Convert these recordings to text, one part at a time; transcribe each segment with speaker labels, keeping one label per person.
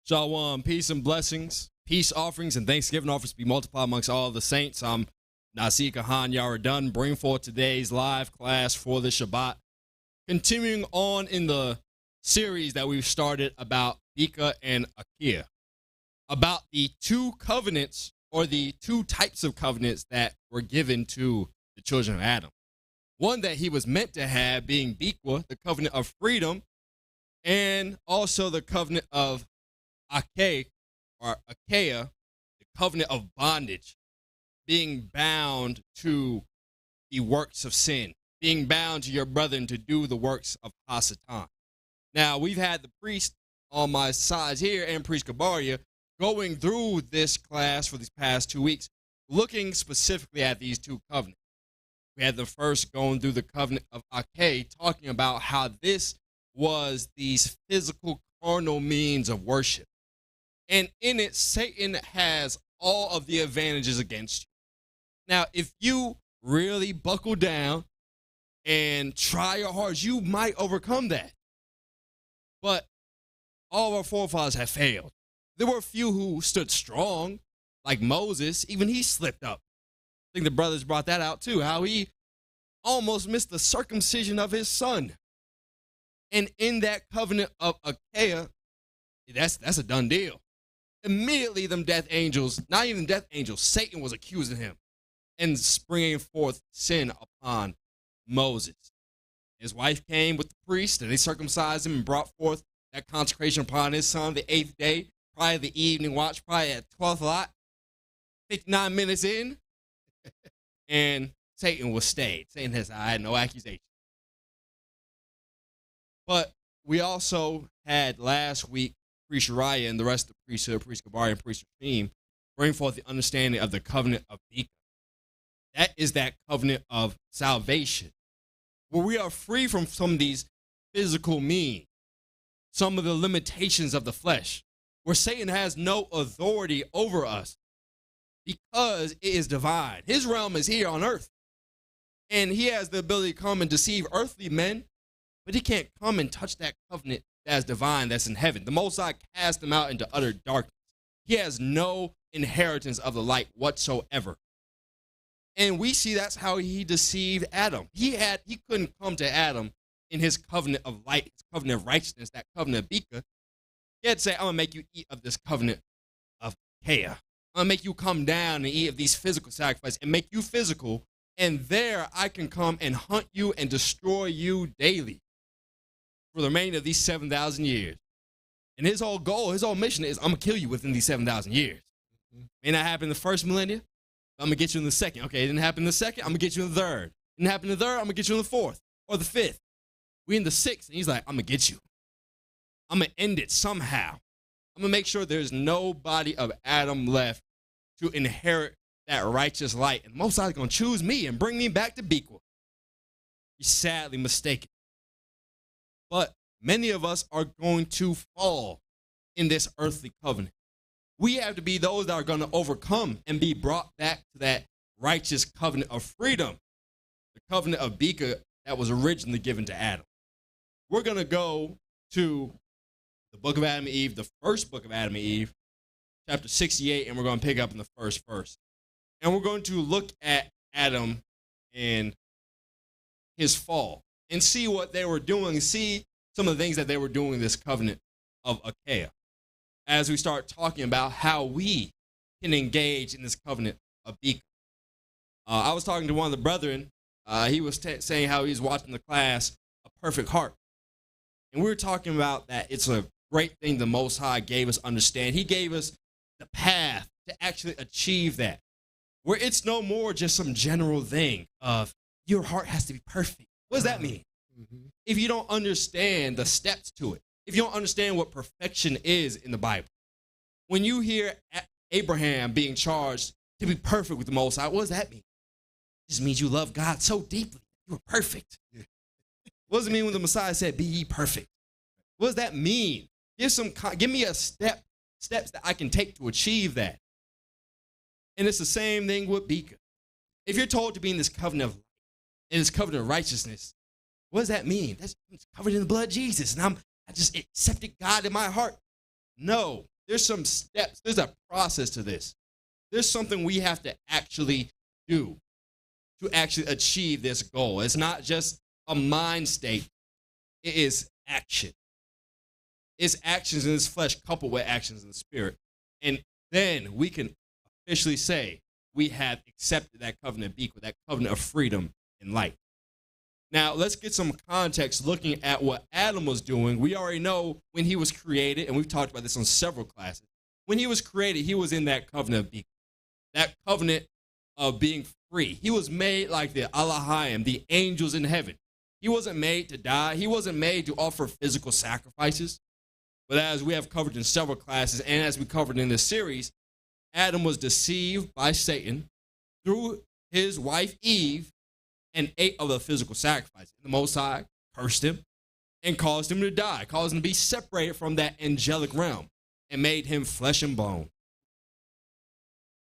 Speaker 1: Shalom, peace and blessings, peace offerings and thanksgiving offerings be multiplied amongst all the saints. I'm Nasi Kahan Yaradun, bringing forth today's live class for the Shabbat. Continuing on in the series that we've started about Biqa and Akiyah, about the two covenants or the two types of covenants that were given to the children of Adam. One that he was meant to have being Biqa, the covenant of freedom, and also the covenant of Akiyah, the covenant of bondage, being bound to the works of sin, being bound to your brethren to do the works of Hasatan. Now, we've had the priest on my sides here and priest Kabaria going through this class for these past 2 weeks, looking specifically at these two covenants. We had the first going through the covenant of Akiyah, talking about how this was these physical, carnal means of worship. And in it, Satan has all of the advantages against you. Now, if you really buckle down and try your hardest, you might overcome that. But all of our forefathers have failed. There were a few who stood strong, like Moses. Even he slipped up. I think the brothers brought that out too, how he almost missed the circumcision of his son. And in that covenant of Akiyah, that's a done deal. Immediately, them death angels, not even death angels, Satan was accusing him and springing forth sin upon Moses. His wife came with the priest, and they circumcised him and brought forth that consecration upon his son the 8th day, probably the evening watch, probably at 12th lot, 59 minutes in, and Satan was stayed. Satan has, I had no accusation. But we also had last week, Priest Uriah and the rest of the priesthood, Priest Kabari and Priest Team, bring forth the understanding of the covenant of Biqa. That is that covenant of salvation, where we are free from some of these physical means, some of the limitations of the flesh, where Satan has no authority over us because it is divine. His realm is here on earth, and he has the ability to come and deceive earthly men, but he can't come and touch that covenant that's divine, that's in heaven. The Most High cast him out into utter darkness. He has no inheritance of the light whatsoever. And we see that's how he deceived Adam. He couldn't come to Adam in his covenant of light, his covenant of righteousness, that covenant of Biqa. He had to say, I'm going to make you eat of this covenant of Akiyah. I'm going to make you come down and eat of these physical sacrifices and make you physical. And there I can come and hunt you and destroy you daily for the remainder of these 7,000 years. And his whole goal, his whole mission is, I'm going to kill you within these 7,000 years. May not happen in the first millennium, but I'm going to get you in the second. Okay, it didn't happen in the second, I'm going to get you in the third. It didn't happen in the third, I'm going to get you in the fourth or the fifth. We in the sixth, and he's like, I'm going to get you. I'm going to end it somehow. I'm going to make sure there's nobody of Adam left to inherit that righteous light. And Most High is going to choose me and bring me back to Biqa. He's sadly mistaken. But many of us are going to fall in this earthly covenant. We have to be those that are going to overcome and be brought back to that righteous covenant of freedom, the covenant of Biqa that was originally given to Adam. We're going to go to the book of Adam and Eve, the first book of Adam and Eve, chapter 68, and we're going to pick up in the first verse. And we're going to look at Adam and his fall and see what they were doing, see some of the things that they were doing in this covenant of Akiyah, as we start talking about how we can engage in this covenant of Biqa. I was talking to one of the brethren. He was saying how he's watching the class, A Perfect Heart. And we were talking about that it's a great thing the Most High gave us understand. He gave us the path to actually achieve that, where it's no more just some general thing of your heart has to be perfect. What does that mean? Mm-hmm. If you don't understand the steps to it, if you don't understand what perfection is in the Bible, when you hear Abraham being charged to be perfect with the Most High, what does that mean? It just means you love God so deeply. You are perfect. Yeah. What does it mean when the Messiah said, be ye perfect? What does that mean? Give me a steps that I can take to achieve that. And it's the same thing with Biqa. If you're told to be in this covenant of light, in this covenant of righteousness, what does that mean? That's covered in the blood of Jesus, and I just accepted God in my heart. No, there's some steps, there's a process to this. There's something we have to actually do to actually achieve this goal. It's not just a mind state, it is action. It's actions in this flesh coupled with actions in the spirit. And then we can officially say we have accepted that covenant of Biqa, that covenant of freedom and light. Now, let's get some context looking at what Adam was doing. We already know when he was created, and we've talked about this on several classes. When he was created, he was in that covenant of Biqa, that covenant of being free. He was made like the Elohim, the angels in heaven. He wasn't made to die. He wasn't made to offer physical sacrifices. But as we have covered in several classes, and as we covered in this series, Adam was deceived by Satan through his wife Eve and ate of the physical sacrifice. The Most High cursed him and caused him to die, caused him to be separated from that angelic realm and made him flesh and bone.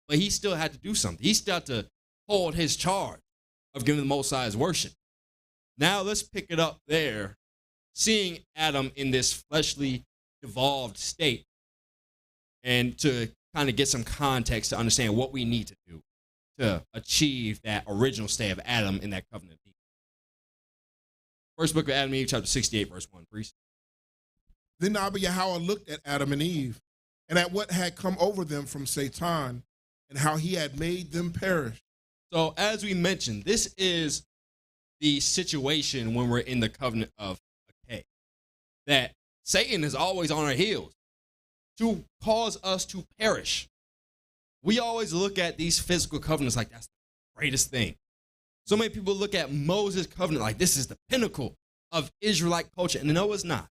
Speaker 1: But he still had to do something. He still had to hold his charge of giving the Most High his worship. Now let's pick it up there, seeing Adam in this fleshly, evolved state, and to kind of get some context to understand what we need to do to achieve that original state of Adam in that covenant. First book of Adam and Eve, chapter 68, verse 1, priest.
Speaker 2: Then Abba Yahweh looked at Adam and Eve, and at what had come over them from Satan, and how he had made them perish.
Speaker 1: So as we mentioned, this is the situation when we're in the covenant of decay, that Satan is always on our heels to cause us to perish. We always look at these physical covenants like that's the greatest thing. So many people look at Moses' covenant like this is the pinnacle of Israelite culture, and no, it's not.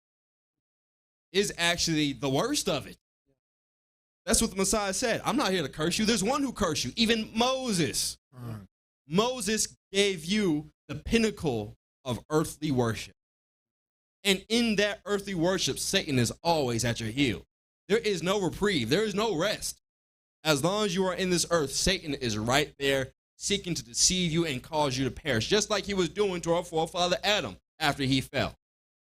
Speaker 1: It's actually the worst of it. That's what the Messiah said. I'm not here to curse you. There's one who cursed you, even Moses. Moses gave you the pinnacle of earthly worship. And in that earthly worship, Satan is always at your heel. There is no reprieve. There is no rest. As long as you are in this earth, Satan is right there seeking to deceive you and cause you to perish, just like he was doing to our forefather Adam after he fell.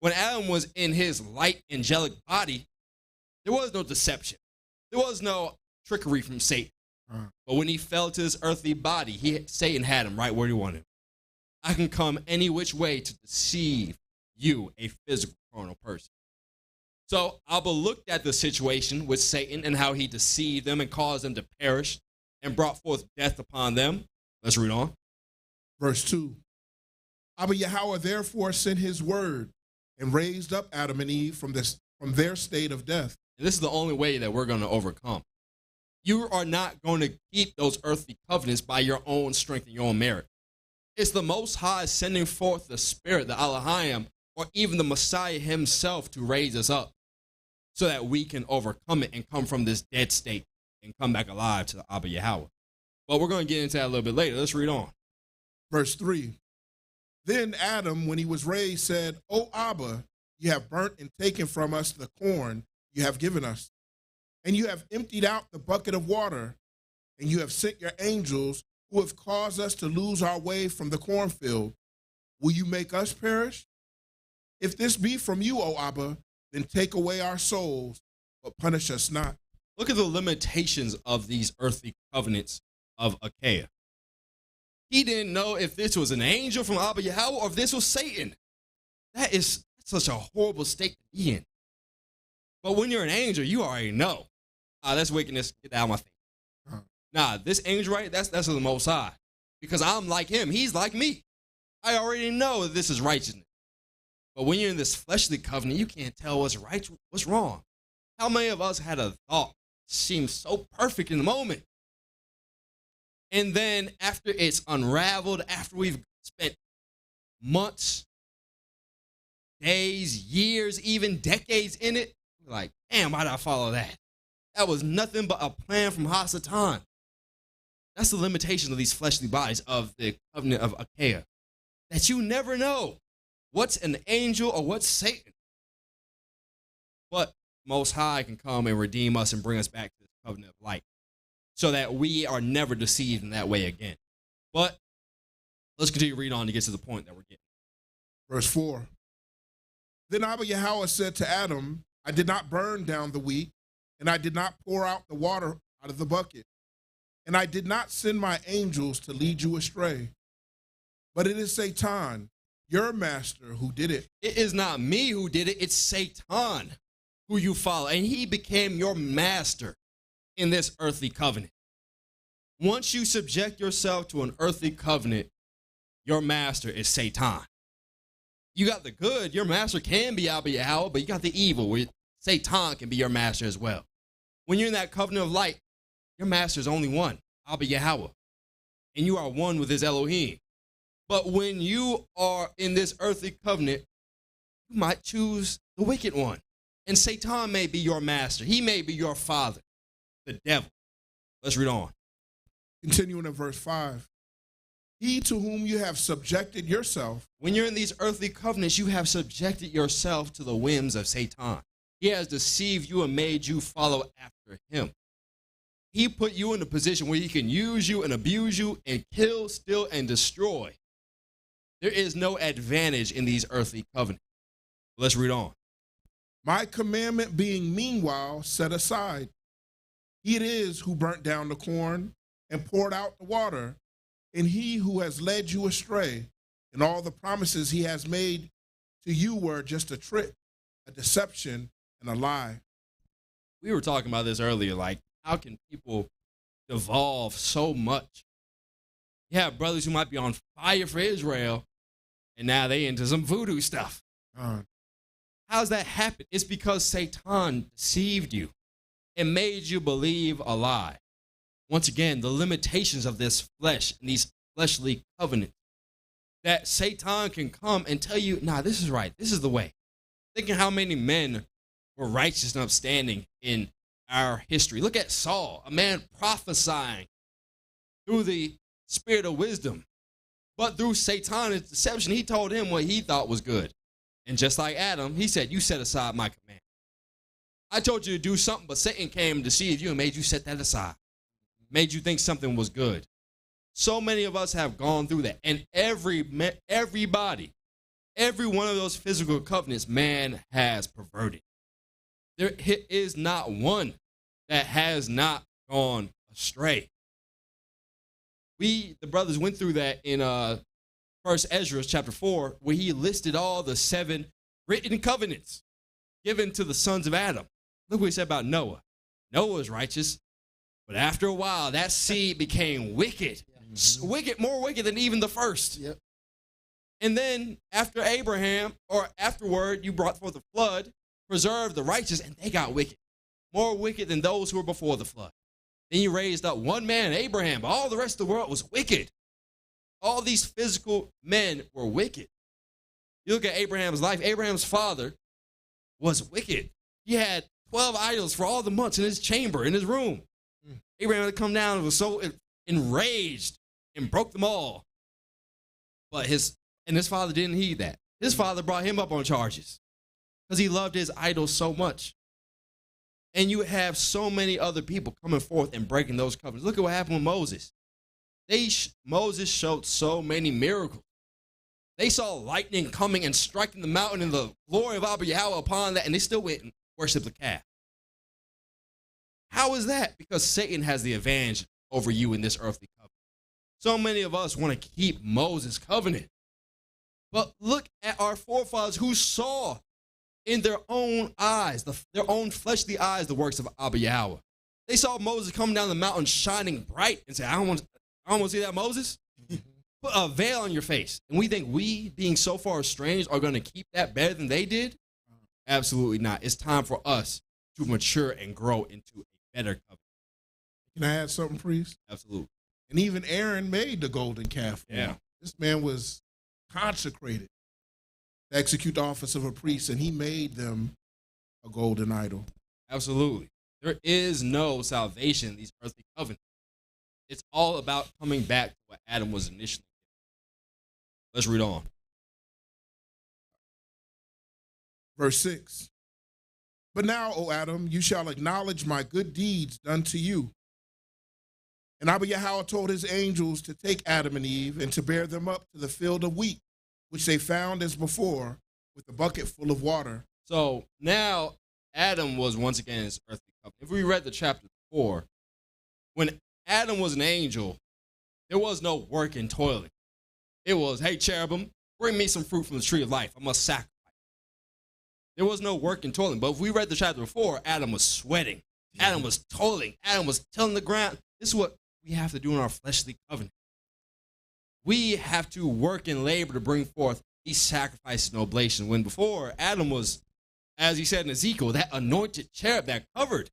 Speaker 1: When Adam was in his light angelic body, there was no deception. There was no trickery from Satan. But when he fell to his earthly body, Satan had him right where he wanted him. I can come any which way to deceive you, a physical, carnal person. So Abba looked at the situation with Satan and how he deceived them and caused them to perish and brought forth death upon them. Let's read on.
Speaker 2: Verse 2. Abba Yahweh therefore sent his word and raised up Adam and Eve from their state of death.
Speaker 1: And this is the only way that we're going to overcome. You are not going to keep those earthly covenants by your own strength and your own merit. It's the Most High sending forth the Spirit, the Elohim, or even the Messiah himself to raise us up so that we can overcome it and come from this dead state and come back alive to the Abba Yahweh. But we're going to get into that a little bit later. Let's read on.
Speaker 2: Verse 3. Then Adam, when he was raised, said, O Abba, you have burnt and taken from us the corn you have given us, and you have emptied out the bucket of water, and you have sent your angels who have caused us to lose our way from the cornfield. Will you make us perish? If this be from you, O Abba, then take away our souls, but punish us not.
Speaker 1: Look at the limitations of these earthly covenants of Achaia. He didn't know if this was an angel from Abba Yahweh or if this was Satan. That is such a horrible state to be in. But when you're an angel, you already know. That's wickedness. Get that out of my face. Nah, this angel right, that's of the Most High. Because I'm like him. He's like me. I already know that this is righteousness. But when you're in this fleshly covenant, you can't tell what's right, what's wrong. How many of us had a thought that seemed so perfect in the moment? And then after it's unraveled, after we've spent months, days, years, even decades in it, we're like, damn, why did I follow that? That was nothing but a plan from Hasatan. That's the limitation of these fleshly bodies of the covenant of Achaia, that you never know what's an angel or what's Satan. But Most High can come and redeem us and bring us back to this covenant of light so that we are never deceived in that way again. But let's continue to read on to get to the point that we're getting.
Speaker 2: Verse 4. Then Abba Yahweh said to Adam, I did not burn down the wheat and I did not pour out the water out of the bucket. And I did not send my angels to lead you astray. But it is Satan, your master, who did it.
Speaker 1: It is not me who did it. It's Satan who you follow. And he became your master in this earthly covenant. Once you subject yourself to an earthly covenant, your master is Satan. You got the good, your master can be Abba Yahweh, but you got the evil, where Satan can be your master as well. When you're in that covenant of light, your master is only one, Abba Yahweh, and you are one with his Elohim. But when you are in this earthly covenant, you might choose the wicked one, and Satan may be your master. He may be your father, the devil. Let's read on.
Speaker 2: Continuing in verse 5. He to whom you have subjected yourself.
Speaker 1: When you're in these earthly covenants, you have subjected yourself to the whims of Satan. He has deceived you and made you follow after him. He put you in a position where he can use you and abuse you and kill, steal, and destroy. There is no advantage in these earthly covenants. Let's read on.
Speaker 2: My commandment being meanwhile set aside. He it is who burnt down the corn and poured out the water, and he who has led you astray, and all the promises he has made to you were just a trick, a deception, and a lie.
Speaker 1: We were talking about this earlier, like, how can people devolve so much? You have brothers who might be on fire for Israel, and now they into some voodoo stuff. How's that happen? It's because Satan deceived you and made you believe a lie. Once again, the limitations of this flesh and these fleshly covenants, that Satan can come and tell you, nah, this is right. This is the way. Thinking how many men were righteous and upstanding in our history. Look at Saul, a man prophesying through the spirit of wisdom. But through Satan's deception, he told him what he thought was good. And just like Adam, he said, you set aside my command. I told you to do something, but Satan came and deceived you and made you set that aside. Made you think something was good. So many of us have gone through that. And everybody, every one of those physical covenants, man has perverted. There is not one that has not gone astray. The brothers went through that in 1 Ezra chapter 4, where he listed all the 7 written covenants given to the sons of Adam. Look what he said about Noah. Noah was righteous. But after a while, that seed became wicked. Wicked, more wicked than even the first.
Speaker 3: Yep.
Speaker 1: And then after Abraham, or afterward, you brought forth the flood, preserved the righteous, and they got wicked. More wicked than those who were before the flood. Then you raised up one man, Abraham, but all the rest of the world was wicked. All these physical men were wicked. You look at Abraham's life, Abraham's father was wicked. He had 12 idols for all the months in his chamber, in his room. Abraham had come down and was so enraged and broke them all. But his father didn't heed that. His father brought him up on charges because he loved his idols so much. And you have so many other people coming forth and breaking those covenants. Look at what happened with Moses. Moses showed so many miracles. They saw lightning coming and striking the mountain and the glory of Abba Yahweh upon that, and they still went and worshiped the calf. How is that? Because Satan has the advantage over you in this earthly covenant. So many of us want to keep Moses' covenant. But look at our forefathers who saw in their own eyes, their own fleshly eyes, the works of Abba Yahweh. They saw Moses come down the mountain shining bright and say, I don't want to see that, Moses. Put a veil on your face. And we think we, being so far estranged, are going to keep that better than they did? Absolutely not. It's time for us to mature and grow into a better covenant.
Speaker 2: Can I add something, priest?
Speaker 1: Absolutely.
Speaker 2: And even Aaron made the golden calf.
Speaker 1: Yeah.
Speaker 2: This man was consecrated to execute the office of a priest, and he made them a golden idol.
Speaker 1: Absolutely. There is no salvation in these earthly covenants. It's all about coming back to what Adam was initially. Let's read on.
Speaker 2: Verse 6. But now, O Adam, you shall acknowledge my good deeds done to you. And Abba Yahweh told his angels to take Adam and Eve and to bear them up to the field of wheat, which they found as before, with a bucket full of water.
Speaker 1: So now Adam was once again in his earthly covenant. If we read the chapter before, when Adam was an angel, there was no work and toiling. It was, hey, cherubim, bring me some fruit from the tree of life. I must sacrifice. There was no work and toiling. But if we read the chapter before, Adam was sweating. Adam was toiling. Adam was tilling the ground. This is what we have to do in our fleshly covenant. We have to work and labor to bring forth these sacrifices and oblations. When before, Adam was, as he said in Ezekiel, that anointed cherub that covered.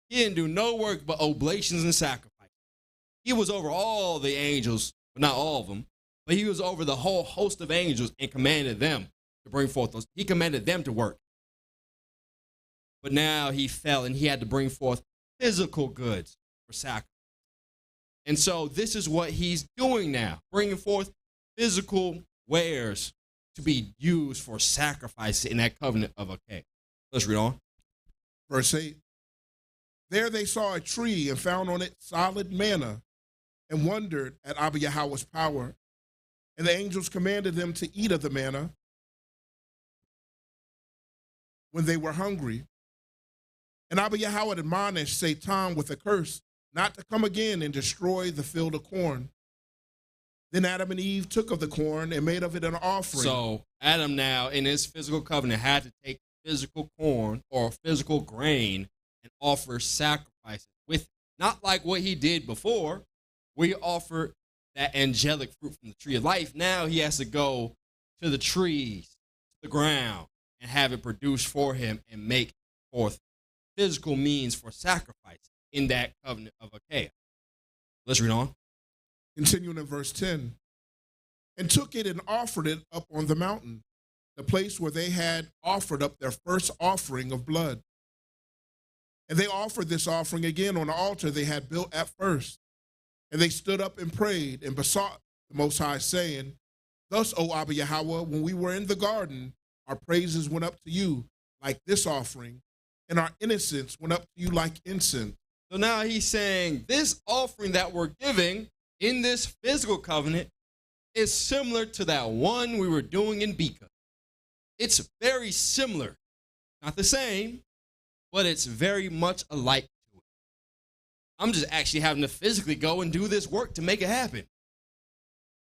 Speaker 1: He didn't do no work but oblations and sacrifice. He was over all the angels, but not all of them, but he was over the whole host of angels and commanded them to bring forth those. He commanded them to work. But now he fell and he had to bring forth physical goods for sacrifice. And so this is what he's doing now, bringing forth physical wares to be used for sacrifice in that covenant of okay. Let's read on.
Speaker 2: Verse 8. There they saw a tree and found on it solid manna and wondered at Abba Yahweh's power. And the angels commanded them to eat of the manna when they were hungry. And Abba Yahweh admonished Satan with a curse not to come again and destroy the field of corn. Then Adam and Eve took of the corn and made of it an offering.
Speaker 1: So Adam now in his physical covenant had to take physical corn or physical grain and offer sacrifices with it. Not like what he did before, where he offered that angelic fruit from the tree of life. Now he has to go to the trees, the ground, and have it produced for him and make forth physical means for sacrifice in that covenant of Achaia. Let's read on.
Speaker 2: Continuing in verse 10. And took it and offered it up on the mountain, the place where they had offered up their first offering of blood. And they offered this offering again on the altar they had built at first. And they stood up and prayed and besought the Most High, saying, Thus, O Abba Yahweh, when we were in the garden, our praises went up to you like this offering, and our innocence went up to you like incense.
Speaker 1: So now he's saying this offering that we're giving in this physical covenant is similar to that one we were doing in Biqa. It's very similar. Not the same, but it's very much alike to it. I'm just actually having to physically go and do this work to make it happen.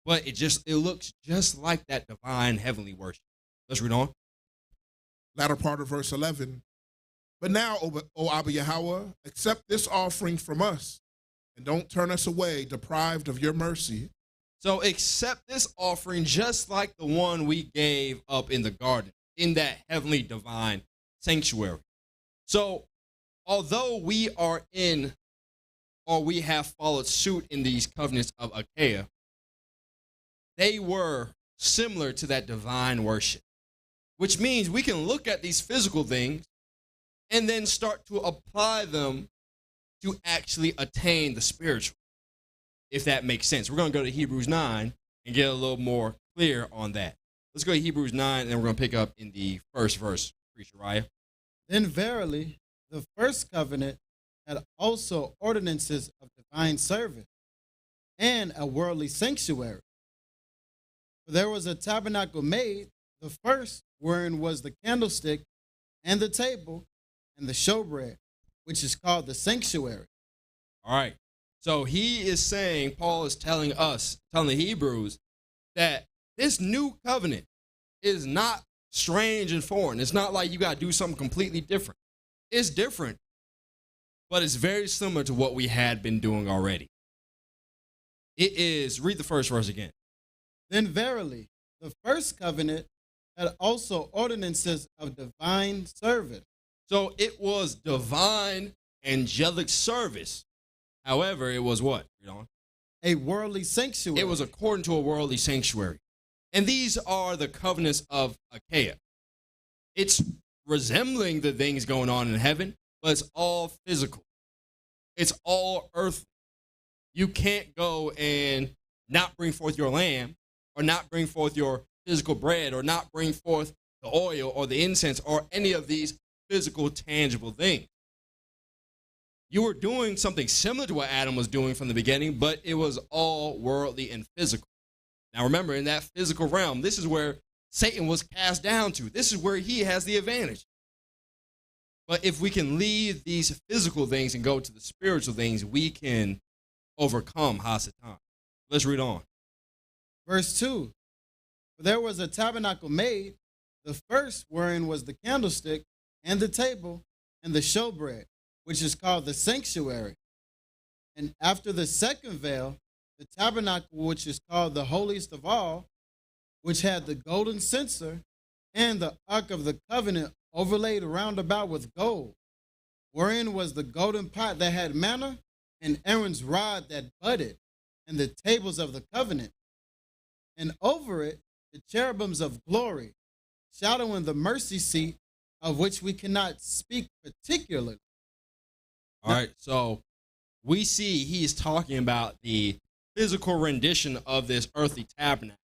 Speaker 1: But it looks just like that divine heavenly worship. Let's read on.
Speaker 2: Latter part of verse 11. But now, O Abba Yahweh, accept this offering from us, and don't turn us away, deprived of your mercy.
Speaker 1: So accept this offering just like the one we gave up in the garden, in that heavenly divine sanctuary. So although we are in, or we have followed suit in these covenants of Achaia, they were similar to that divine worship, which means we can look at these physical things and then start to apply them to actually attain the spiritual, if that makes sense. We're going to go to Hebrews 9 and get a little more clear on that. Let's go to Hebrews 9, and then we're going to pick up in the first verse, Preacher Raya.
Speaker 3: Then verily, the first covenant had also ordinances of divine service and a worldly sanctuary. For there was a tabernacle made, the first wherein was the candlestick and the table and the showbread, which is called the sanctuary.
Speaker 1: All right. So he is saying, Paul is telling the Hebrews, that this new covenant is not strange and foreign. It's not like you got to do something completely different. It's different, but it's very similar to what we had been doing already. It is, read the first verse again.
Speaker 3: Then verily, the first covenant had also ordinances of divine service.
Speaker 1: So it was divine angelic service. However, it was what? Read on.
Speaker 3: A worldly sanctuary.
Speaker 1: It was according to a worldly sanctuary. And these are the covenants of Achaia. It's resembling the things going on in heaven, but it's all physical. It's all earthly. You can't go and not bring forth your lamb, or not bring forth your physical bread, or not bring forth the oil or the incense or any of these physical, tangible things. You were doing something similar to what Adam was doing from the beginning, but it was all worldly and physical. Now remember, in that physical realm, this is where Satan was cast down to. This is where he has the advantage. But if we can leave these physical things and go to the spiritual things, we can overcome Hasatan. Let's read on.
Speaker 3: Verse 2. For there was a tabernacle made, the first wherein was the candlestick, and the table, and the showbread, which is called the sanctuary. And after the second veil, the tabernacle which is called the holiest of all, which had the golden censer, and the ark of the covenant overlaid round about with gold, wherein was the golden pot that had manna, and Aaron's rod that budded, and the tables of the covenant. And over it, the cherubims of glory, shadowing the mercy seat, of which we cannot speak particularly.
Speaker 1: All right, so we see he's talking about the physical rendition of this earthly tabernacle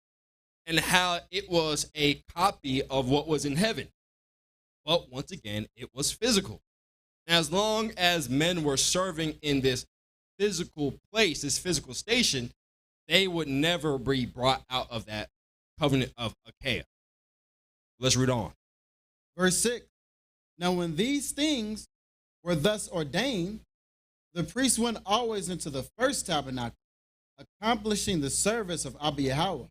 Speaker 1: and how it was a copy of what was in heaven. But once again, it was physical. As long as men were serving in this physical place, this physical station, they would never be brought out of that covenant of Achaia. Let's read on.
Speaker 3: Verse 6. Now when these things were thus ordained, the priest went always into the first tabernacle, accomplishing the service of Abiyahwa.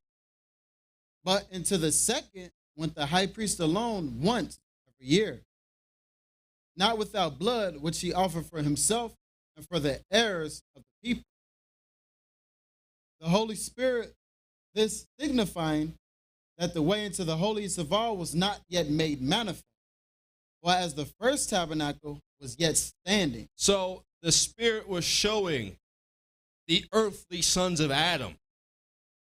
Speaker 3: But into the second went the high priest alone once every year, not without blood, which he offered for himself and for the heirs of the people. The Holy Spirit, this signifying that the way into the holiest of all was not yet made manifest, while as the first tabernacle was yet standing.
Speaker 1: So the Spirit was showing the earthly sons of Adam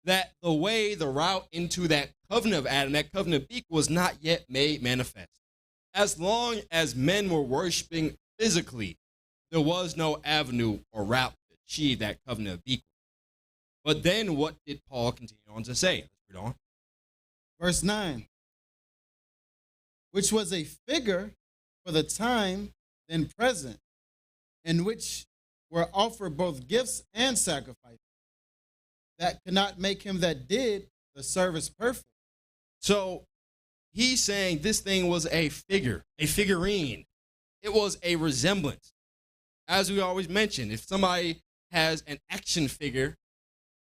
Speaker 1: that the way, the route into that covenant of Adam, that covenant of Biqa, was not yet made manifest. As long as men were worshiping physically, there was no avenue or route to achieve that covenant of Biqa. But then what did Paul continue on to say? Let's read on.
Speaker 3: Verse 9. Which was a figure for the time then present, in which were offered both gifts and sacrifices, that could not make him that did the service perfect.
Speaker 1: So he's saying this thing was a figure, a figurine. It was a resemblance. As we always mention, if somebody has an action figure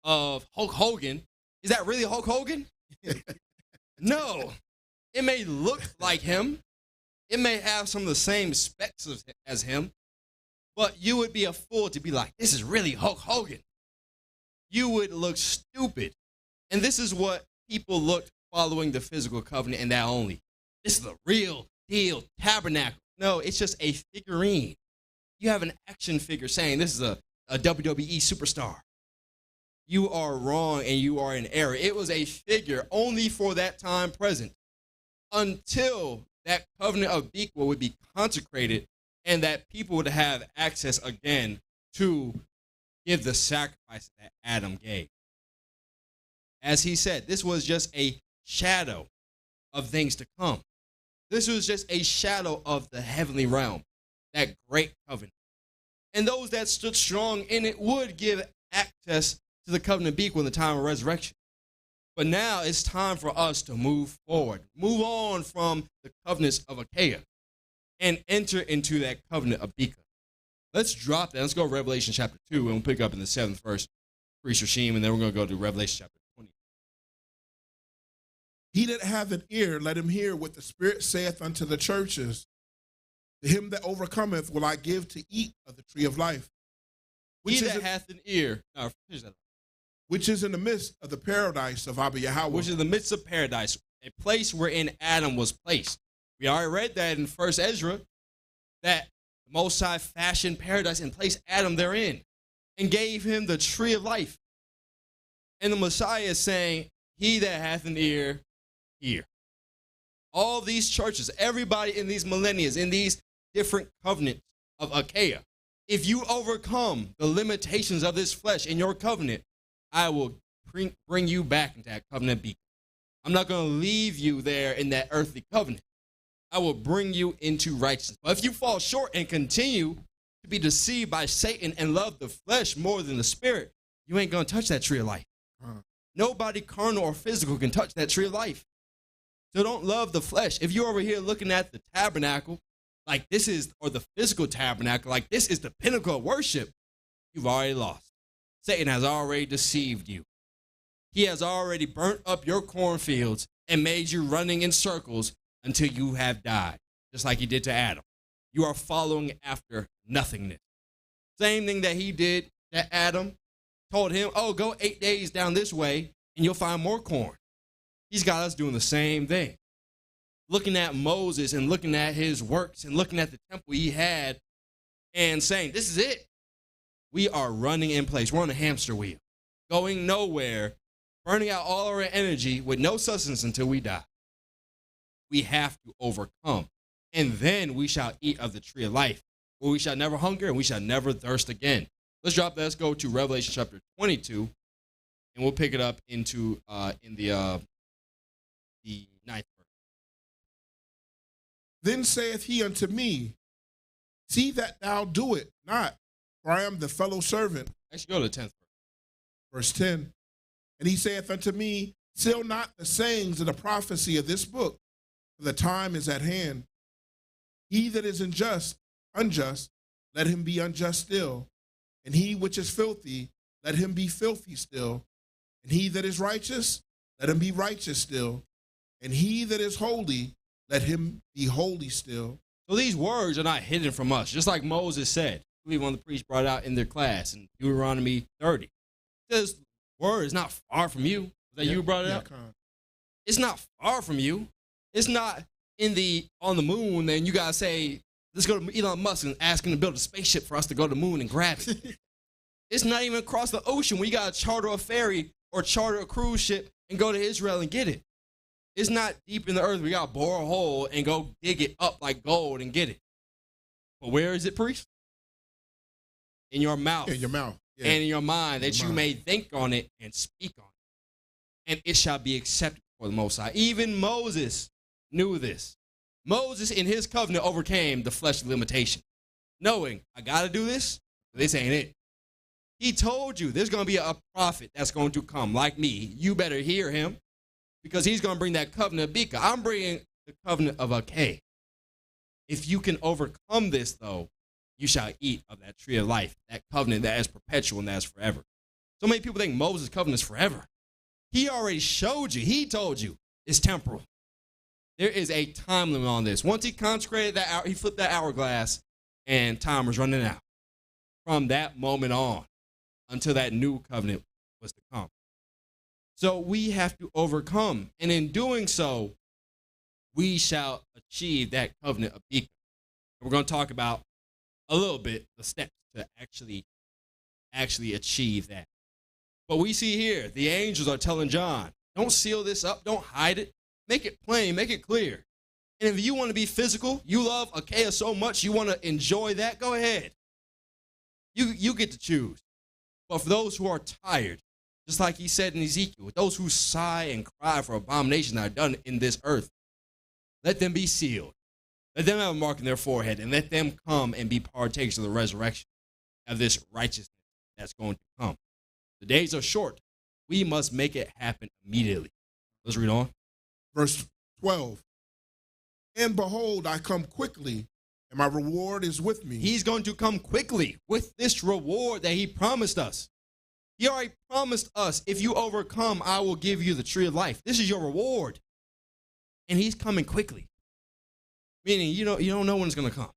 Speaker 1: of Hulk Hogan, is that really Hulk Hogan? No. It may look like him. It may have some of the same specs as him, but you would be a fool to be like, this is really Hulk Hogan. You would look stupid. And this is what people looked following the physical covenant, and that only. This is the real deal tabernacle. No, it's just a figurine. You have an action figure saying this is a WWE superstar. You are wrong and you are in error. It was a figure only for that time present until that covenant of Biqa would be consecrated and that people would have access again to give the sacrifice that Adam gave. As he said, this was just a shadow of things to come. This was just a shadow of the heavenly realm, that great covenant. And those that stood strong in it would give access to the covenant of Biqa in the time of resurrection. But now it's time for us to move forward, move on from the covenants of Achaia and enter into that covenant of Biqa. Let's drop that. Let's go to Revelation chapter 2, and we'll pick up in the 7th verse, priest regime, and then we're going to go to Revelation chapter 20.
Speaker 2: He that hath an ear, let him hear what the Spirit saith unto the churches. To him that overcometh will I give to eat of the tree of life.
Speaker 1: He that hath an ear,
Speaker 2: which is in the midst of the paradise of Abiyahwa.
Speaker 1: Which is in the midst of paradise, a place wherein Adam was placed. We already read that in 1 Ezra, that the Most High fashioned paradise and placed Adam therein and gave him the tree of life. And the Messiah is saying, he that hath an ear, hear. All these churches, everybody in these millennia, in these different covenants of Achaia, if you overcome the limitations of this flesh in your covenant, I will bring you back into that covenant Biqa. I'm not going to leave you there in that earthly covenant. I will bring you into righteousness. But if you fall short and continue to be deceived by Satan and love the flesh more than the spirit, you ain't going to touch that tree of life. Nobody carnal or physical can touch that tree of life. So don't love the flesh. If you're over here looking at the tabernacle like this is, or the physical tabernacle, like this is the pinnacle of worship, you've already lost. Satan has already deceived you. He has already burnt up your cornfields and made you running in circles until you have died, just like he did to Adam. You are following after nothingness. Same thing that he did to Adam, told him, oh, go 8 days down this way and you'll find more corn. He's got us doing the same thing. Looking at Moses and looking at his works and looking at the temple he had and saying, this is it. We are running in place. We're on a hamster wheel, going nowhere, burning out all our energy with no sustenance until we die. We have to overcome. And then we shall eat of the tree of life, where we shall never hunger and we shall never thirst again. Let's drop that. Let's go to Revelation chapter 22, and we'll pick it up into in the 9th verse.
Speaker 2: Then saith he unto me, see that thou do it not, for I am the fellow servant.
Speaker 1: Actually, go to the 10th verse.
Speaker 2: Verse 10. And he saith unto me, seal not the sayings of the prophecy of this book, for the time is at hand. He that is unjust, let him be unjust still. And he which is filthy, let him be filthy still. And he that is righteous, let him be righteous still. And he that is holy, let him be holy still.
Speaker 1: So these words are not hidden from us, just like Moses said. I believe one of the priests brought it out in their class in Deuteronomy 30. This word is not far from you. That you brought it out? It's not far from you. It's not on the moon, and you gotta say, let's go to Elon Musk and ask him to build a spaceship for us to go to the moon and grab it. It's not even across the ocean where you gotta charter a ferry or charter a cruise ship and go to Israel and get it. It's not deep in the earth. We gotta bore a hole and go dig it up like gold and get it. But where is it, priest? In your mouth.
Speaker 2: In your mouth. Yeah.
Speaker 1: And in your mind, that you may think on it and speak on it. And it shall be accepted for the Most High. Even Moses knew this. Moses in his covenant overcame the fleshly limitation, knowing I got to do this, but this ain't it. He told you there's going to be a prophet that's going to come like me. You better hear him, because he's going to bring that covenant of Biqa. I'm bringing the covenant of H.O.W. If you can overcome this, though, you shall eat of that tree of life, that covenant that is perpetual and that is forever. So many people think Moses' covenant is forever. He already showed you. He told you it's temporal. There is a time limit on this. Once he consecrated that hour, he flipped that hourglass, and time was running out. From that moment on, until that new covenant was to come. So we have to overcome. And in doing so, we shall achieve that covenant of Biqa. We're going to talk about a little bit the steps to actually achieve that. But we see here, the angels are telling John, don't seal this up, don't hide it. Make it plain, make it clear. And if you want to be physical, you love Achaia so much, you want to enjoy that, go ahead. You get to choose. But for those who are tired, just like he said in Ezekiel, those who sigh and cry for abominations that are done in this earth, let them be sealed. Let them have a mark in their forehead, and let them come and be partakers of the resurrection of this righteousness that's going to come. The days are short. We must make it happen immediately. Let's read on.
Speaker 2: Verse 12. And behold, I come quickly, and my reward is with me.
Speaker 1: He's going to come quickly with this reward that he promised us. He already promised us, if you overcome, I will give you the tree of life. This is your reward. And he's coming quickly. Meaning, you don't know when it's going to come.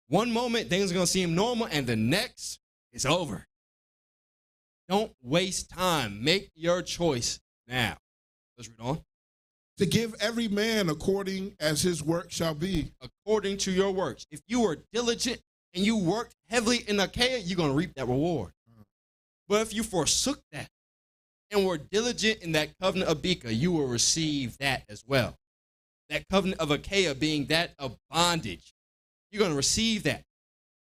Speaker 1: One moment, things are going to seem normal, and the next, it's over. Don't waste time. Make your choice now. Let's read on.
Speaker 2: To give every man according as his work shall be.
Speaker 1: According to your works. If you were diligent and you worked heavily in Achaia, you're going to reap that reward. But if you forsook that and were diligent in that covenant of Biqa, you will receive that as well. That covenant of Achaia being that of bondage. You're going to receive that.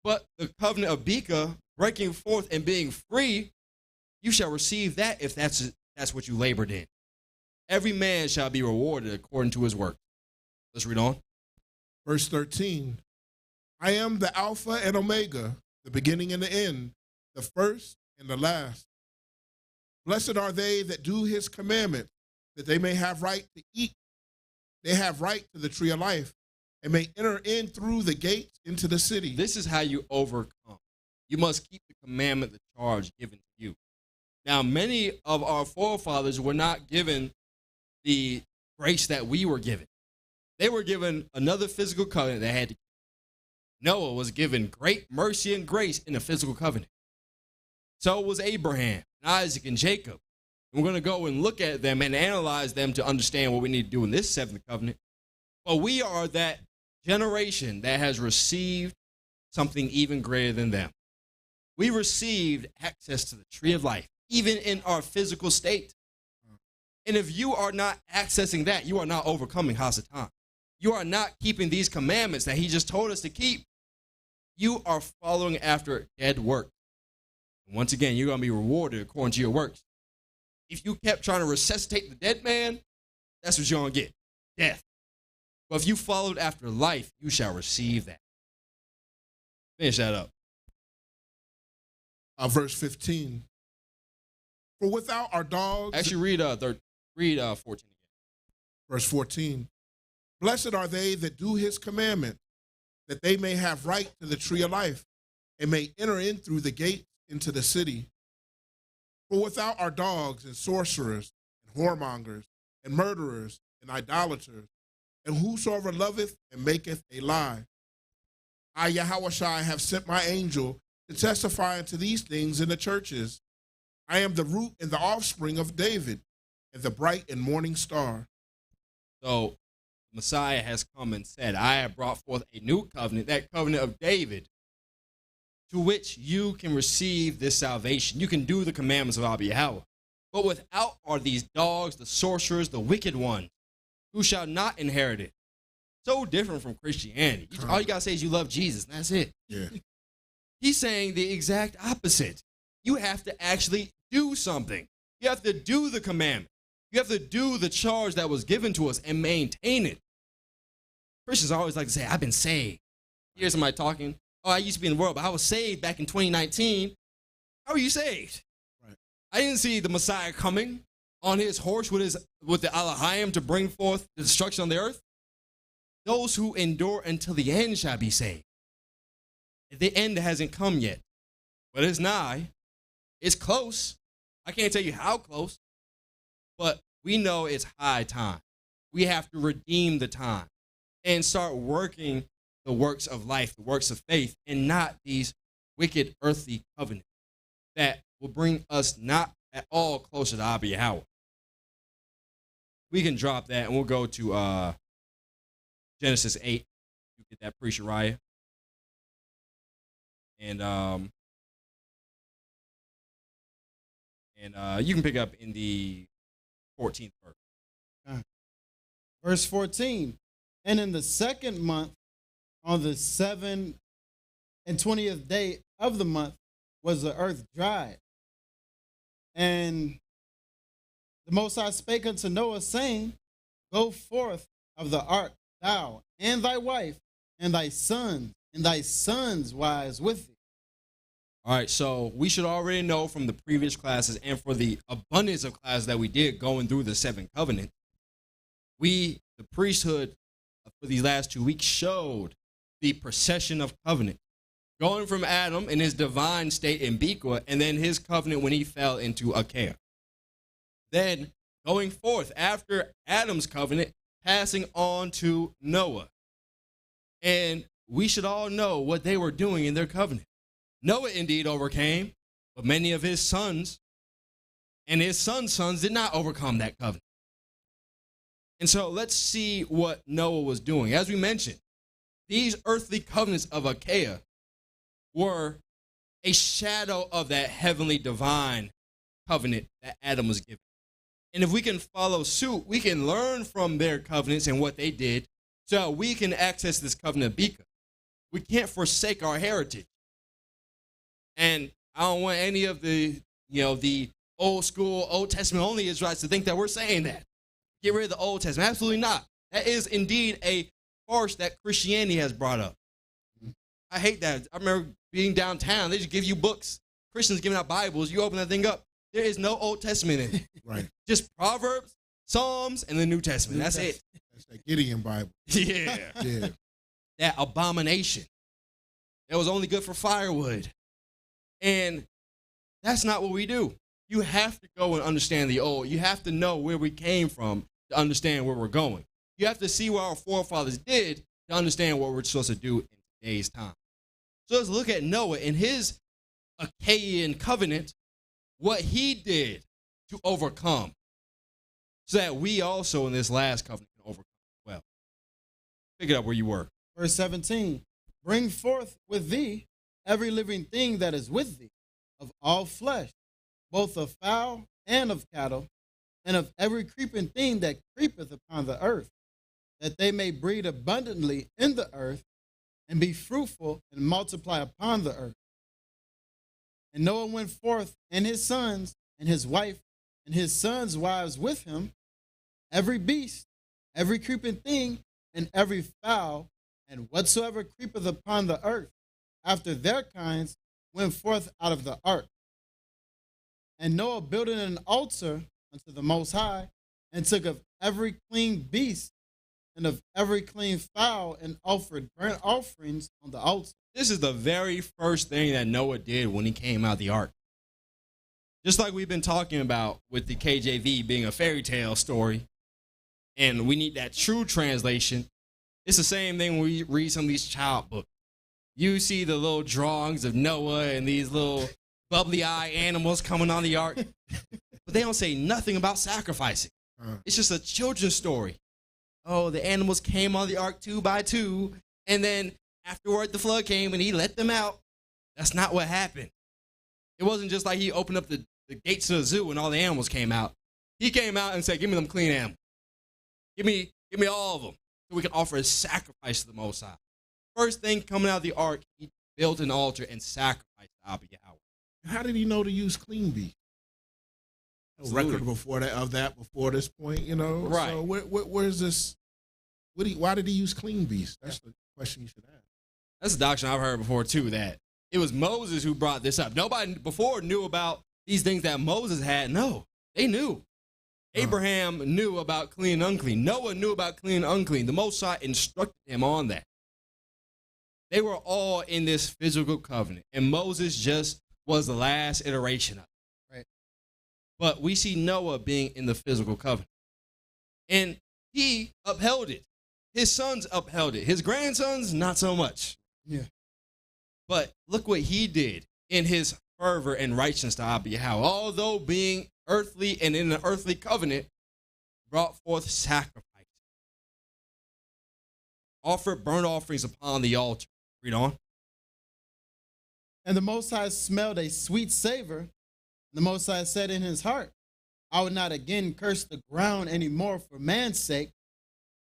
Speaker 1: But the covenant of Biqa, breaking forth and being free, you shall receive that if that's what you labored in. Every man shall be rewarded according to his work. Let's read on.
Speaker 2: Verse 13. I am the Alpha and Omega, the beginning and the end, the first and the last. Blessed are they that do his commandments, that they may have right to eat. They have right to the tree of life, and may enter in through the gates into the city.
Speaker 1: This is how you overcome. You must keep the commandment, the charge given to you. Now, many of our forefathers were not given the grace that we were given. They were given another physical covenant they had to keep. Noah was given great mercy and grace in a physical covenant. So was Abraham, and Isaac, and Jacob. And we're going to go and look at them and analyze them to understand what we need to do in this seventh covenant. But we are that generation that has received something even greater than them. We received access to the tree of life, even in our physical state. And if you are not accessing that, you are not overcoming Hasatan. You are not keeping these commandments that he just told us to keep. You are following after dead work. And once again, you're going to be rewarded according to your works. If you kept trying to resuscitate the dead man, that's what you're going to get, death. But if you followed after life, you shall receive that. Finish that up.
Speaker 2: Verse 15. For without our dogs...
Speaker 1: Actually, read 14 again.
Speaker 2: Verse 14. Blessed are they that do his commandment, that they may have right to the tree of life, and may enter in through the gate into the city. For without our dogs and sorcerers, and whoremongers, and murderers, and idolaters, and whosoever loveth and maketh a lie, I, Yahushua, have sent my angel to testify unto these things in the churches. I am the root and the offspring of David, and the bright and morning star.
Speaker 1: So Messiah has come and said, I have brought forth a new covenant, that covenant of David, to which you can receive this salvation. You can do the commandments of Abba Yahweh. But without are these dogs, the sorcerers, the wicked ones, who shall not inherit it. So different from Christianity. All you got to say is you love Jesus, and that's it.
Speaker 2: Yeah.
Speaker 1: He's saying the exact opposite. You have to actually do something. You have to do the commandment. You have to do the charge that was given to us and maintain it. Christians always like to say, I've been saved. You hear somebody talking, oh, I used to be in the world, but I was saved back in 2019. How are you saved?
Speaker 2: Right.
Speaker 1: I didn't see the Messiah coming on his horse with the Elohim to bring forth the destruction on the earth. Those who endure until the end shall be saved. The end hasn't come yet, but it's nigh. It's close. I can't tell you how close, but we know it's high time. We have to redeem the time and start working the works of life, the works of faith, and not these wicked earthly covenants that will bring us not at all closer to Abba Yahweh. We can drop that and we'll go to Genesis 8. You get that pre-Shariah. And you can pick up in the 14th verse.
Speaker 3: Verse 14. And in the second month, on the 7th and 20th day of the month, was the earth dried. And the Most High spake unto Noah, saying, Go forth of the ark, thou and thy wife, and thy sons, and thy sons' wives with thee.
Speaker 1: All right, so we should already know from the previous classes and for the abundance of classes that we did going through the seventh covenant, the priesthood for these last 2 weeks showed the procession of covenant, going from Adam in his divine state in Biqa, and then his covenant when he fell into Achaia. Then going forth after Adam's covenant, passing on to Noah. And we should all know what they were doing in their covenant. Noah indeed overcame, but many of his sons and his sons' sons did not overcome that covenant. And so let's see what Noah was doing. As we mentioned, these earthly covenants of Achaia were a shadow of that heavenly divine covenant that Adam was given. And if we can follow suit, we can learn from their covenants and what they did so we can access this covenant of Biqa. We can't forsake our heritage. And I don't want any of the old school, Old Testament only Israelites to think that we're saying that. Get rid of the Old Testament. Absolutely not. That is indeed a farce that Christianity has brought up. I hate that. I remember being downtown. They just give you books. Christians giving out Bibles. You open that thing up. There is no Old Testament in it.
Speaker 2: Right.
Speaker 1: Just Proverbs, Psalms, and the New Testament. That's it.
Speaker 2: That's that Gideon Bible.
Speaker 1: Yeah.
Speaker 2: Yeah.
Speaker 1: that abomination that was only good for firewood. And that's not what we do. You have to go and understand the old. You have to know where we came from to understand where we're going. You have to see what our forefathers did to understand what we're supposed to do in today's time. So let's look at Noah and his Achaean covenant, what he did to overcome, so that we also in this last covenant can overcome as well. Pick it up where you were.
Speaker 3: Verse 17, bring forth with thee every living thing that is with thee, of all flesh, both of fowl and of cattle, and of every creeping thing that creepeth upon the earth, that they may breed abundantly in the earth, and be fruitful and multiply upon the earth. And Noah went forth, and his sons, and his wife, and his sons' wives with him, every beast, every creeping thing, and every fowl, and whatsoever creepeth upon the earth, after their kinds, went forth out of the ark. And Noah built an altar unto the Most High, and took of every clean beast, and of every clean fowl, and offered burnt offerings on the altar.
Speaker 1: This is the very first thing that Noah did when he came out of the ark. Just like we've been talking about with the KJV being a fairy tale story, and we need that true translation. It's the same thing when we read some of these child books. You see the little drawings of Noah and these little bubbly eye animals coming on the ark, but they don't say nothing about sacrificing. It's just a children's story. Oh, the animals came on the ark 2 by 2, and then afterward the flood came and he let them out. That's not what happened. It wasn't just like he opened up the gates of the zoo and all the animals came out. He came out and said, give me them clean animals. Give me all of them so we can offer a sacrifice to the Most High. First thing coming out of the ark, he built an altar and sacrificed to Abba Yahweh.
Speaker 2: How did he know to use clean beef? No record before this point, you know?
Speaker 1: Right.
Speaker 2: So where's this? Why did he use clean beef? That's the question you should ask.
Speaker 1: That's a doctrine I've heard before, too, that it was Moses who brought this up. Nobody before knew about these things that Moses had. No, they knew. Abraham knew about clean and unclean. Noah knew about clean and unclean. The Most High instructed him on that. They were all in this physical covenant, and Moses just was the last iteration of it.
Speaker 3: Right.
Speaker 1: But we see Noah being in the physical covenant, and he upheld it. His sons upheld it. His grandsons, not so much.
Speaker 3: Yeah.
Speaker 1: But look what he did in his fervor and righteousness to Abba Yahweh. Although being earthly and in an earthly covenant, brought forth sacrifice. Offered burnt offerings upon the altar. Read on.
Speaker 3: And the Most High smelled a sweet savor. The Most High said in his heart, I will not again curse the ground any more for man's sake,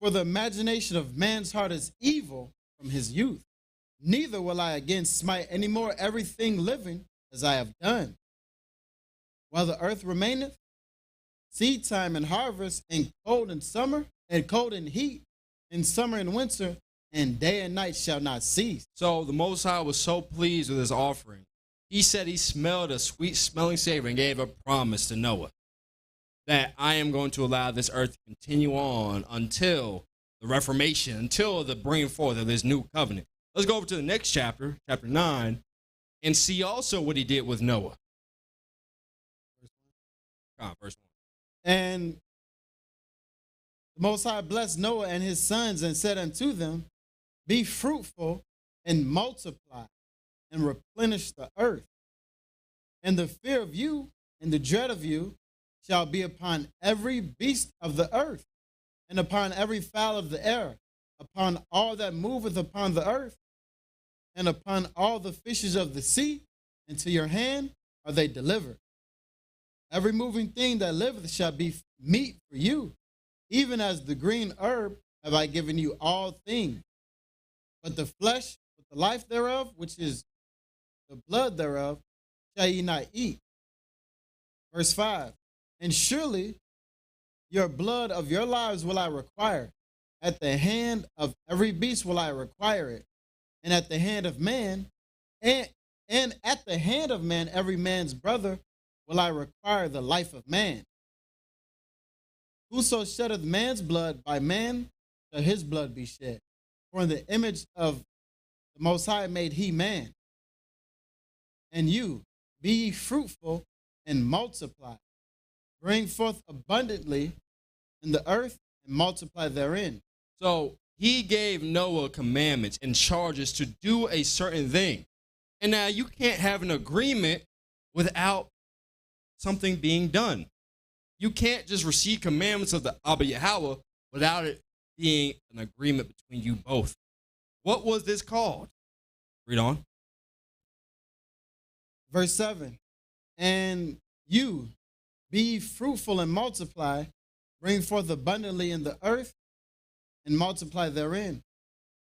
Speaker 3: for the imagination of man's heart is evil from his youth. Neither will I again smite any more everything living as I have done. While the earth remaineth, seed time and harvest, and cold and summer, and cold and heat, and summer and winter, and day and night shall not cease.
Speaker 1: So the Most High was so pleased with his offering. He said he smelled a sweet smelling savor and gave a promise to Noah that I am going to allow this earth to continue on until the Reformation, until the bringing forth of this new covenant. Let's go over to the next chapter, chapter 9, and see also what he did with Noah. Verse 1.
Speaker 3: And the Most High blessed Noah and his sons and said unto them, be fruitful and multiply and replenish the earth. And the fear of you and the dread of you shall be upon every beast of the earth, and upon every fowl of the air, upon all that moveth upon the earth, and upon all the fishes of the sea. Into your hand are they delivered. Every moving thing that liveth shall be meat for you, even as the green herb have I given you all things. But the flesh with the life thereof, which is the blood thereof, shall ye not eat. Verse 5. And surely your blood of your lives will I require. At the hand of every beast will I require it. And at the hand of man, and at the hand of man, every man's brother, will I require the life of man. Whoso sheddeth man's blood, by man shall his blood be shed. For in the image of the Most High made he man. And you, be ye fruitful and multiply. Bring forth abundantly in the earth and multiply therein.
Speaker 1: So he gave Noah commandments and charges to do a certain thing. And now you can't have an agreement without something being done. You can't just receive commandments of the Abba Yahweh without it being an agreement between you both. What was this called? Read on.
Speaker 3: Verse 7. And you, be fruitful and multiply, bring forth abundantly in the earth, and multiply therein.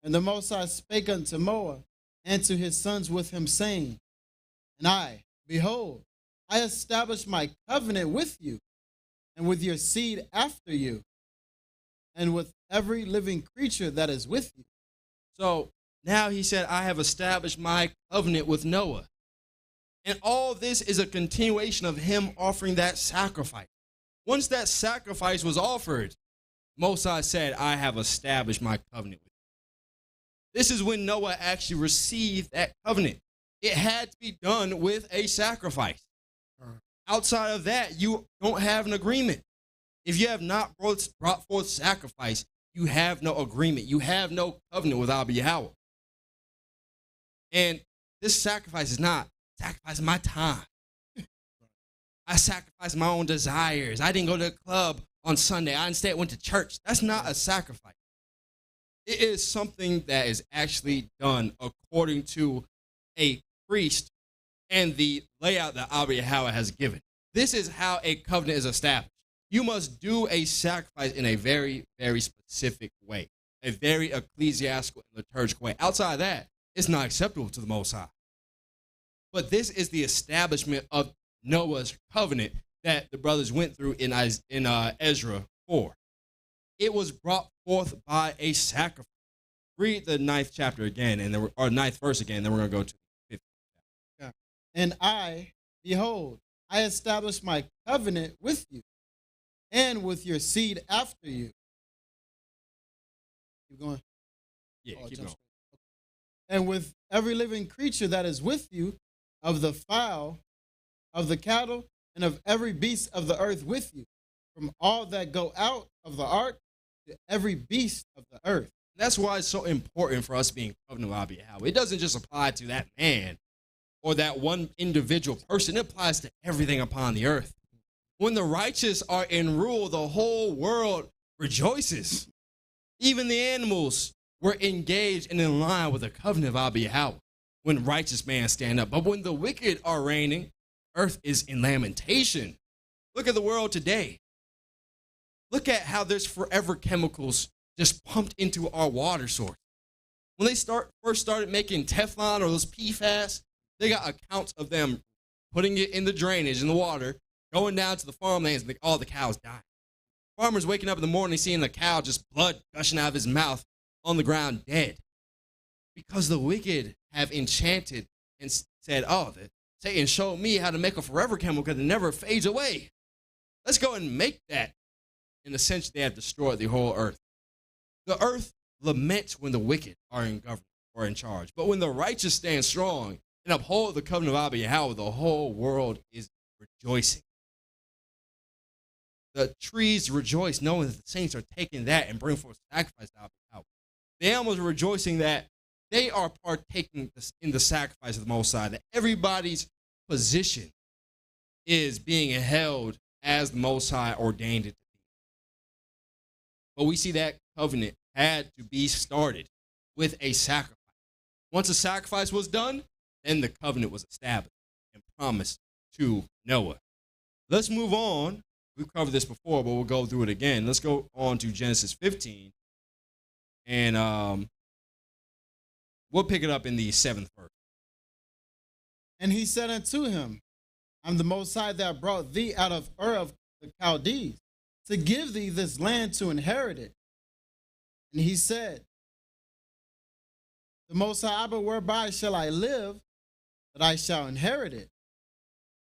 Speaker 3: And the Most High spake unto Noah and to his sons with him, saying, And I, behold, I establish my covenant with you, and with your seed after you, and with every living creature that is with you.
Speaker 1: So now he said, I have established my covenant with Noah. And all this is a continuation of him offering that sacrifice. Once that sacrifice was offered, Moses said, I have established my covenant with you. This is when Noah actually received that covenant. It had to be done with a sacrifice. Outside of that, you don't have an agreement. If you have not brought forth sacrifice, you have no agreement. You have no covenant with Abba Yahweh. And this sacrifice is not sacrificing my time. I sacrificed my own desires. I didn't go to the club on Sunday. I instead went to church. That's not a sacrifice. It is something that is actually done according to a priest and the layout that Abba Yahweh has given. This is how a covenant is established. You must do a sacrifice in a very, very specific way, a very ecclesiastical and liturgical way. Outside of that, it's not acceptable to the Most High. But this is the establishment of Noah's covenant that the brothers went through in Ezra 4. It was brought forth by a sacrifice. Read the 9th chapter again, or 9th verse again, then we're going to go to the 5th chapter.
Speaker 3: And I, behold, I establish my covenant with you and with your seed after you. Keep going.
Speaker 1: Yeah, keep going.
Speaker 3: And with every living creature that is with you, of the fowl, of the cattle, and of every beast of the earth with you, from all that go out of the ark to every beast of the earth.
Speaker 1: That's why it's so important for us being covenant with Abba Yahweh. It doesn't just apply to that man or that one individual person. It applies to everything upon the earth. When the righteous are in rule, the whole world rejoices. Even the animals were engaged and in line with the covenant of Abba Yahweh when righteous men stand up. But when the wicked are reigning, earth is in lamentation. Look at the world today. Look at how there's forever chemicals just pumped into our water source. When they first started making Teflon or those PFAS, they got accounts of them putting it in the drainage, in the water, going down to the farmlands, and all the cows dying. Farmers waking up in the morning seeing the cow just blood gushing out of his mouth on the ground dead. Because the wicked have enchanted and said, oh, Satan showed me how to make a forever chemical that never fades away. Let's go and make that. In a sense, they have destroyed the whole earth. The earth laments when the wicked are in government or in charge. But when the righteous stand strong and uphold the covenant of Abba Yahweh, the whole world is rejoicing. The trees rejoice knowing that the saints are taking that and bring forth sacrifice to Abba Yahweh. The animals are rejoicing that they are partaking in the sacrifice of the Most High, that everybody's position is being held as the Most High ordained it to be. But we see that covenant had to be started with a sacrifice. Once a sacrifice was done, then the covenant was established and promised to Noah. Let's move on. We've covered this before, but we'll go through it again. Let's go on to Genesis 15. And we'll pick it up in the 7th verse.
Speaker 3: And he said unto him, I'm the Most High that brought thee out of Ur of the Chaldees, to give thee this land to inherit it. And he said, the Most High Abba, whereby shall I live, that I shall inherit it?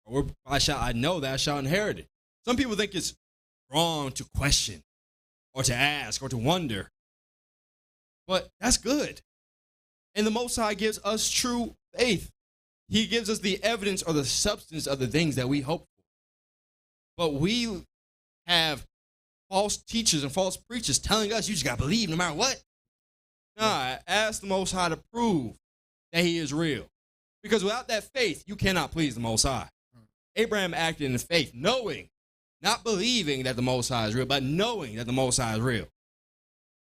Speaker 1: Or whereby shall I know that I shall inherit it? Some people think it's wrong to question or to ask or to wonder, But that's good. And the Most High gives us true faith. He gives us the evidence or the substance of the things that we hope for. But we have false teachers and false preachers telling us you just got to believe no matter what. Nah, ask the Most High to prove that he is real. Because without that faith, you cannot please the Most High. Abraham acted in faith, knowing, not believing that the Most High is real, but knowing that the Most High is real.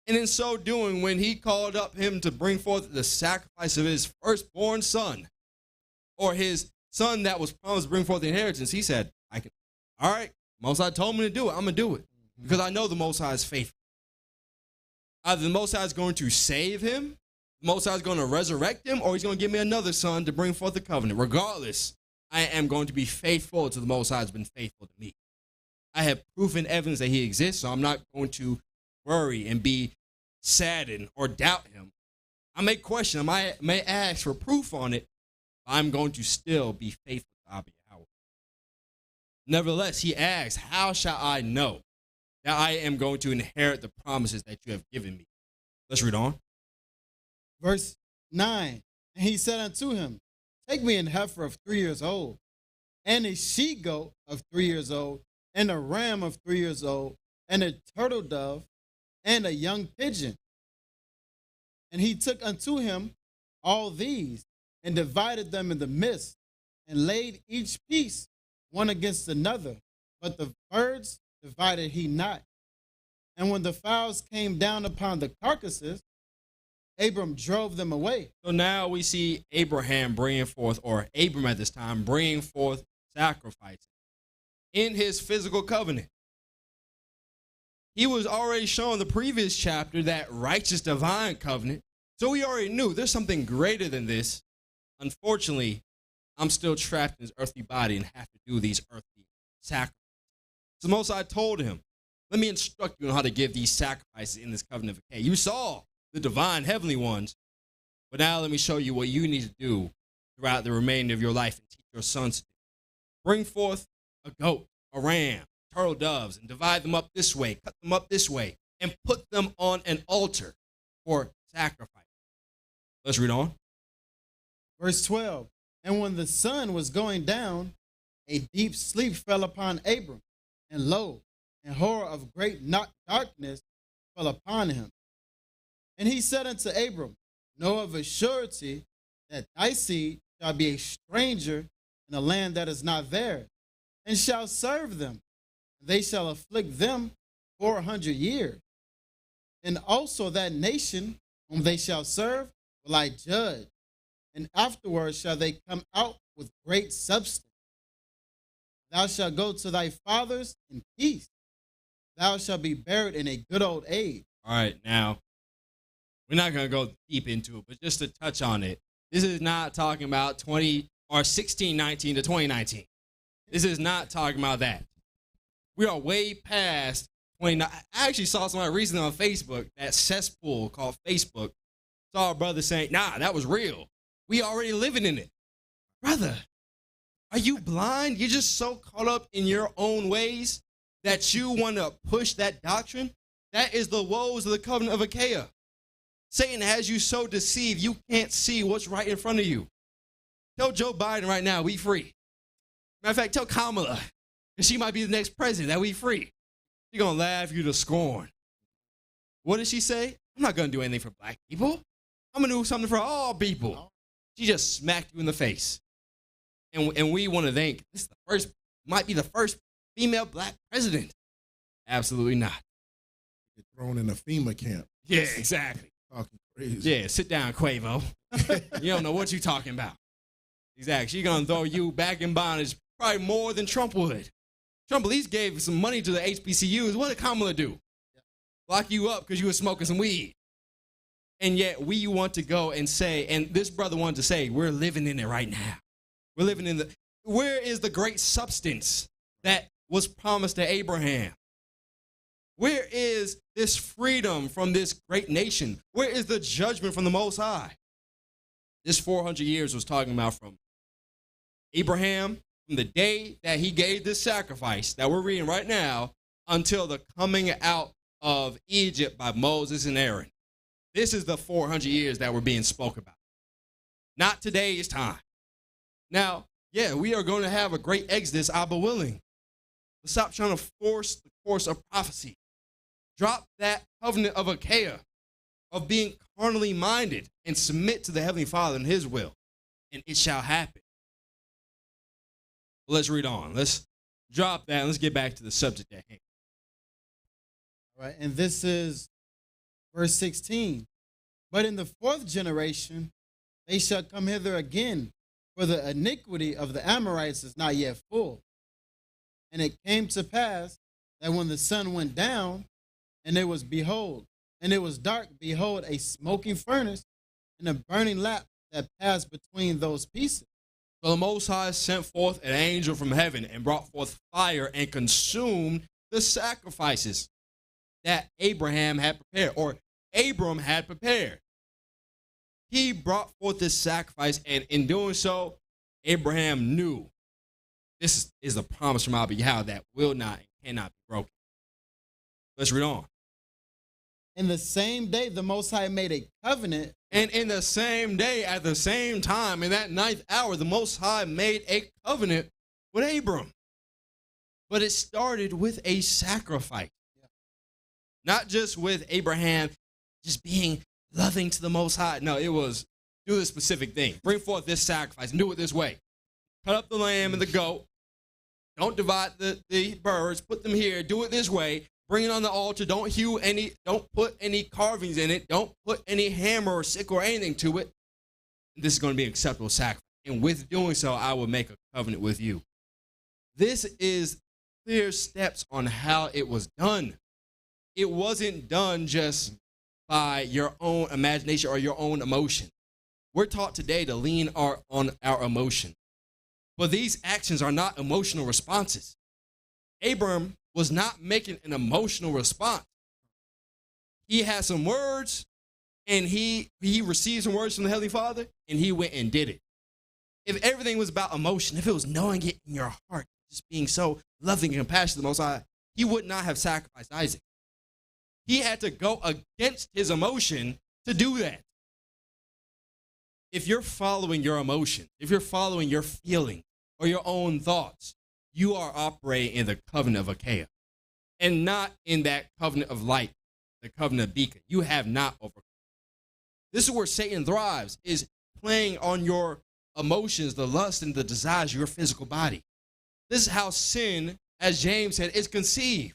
Speaker 1: And in so doing, when he called up him to bring forth the sacrifice of his firstborn son, or his son that was promised to bring forth the inheritance, he said, all right, Most High told me to do it, I'm going to do it. Because I know the Most High is faithful. Either the Most High is going to save him, the Most High is going to resurrect him, or he's going to give me another son to bring forth the covenant. Regardless, I am going to be faithful to the Most High has been faithful to me. I have proof and evidence that he exists, so I'm not going to worry and be saddened or doubt him. I may question, I may ask for proof on it, but I'm going to still be faithful to Abba Yahweh. Nevertheless, he asks, how shall I know that I am going to inherit the promises that you have given me? Let's read on.
Speaker 3: Verse 9, and he said unto him, take me an heifer of 3 years old, and a she-goat of 3 years old, and a ram of 3 years old, and a turtle dove, and a young pigeon. And he took unto him all these, and divided them in the midst, and laid each piece one against another. But the birds divided he not. And when the fowls came down upon the carcasses, Abram drove them away.
Speaker 1: So now we see Abraham bringing forth, or Abram at this time, bringing forth sacrifice in his physical covenant. He was already shown the previous chapter that righteous divine covenant. So we already knew there's something greater than this. Unfortunately, I'm still trapped in this earthly body and have to do these earthly sacrifices. So Most High told him, let me instruct you on how to give these sacrifices in this covenant of decay. You saw the divine heavenly ones, but now let me show you what you need to do throughout the remainder of your life and teach your sons to do. Bring forth a goat, a ram, turtle doves, and divide them up this way, cut them up this way, and put them on an altar for sacrifice. Let's read on.
Speaker 3: Verse 12, and when the sun was going down, a deep sleep fell upon Abram, and lo, a horror of great darkness fell upon him. And he said unto Abram, know of a surety that thy seed shall be a stranger in a land that is not theirs, and shall serve them. They shall afflict them 400 years. And also that nation whom they shall serve will I judge, and afterwards shall they come out with great substance. Thou shalt go to thy fathers in peace. Thou shalt be buried in a good old age.
Speaker 1: All right, now, we're not going to go deep into it, but just to touch on it, this is not talking about 1619 to 2019. This is not talking about that. We are way past 29. I actually saw somebody recently on Facebook, that cesspool called Facebook, saw a brother saying, nah, that was real. We already living in it. Brother, are you blind? You're just so caught up in your own ways that you want to push that doctrine? That is the woes of the covenant of Achaia. Satan has you so deceived you can't see what's right in front of you. Tell Joe Biden right now, we free. Matter of fact, tell Kamala, because she might be the next president, that we free. She's going to laugh you to scorn. What did she say? I'm not going to do anything for black people. I'm going to do something for all people. She just smacked you in the face. And we want to think this is the first, might be the first female black president. Absolutely not.
Speaker 2: Get thrown in a FEMA camp.
Speaker 1: Yeah, exactly.
Speaker 2: Talking crazy.
Speaker 1: Yeah, sit down, Quavo. You don't know what you're talking about. Exactly. She's going to throw you back in bondage probably more than Trump would. Trump at least gave some money to the HBCUs. What did Kamala do? Lock you up because you were smoking some weed. And yet we want to go and say, and this brother wanted to say, we're living in it right now. We're living in where is the great substance that was promised to Abraham? Where is this freedom from this great nation? Where is the judgment from the Most High? This 400 years was talking about from Abraham, from the day that he gave this sacrifice that we're reading right now, until the coming out of Egypt by Moses and Aaron. This is the 400 years that we're being spoke about. Not today's time. Now, yeah, we are going to have a great exodus, Abba willing. But stop trying to force the course of prophecy. Drop that covenant of Achaia, of being carnally minded, and submit to the Heavenly Father and his will, and it shall happen. Let's read on. Let's drop that and let's get back to the subject at hand.
Speaker 3: All right, and this is verse 16. But in the fourth generation, they shall come hither again, for the iniquity of the Amorites is not yet full. And it came to pass that when the sun went down, and it was dark, behold, a smoking furnace and a burning lamp that passed between those pieces.
Speaker 1: So the Most High sent forth an angel from heaven and brought forth fire and consumed the sacrifices that Abraham had prepared, or Abram had prepared. He brought forth this sacrifice, and in doing so, Abraham knew this is a promise from Abba Yahweh that will not and cannot be broken. Let's read on.
Speaker 3: In the same day, the Most High made a covenant.
Speaker 1: And in the same day, at the same time, in that ninth hour, the Most High made a covenant with Abram. But it started with a sacrifice. Yeah. Not just with Abraham just being loving to the Most High. No, it was do this specific thing. Bring forth this sacrifice and do it this way. Cut up the lamb and the goat. Don't divide the birds. Put them here. Do it this way. Bring it on the altar. Don't put any carvings in it. Don't put any hammer or sickle or anything to it. This is going to be an acceptable sacrifice. And with doing so, I will make a covenant with you. This is clear steps on how it was done. It wasn't done just by your own imagination or your own emotion. We're taught today to lean on our emotion. But these actions are not emotional responses. Abram was not making an emotional response. He had some words, and he received some words from the Heavenly Father, and he went and did it. If everything was about emotion, if it was knowing it in your heart, just being so loving and compassionate to the Most High, he would not have sacrificed Isaac. He had to go against his emotion to do that. If you're following your emotion, if you're following your feeling or your own thoughts, you are operating in the covenant of Achaia and not in that covenant of light, the covenant of Biqa. You have not overcome. This is where Satan thrives, is playing on your emotions, the lust and the desires of your physical body. This is how sin, as James said, is conceived.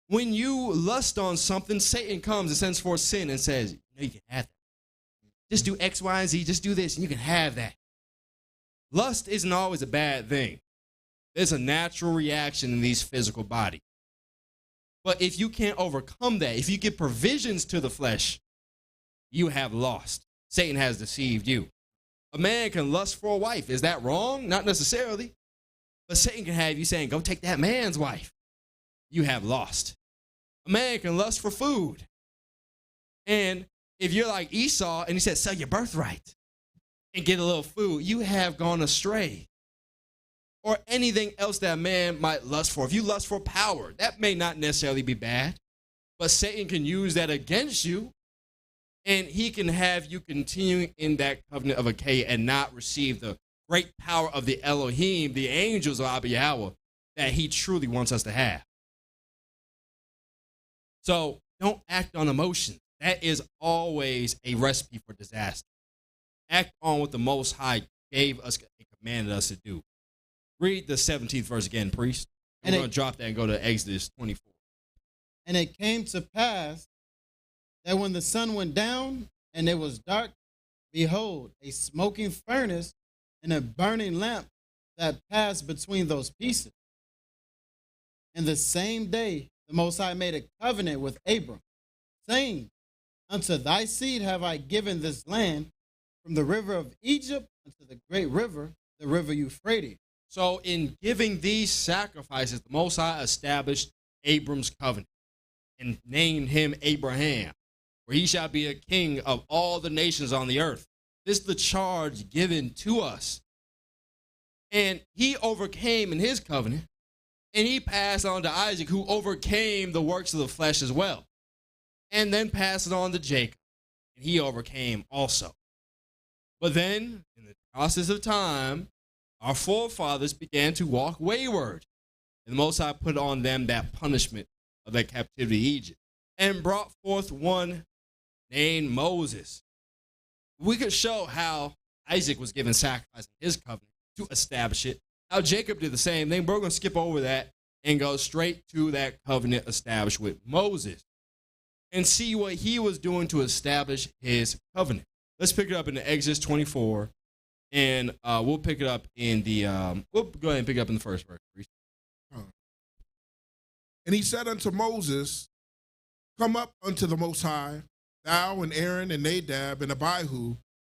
Speaker 1: When you lust on something, Satan comes and sends forth sin and says, you can have that. Just do X, Y, and Z. Just do this, and you can have that. Lust isn't always a bad thing. There's a natural reaction in these physical bodies. But if you can't overcome that, if you give provisions to the flesh, you have lost. Satan has deceived you. A man can lust for a wife. Is that wrong? Not necessarily. But Satan can have you saying, go take that man's wife. You have lost. A man can lust for food. And if you're like Esau and he says, sell your birthright and get a little food, you have gone astray. Or anything else that man might lust for. If you lust for power, that may not necessarily be bad, but Satan can use that against you, and he can have you continuing in that covenant of Achaia and not receive the great power of the Elohim, the angels of Abba Yahweh, that he truly wants us to have. So don't act on emotion. That is always a recipe for disaster. Act on what the Most High gave us and commanded us to do. Read the 17th verse again, priest. We're going to drop that and go to Exodus 24.
Speaker 3: And it came to pass that when the sun went down and it was dark, behold, a smoking furnace and a burning lamp that passed between those pieces. And the same day, the Most High made a covenant with Abram, saying, unto thy seed have I given this land, from the river of Egypt unto the great river, the river Euphrates.
Speaker 1: So in giving these sacrifices, the Most High established Abram's covenant and named him Abraham, where he shall be a king of all the nations on the earth. This is the charge given to us. And he overcame in his covenant, and he passed on to Isaac, who overcame the works of the flesh as well. and then passed it on to Jacob, and he overcame also. But then, in the process of time, our forefathers began to walk wayward, and the Most High put on them that punishment of their captivity in Egypt, and brought forth one named Moses. We could show how Isaac was given sacrifice in his covenant to establish it, how Jacob did the same thing. We're going to skip over that and go straight to that covenant established with Moses and see what he was doing to establish his covenant. Let's pick it up in the Exodus 24, and we'll pick it up in the, we'll go ahead and pick it up in the first verse.
Speaker 2: And he said unto Moses, come up unto the Most High, thou and Aaron and Nadab and Abihu,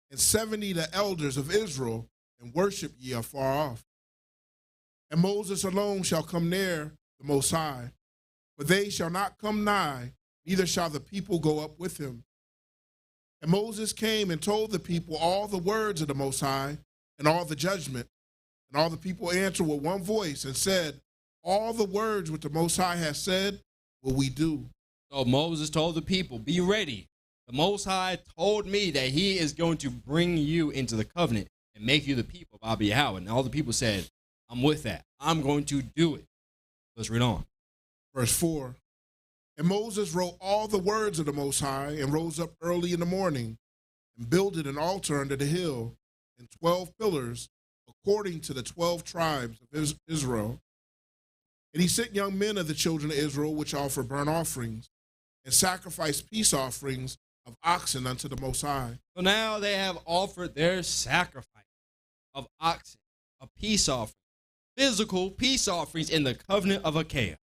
Speaker 2: and 70 the elders of Israel, and worship ye afar off. And Moses alone shall come near the Most High, for they shall not come nigh, neither shall the people go up with him. And Moses came and told the people all the words of the Most High, and all the judgment. And all the people answered with one voice and said, all the words which the Most High has said will we do.
Speaker 1: So Moses told the people, be ready. The Most High told me that he is going to bring you into the covenant and make you the people of Abba Yahweh. And all the people said, I'm with that. I'm going to do it. Let's read on.
Speaker 2: Verse 4. And Moses wrote all the words of the Most High, and rose up early in the morning, and builded an altar under the hill, and 12 pillars, according to the 12 tribes of Israel. And he sent young men of the children of Israel, which offer burnt offerings, and sacrificed peace offerings of oxen unto the Most High.
Speaker 1: So now they have offered their sacrifice of oxen, a peace offering, physical peace offerings in the covenant of Achaia,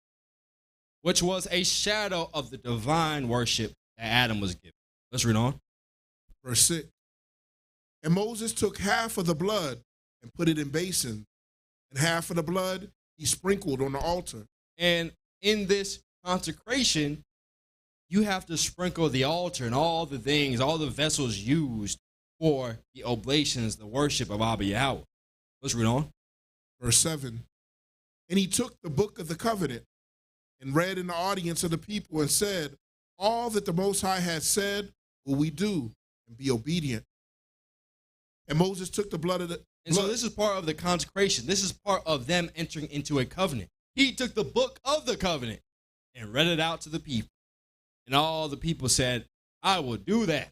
Speaker 1: which was a shadow of the divine worship that Adam was given. Let's read on.
Speaker 2: Verse 6. And Moses took half of the blood and put it in basins, and half of the blood he sprinkled on the altar.
Speaker 1: And in this consecration, you have to sprinkle the altar and all the things, all the vessels used for the oblations, the worship of Abba Yahweh. Let's read on.
Speaker 2: Verse 7. And he took the book of the covenant and read in the audience of the people and said, all that the Most High had said will we do, and be obedient. And Moses took the blood of the...
Speaker 1: And so this is part of the consecration. This is part of them entering into a covenant. He took the book of the covenant and read it out to the people. And all the people said, I will do that.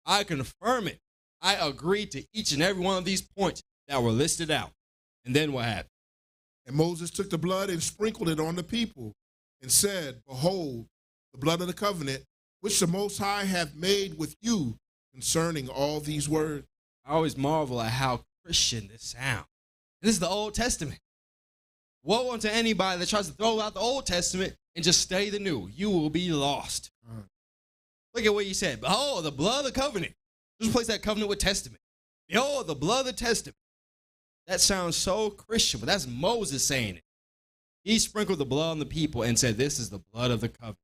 Speaker 1: I confirm it. I agree to each and every one of these points that were listed out. And then what happened?
Speaker 2: And Moses took the blood and sprinkled it on the people, and said, behold, the blood of the covenant, which the Most High hath made with you concerning all these words.
Speaker 1: I always marvel at how Christian this sounds. This is the Old Testament. Woe unto anybody that tries to throw out the Old Testament and just study the New. You will be lost. Look at what he said. Behold, the blood of the covenant. Just replace that covenant with testament. Behold, the blood of the testament. That sounds so Christian, but that's Moses saying it. He sprinkled the blood on the people and said, this is the blood of the covenant,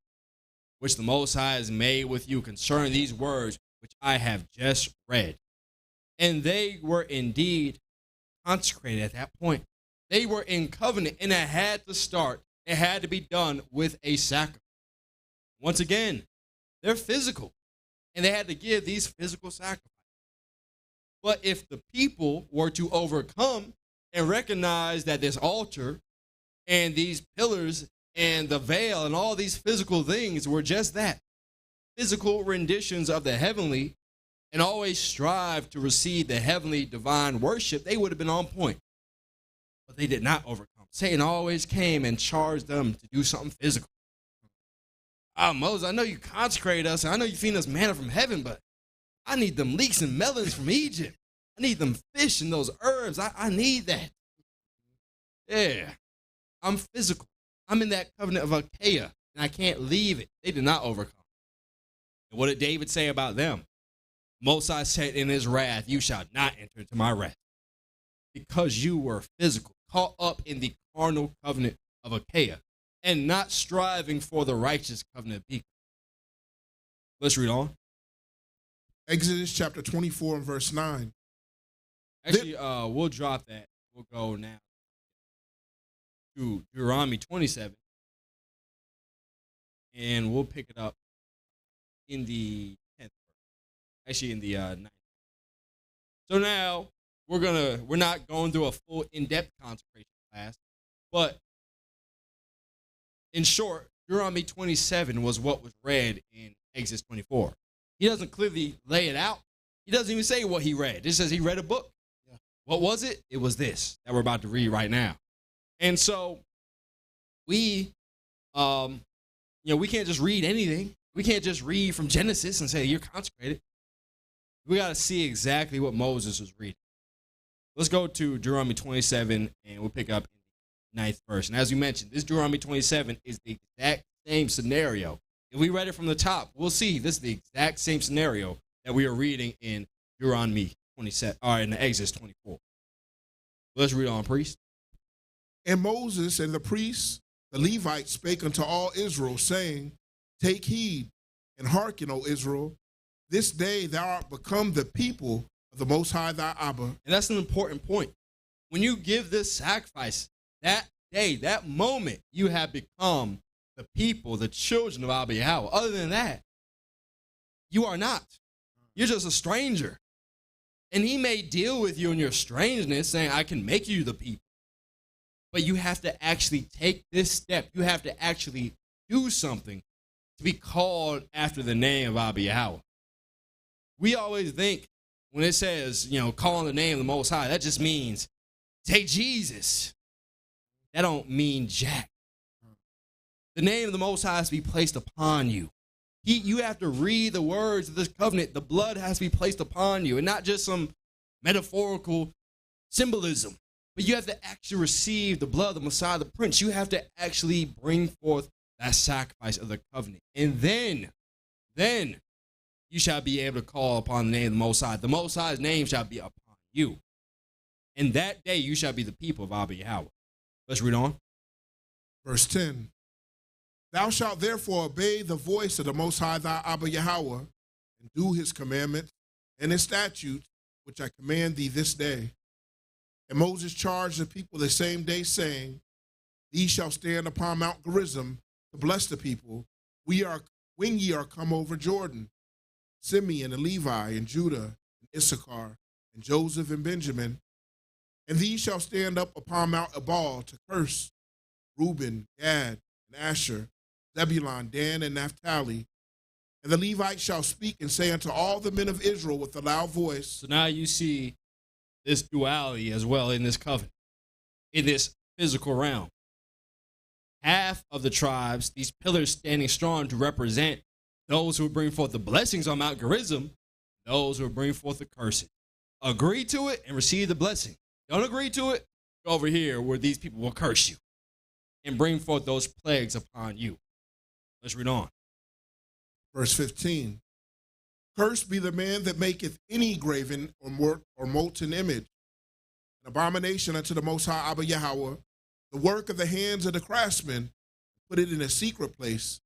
Speaker 1: which the Most High has made with you concerning these words, which I have just read. And they were indeed consecrated at that point. They were in covenant, and it had to start. It had to be done with a sacrifice. Once again, they're physical, and they had to give these physical sacrifices. But if the people were to overcome and recognize that this altar and these pillars and the veil and all these physical things were just that, physical renditions of the heavenly, and always strive to receive the heavenly divine worship, they would have been on point. But they did not overcome. Satan always came and charged them to do something physical. Moses, I know you consecrated us, and I know you feed us manna from heaven, but I need them leeks and melons from Egypt. I need them fish and those herbs. I need that. Yeah. I'm physical. I'm in that covenant of Achaia, and I can't leave it. They did not overcome. And what did David say about them? Moses said in his wrath, you shall not enter into my rest, because you were physical, caught up in the carnal covenant of Achaia, and not striving for the righteous covenant of Biqa. Let's read on.
Speaker 2: Exodus chapter 24 and verse 9.
Speaker 1: Actually, we'll drop that. We'll go now to Deuteronomy 27, and we'll pick it up in the 10th verse. Actually, in the 9th. So now we're not going through a full in-depth consecration class, but in short, Deuteronomy 27 was what was read in Exodus 24. He doesn't clearly lay it out. He doesn't even say what he read. It says he read a book. Yeah. What was it? It was this that we're about to read right now. And so we can't just read anything. We can't just read from Genesis and say you're consecrated. We got to see exactly what Moses was reading. Let's go to Deuteronomy 27, and we'll pick up in the 9th verse. And as we mentioned, this Deuteronomy 27 is the exact same scenario. If we read it from the top, we'll see this is the exact same scenario that we are reading in Deuteronomy 27, or in the Exodus 24. Let's read on, priest.
Speaker 2: And Moses and the priests, the Levites, spake unto all Israel, saying, Take heed and hearken, O Israel. This day thou art become the people of the Most High thy Abba.
Speaker 1: And that's an important point. When you give this sacrifice, that day, that moment, you have become the people, the children of Abba Yahweh. Other than that, you are not. You're just a stranger. And he may deal with you in your strangeness, saying, I can make you the people. But you have to actually take this step. You have to actually do something to be called after the name of Abba Yahweh. We always think when it says, call on the name of the Most High, that just means take Jesus. That don't mean jack. The name of the Most High has to be placed upon you. You have to read the words of this covenant. The blood has to be placed upon you, and not just some metaphorical symbolism. But you have to actually receive the blood of the Messiah, the Prince. You have to actually bring forth that sacrifice of the covenant. And then you shall be able to call upon the name of the Most High. The Most High's name shall be upon you. And that day you shall be the people of Abba Yahweh. Let's read on.
Speaker 2: Verse 10. Thou shalt therefore obey the voice of the Most High thy Abba Yahweh, and do his commandments and his statutes, which I command thee this day. And Moses charged the people the same day, saying, These shall stand upon Mount Gerizim to bless the people, when ye are come over Jordan, Simeon and Levi and Judah and Issachar and Joseph and Benjamin. And these shall stand up upon Mount Ebal to curse Reuben, Gad, and Asher, Zebulun, Dan, and Naphtali. And the Levites shall speak and say unto all the men of Israel with a loud voice.
Speaker 1: So now you see this duality as well in this covenant, in this physical realm. Half of the tribes, these pillars standing strong to represent those who will bring forth the blessings on Mount Gerizim, those who will bring forth the curses. Agree to it and receive the blessing. Don't agree to it, go over here where these people will curse you and bring forth those plagues upon you. Let's read on.
Speaker 2: Verse 15. Cursed be the man that maketh any graven or molten image, an abomination unto the Most High Abba Yahweh, the work of the hands of the craftsman, put it in a secret place.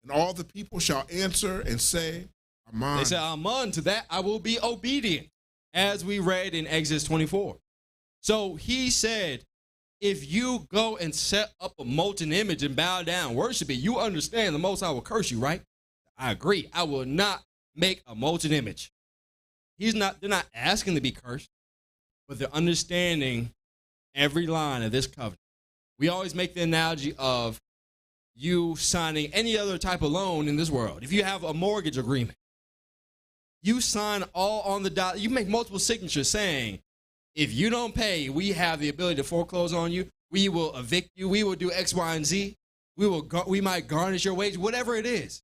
Speaker 2: And all the people shall answer and say, Amen.
Speaker 1: They say, Amen. To that I will be obedient, as we read in Exodus 24. So he said, if you go and set up a molten image and bow down, worship it, you understand the Most High will curse you, right? I agree. I will not make a molten image. They're not asking to be cursed, but they're understanding every line of this covenant. We always make the analogy of you signing any other type of loan in this world. If you have a mortgage agreement, you sign all on the dot. You make multiple signatures saying, if you don't pay, we have the ability to foreclose on you. We will evict you. We will do X, Y, and Z. We might garnish your wage, whatever it is.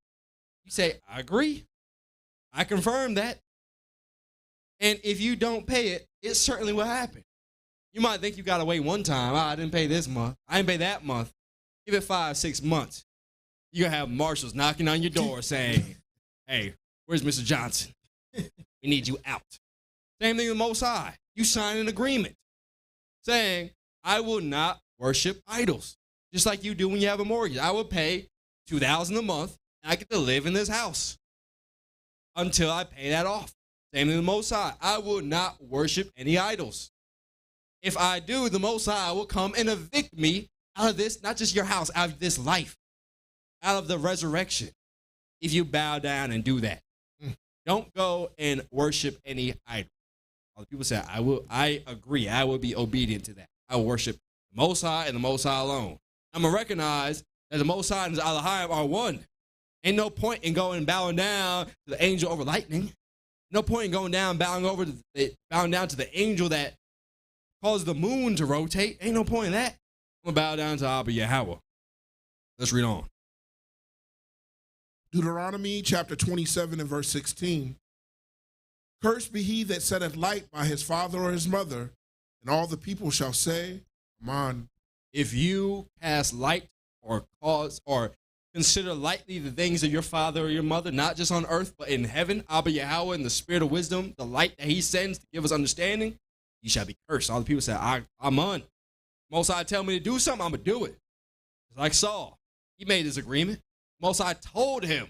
Speaker 1: You say, I agree. I confirm that. And if you don't pay it, it certainly will happen. You might think you got to wait one time. I didn't pay this month. I didn't pay that month. Give it 5-6 months. You're going to have marshals knocking on your door saying, hey, where's Mr. Johnson? We need you out. Same thing with Most High. You sign an agreement saying, I will not worship idols. Just like you do when you have a mortgage. I will pay $2,000 a month, and I get to live in this house until I pay that off. Same thing with the Most High. I will not worship any idols. If I do, the Most High will come and evict me out of this, not just your house, out of this life, out of the resurrection. if you bow down and do that. Don't go and worship any idol. All the people say, I agree. I will be obedient to that. I will worship the Most High and the Most High alone. I'm going to recognize that the Most High and the Elohim are one. Ain't no point in going and bowing down to the angel over lightning. No point in going down, bowing down to the angel that caused the moon to rotate. Ain't no point in that. I'm going to bow down to Abba Yahweh. Let's read on.
Speaker 2: Deuteronomy chapter 27 and verse 16. Cursed be he that setteth light by his father or his mother, and all the people shall say, Amen.
Speaker 1: If you cast light or cause or consider lightly the things of your father or your mother, not just on earth, but in heaven, Abba Yahweh and the spirit of wisdom, the light that he sends to give us understanding, you shall be cursed. All the people say, I'm on. Most High tell me to do something, I'm going to do it. It's like Saul. He made his agreement. Most High told him,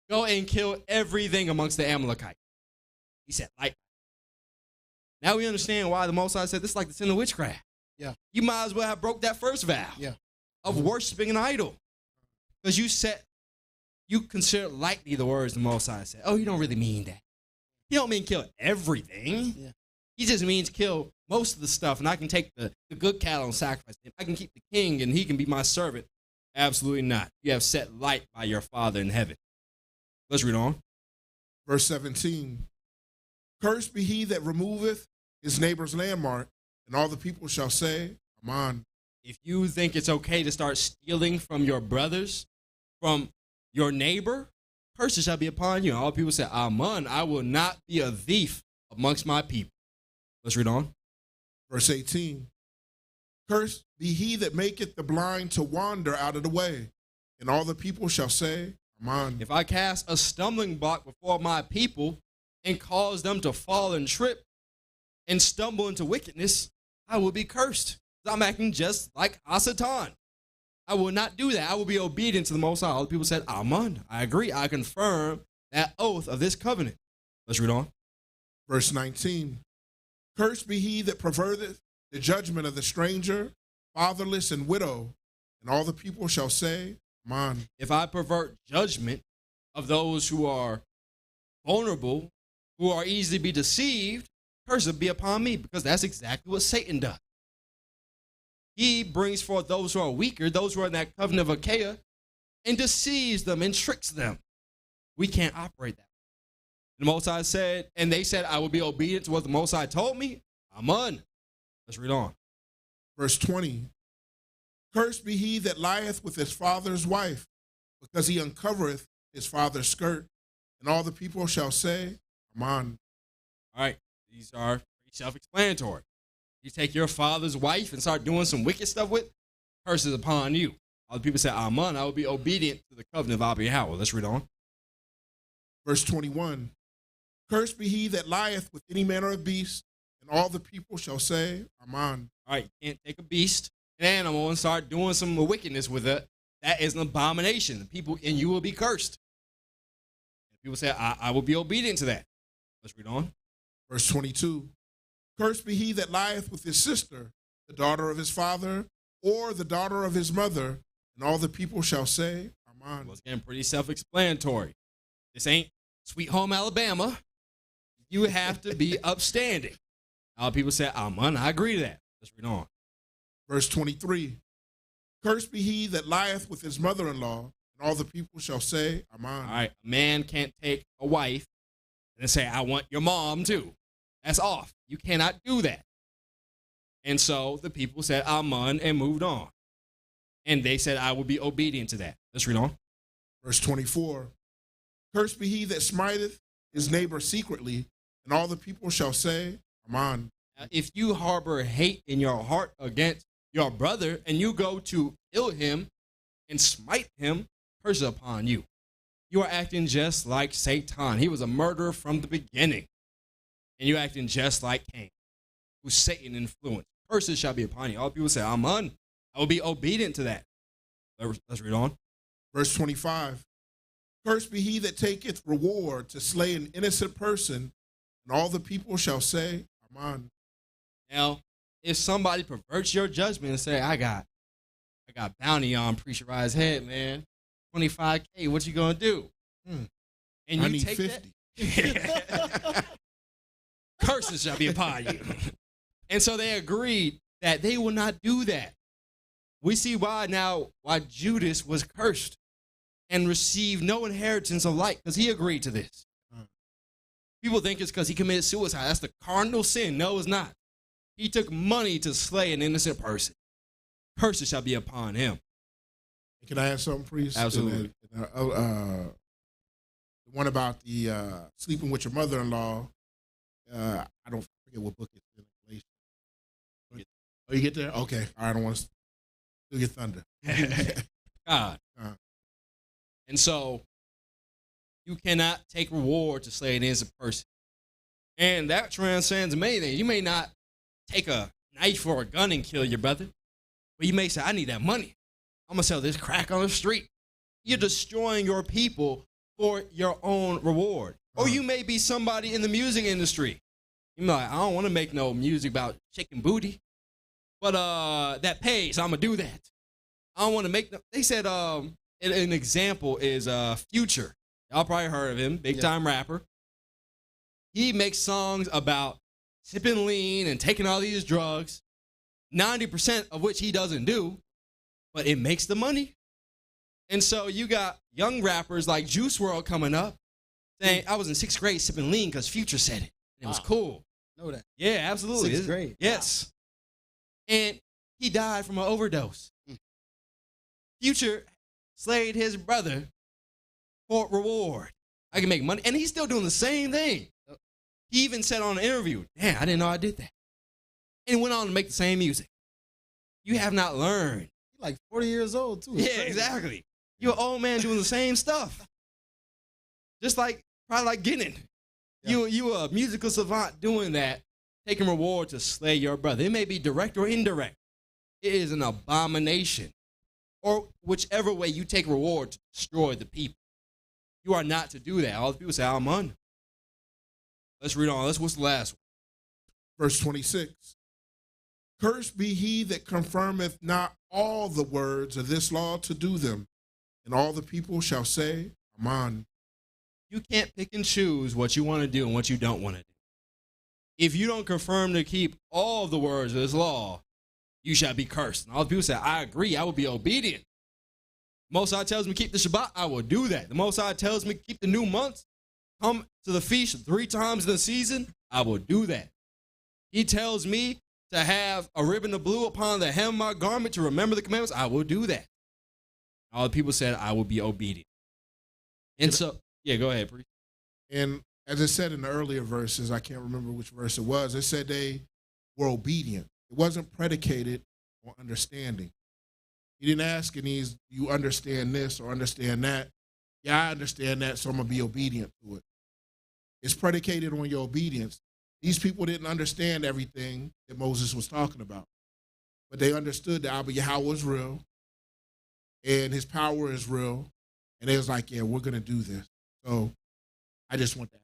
Speaker 1: go and kill everything amongst the Amalekites. He said, light. Now we understand why the Most High said this is like the sin of witchcraft.
Speaker 3: Yeah.
Speaker 1: You might as well have broke that first vow of worshiping an idol. Because you consider lightly the words the Most High said. Oh, you don't really mean that. He don't mean kill everything. Yeah. He just means kill most of the stuff, and I can take the good cattle and sacrifice him. I can keep the king, and he can be my servant. Absolutely not. You have set light by your Father in heaven. Let's read on.
Speaker 2: Verse 17. Cursed be he that removeth his neighbor's landmark, and all the people shall say, Amen.
Speaker 1: If you think it's okay to start stealing from your brothers, from your neighbor, curses shall be upon you. And all people say, Amen. I will not be a thief amongst my people. Let's read on.
Speaker 2: Verse 18. Cursed be he that maketh the blind to wander out of the way, and all the people shall say, Amen.
Speaker 1: If I cast a stumbling block before my people and cause them to fall and trip and stumble into wickedness, I will be cursed. I'm acting just like Hasatan. I will not do that. I will be obedient to the Most High. All the people said, Amen. I agree. I confirm that oath of this covenant. Let's read on.
Speaker 2: Verse 19. Cursed be he that perverteth the judgment of the stranger, fatherless, and widow, and all the people shall say, Amen.
Speaker 1: If I pervert judgment of those who are vulnerable, who are easily be deceived, curse be upon me, because that's exactly what Satan does. He brings forth those who are weaker, those who are in that covenant of Achaia, and deceives them and tricks them. We can't operate that. The Most High said, and they said, I will be obedient to what the Most High told me. Amen. Let's read on.
Speaker 2: Verse 20. Cursed be he that lieth with his father's wife, because he uncovereth his father's skirt, and all the people shall say, Amen.
Speaker 1: All right, these are pretty self-explanatory. You take your father's wife and start doing some wicked stuff with, curses upon you. All the people say, Amen, I will be obedient to the covenant of Abba Yahweh. Let's read on.
Speaker 2: Verse 21. Cursed be he that lieth with any manner of beast, and all the people shall say, Amen.
Speaker 1: All right, you can't take a beast, an animal, and start doing some wickedness with it. That is an abomination. The people and you will be cursed. And people say, I will be obedient to that. Let's read on.
Speaker 2: Verse 22. Cursed be he that lieth with his sister, the daughter of his father, or the daughter of his mother, and all the people shall say, Amen.
Speaker 1: Well, it's getting pretty self-explanatory. This ain't Sweet Home Alabama. You have to be upstanding. All people say, Amen. I agree to that. Let's read on.
Speaker 2: Verse 23. Cursed be he that lieth with his mother-in-law, and all the people shall say, Amen.
Speaker 1: All right, a man can't take a wife and say, I want your mom too. That's off. You cannot do that. And so the people said, Amen, and moved on. And they said, I will be obedient to that. Let's read on.
Speaker 2: Verse 24. Cursed be he that smiteth his neighbor secretly, and all the people shall say, Amen.
Speaker 1: Now, if you harbor hate in your heart against your brother, and you go to kill him and smite him, curse upon you. You are acting just like Satan. He was a murderer from the beginning. And you're acting just like Cain, who Satan influenced. Curses shall be upon you. All people say, Amen. I will be obedient to that. Let's read on.
Speaker 2: Verse 25. Cursed be he that taketh reward to slay an innocent person, and all the people shall say, Amen.
Speaker 1: Now, if somebody perverts your judgment and say, I got bounty on Preacher Rise head, man, 25K, what you gonna do? And
Speaker 2: I
Speaker 1: you
Speaker 2: need
Speaker 1: take
Speaker 2: 50.
Speaker 1: that. Curses shall be upon you. And so they agreed that they will not do that. We see why Judas was cursed and received no inheritance of light, because he agreed to this. People think it's because he committed suicide. That's the cardinal sin. No, it's not. He took money to slay an innocent person. Curses shall be upon him.
Speaker 2: Can I add something, priest?
Speaker 1: Absolutely.
Speaker 2: The one about the sleeping with your mother-in-law. I don't forget what book it's in. Oh, you get there? Okay. All right, I don't want to steal your thunder.
Speaker 1: God. And so you cannot take reward to slay an innocent person. And that transcends many things. You may not take a knife or a gun and kill your brother, but you may say, I need that money. I'm going to sell this crack on the street. You're destroying your people for your own reward. Or you may be somebody in the music industry. You're like, I don't want to make no music about chicken booty, but that pays, so I'm going to do that. I don't want to make no. They said an example is Future. Y'all probably heard of him, big-time rapper. He makes songs about sipping lean and taking all these drugs, 90% of which he doesn't do, but it makes the money. And so you got young rappers like Juice WRLD coming up saying, I was in 6th grade sipping lean because Future said it. It was cool.
Speaker 3: Know that.
Speaker 1: Yeah, absolutely.
Speaker 3: 6th grade.
Speaker 1: Yes. Wow. And he died from an overdose. Future slayed his brother for reward. I can make money. And he's still doing the same thing. He even said on an interview, damn, I didn't know I did that. And went on to make the same music. You have not learned.
Speaker 3: He's like 40 years old, too.
Speaker 1: Yeah, exactly. You're an old man doing the same stuff. Just like, probably like Gideon. Yeah. You a musical savant doing that, taking reward to slay your brother. It may be direct or indirect. It is an abomination. Or whichever way you take reward to destroy the people. You are not to do that. All the people say, I'm on. Let's read on. What's the last one?
Speaker 2: Verse 26. Cursed be he that confirmeth not all the words of this law to do them. And all the people shall say, Amen.
Speaker 1: You can't pick and choose what you want to do and what you don't want to do. If you don't confirm to keep all the words of this law, you shall be cursed. And all the people say, I agree, I will be obedient. Most High tells me keep the Shabbat, I will do that. The Most High tells me keep the new months, come to the feast 3 times in the season, I will do that. He tells me to have a ribbon of blue upon the hem of my garment to remember the commandments, I will do that. All the people said, I will be obedient. And so, yeah, go ahead, priest.
Speaker 2: And as it said in the earlier verses, I can't remember which verse it was, it said they were obedient. It wasn't predicated on understanding. He didn't ask any, you understand this or understand that. Yeah, I understand that, so I'm going to be obedient to it. It's predicated on your obedience. These people didn't understand everything that Moses was talking about, but they understood that Abba Yahweh was real and his power is real, and they was like, yeah, we're going to do this. So I just want that.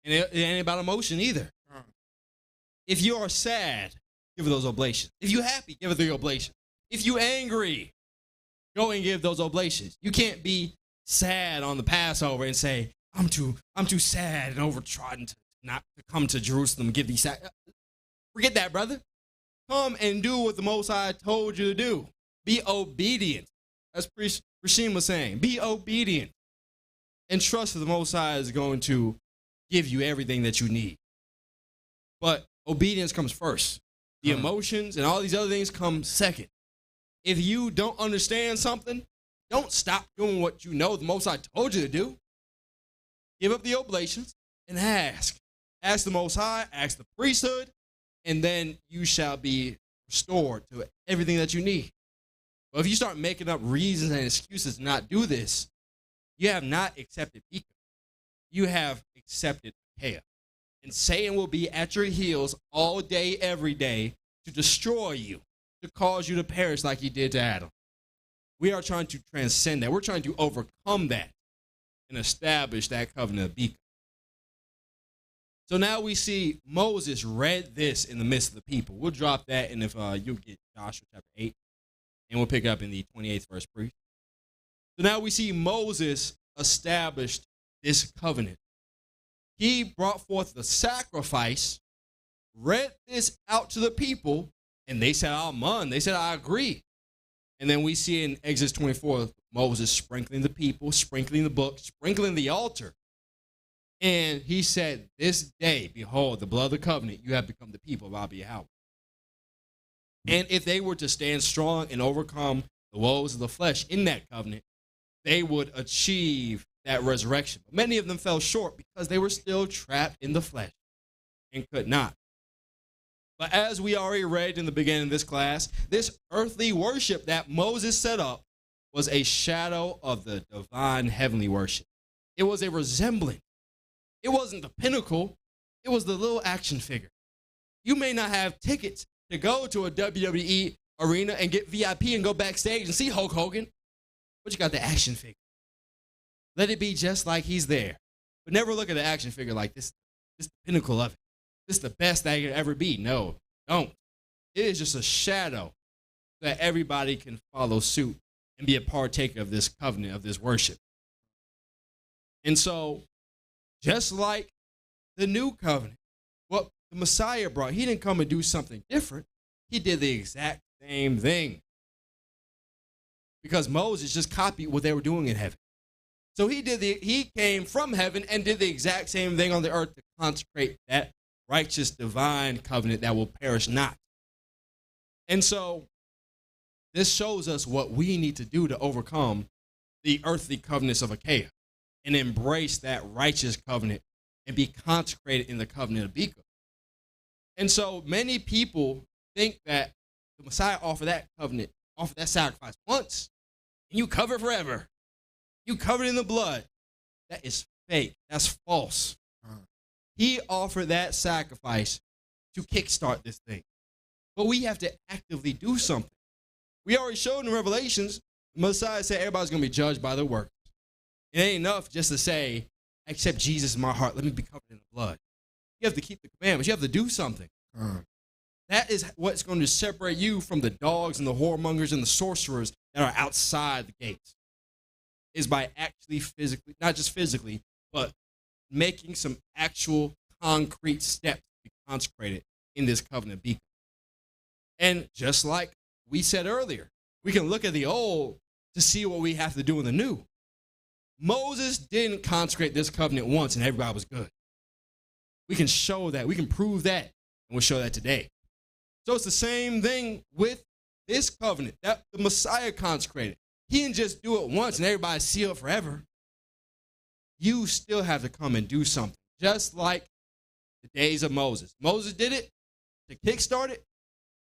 Speaker 1: And it ain't about emotion either. If you are sad, give those oblations. If you're happy, give it the oblation. If you're angry, go and give those oblations. You can't be sad on the Passover and say, I'm too sad and overtrodden to not to come to Jerusalem and give these. Forget that, brother. Come and do what the Most High told you to do. Be obedient. As Rashim was saying, be obedient. And trust that the Most High is going to give you everything that you need. But obedience comes first. The emotions and all these other things come second. If you don't understand something, don't stop doing what you know the Most High told you to do. Give up the oblations and ask. Ask the Most High, ask the priesthood, and then you shall be restored to everything that you need. But if you start making up reasons and excuses to not do this, you have not accepted Biqa. You have accepted chaos. And Satan will be at your heels all day, every day, to destroy you, to cause you to perish like he did to Adam. We are trying to transcend that. We're trying to overcome that and establish that covenant of Biqa. So now we see Moses read this in the midst of the people. We'll drop that, and if you'll get Joshua chapter 8, and we'll pick up in the 28th verse, priest. So now we see Moses established this covenant. He brought forth the sacrifice, read this out to the people, and they said, Amen. They said, I agree. And then we see in Exodus 24, Moses sprinkling the people, sprinkling the book, sprinkling the altar. And he said, this day, behold, the blood of the covenant, you have become the people of Abba Yahweh. And if they were to stand strong and overcome the woes of the flesh in that covenant, they would achieve that resurrection. But many of them fell short because they were still trapped in the flesh and could not. But as we already read in the beginning of this class, this earthly worship that Moses set up was a shadow of the divine heavenly worship. It was a resemblance. It wasn't the pinnacle. It was the little action figure. You may not have tickets to go to a WWE arena and get VIP and go backstage and see Hulk Hogan, but you got the action figure. Let it be just like he's there. But never look at the action figure like this is the pinnacle of it. This is the best that it could ever be. No, don't. It is just a shadow that everybody can follow suit and be a partaker of this covenant, of this worship. And so, just like the new covenant, what the Messiah brought, he didn't come and do something different. He did the exact same thing. Because Moses just copied what they were doing in heaven. So he came from heaven and did the exact same thing on the earth to consecrate that righteous divine covenant that will perish not. And so this shows us what we need to do to overcome the earthly covenants of Achaia and embrace that righteous covenant and be consecrated in the covenant of Biqa. And so many people think that the Messiah offered that covenant, offered that sacrifice once, and you cover forever. You covered in the blood. That is fake. That's false. He offered that sacrifice to kickstart this thing. But we have to actively do something. We already showed in Revelations, the Messiah said everybody's going to be judged by their works. It ain't enough just to say, accept Jesus in my heart. Let me be covered in the blood. You have to keep the commandments. You have to do something. That is what's going to separate you from the dogs and the whoremongers and the sorcerers that are outside the gates. Is by actually physically, not just physically, but making some actual concrete steps to be consecrated in this covenant Biqa. And just like we said earlier, we can look at the old to see what we have to do in the new. Moses didn't consecrate this covenant once and everybody was good. We can show that. We can prove that. And we'll show that today. So it's the same thing with this covenant that the Messiah consecrated. He didn't just do it once and everybody sealed forever. You still have to come and do something, just like the days of Moses. Moses did it to kickstart it,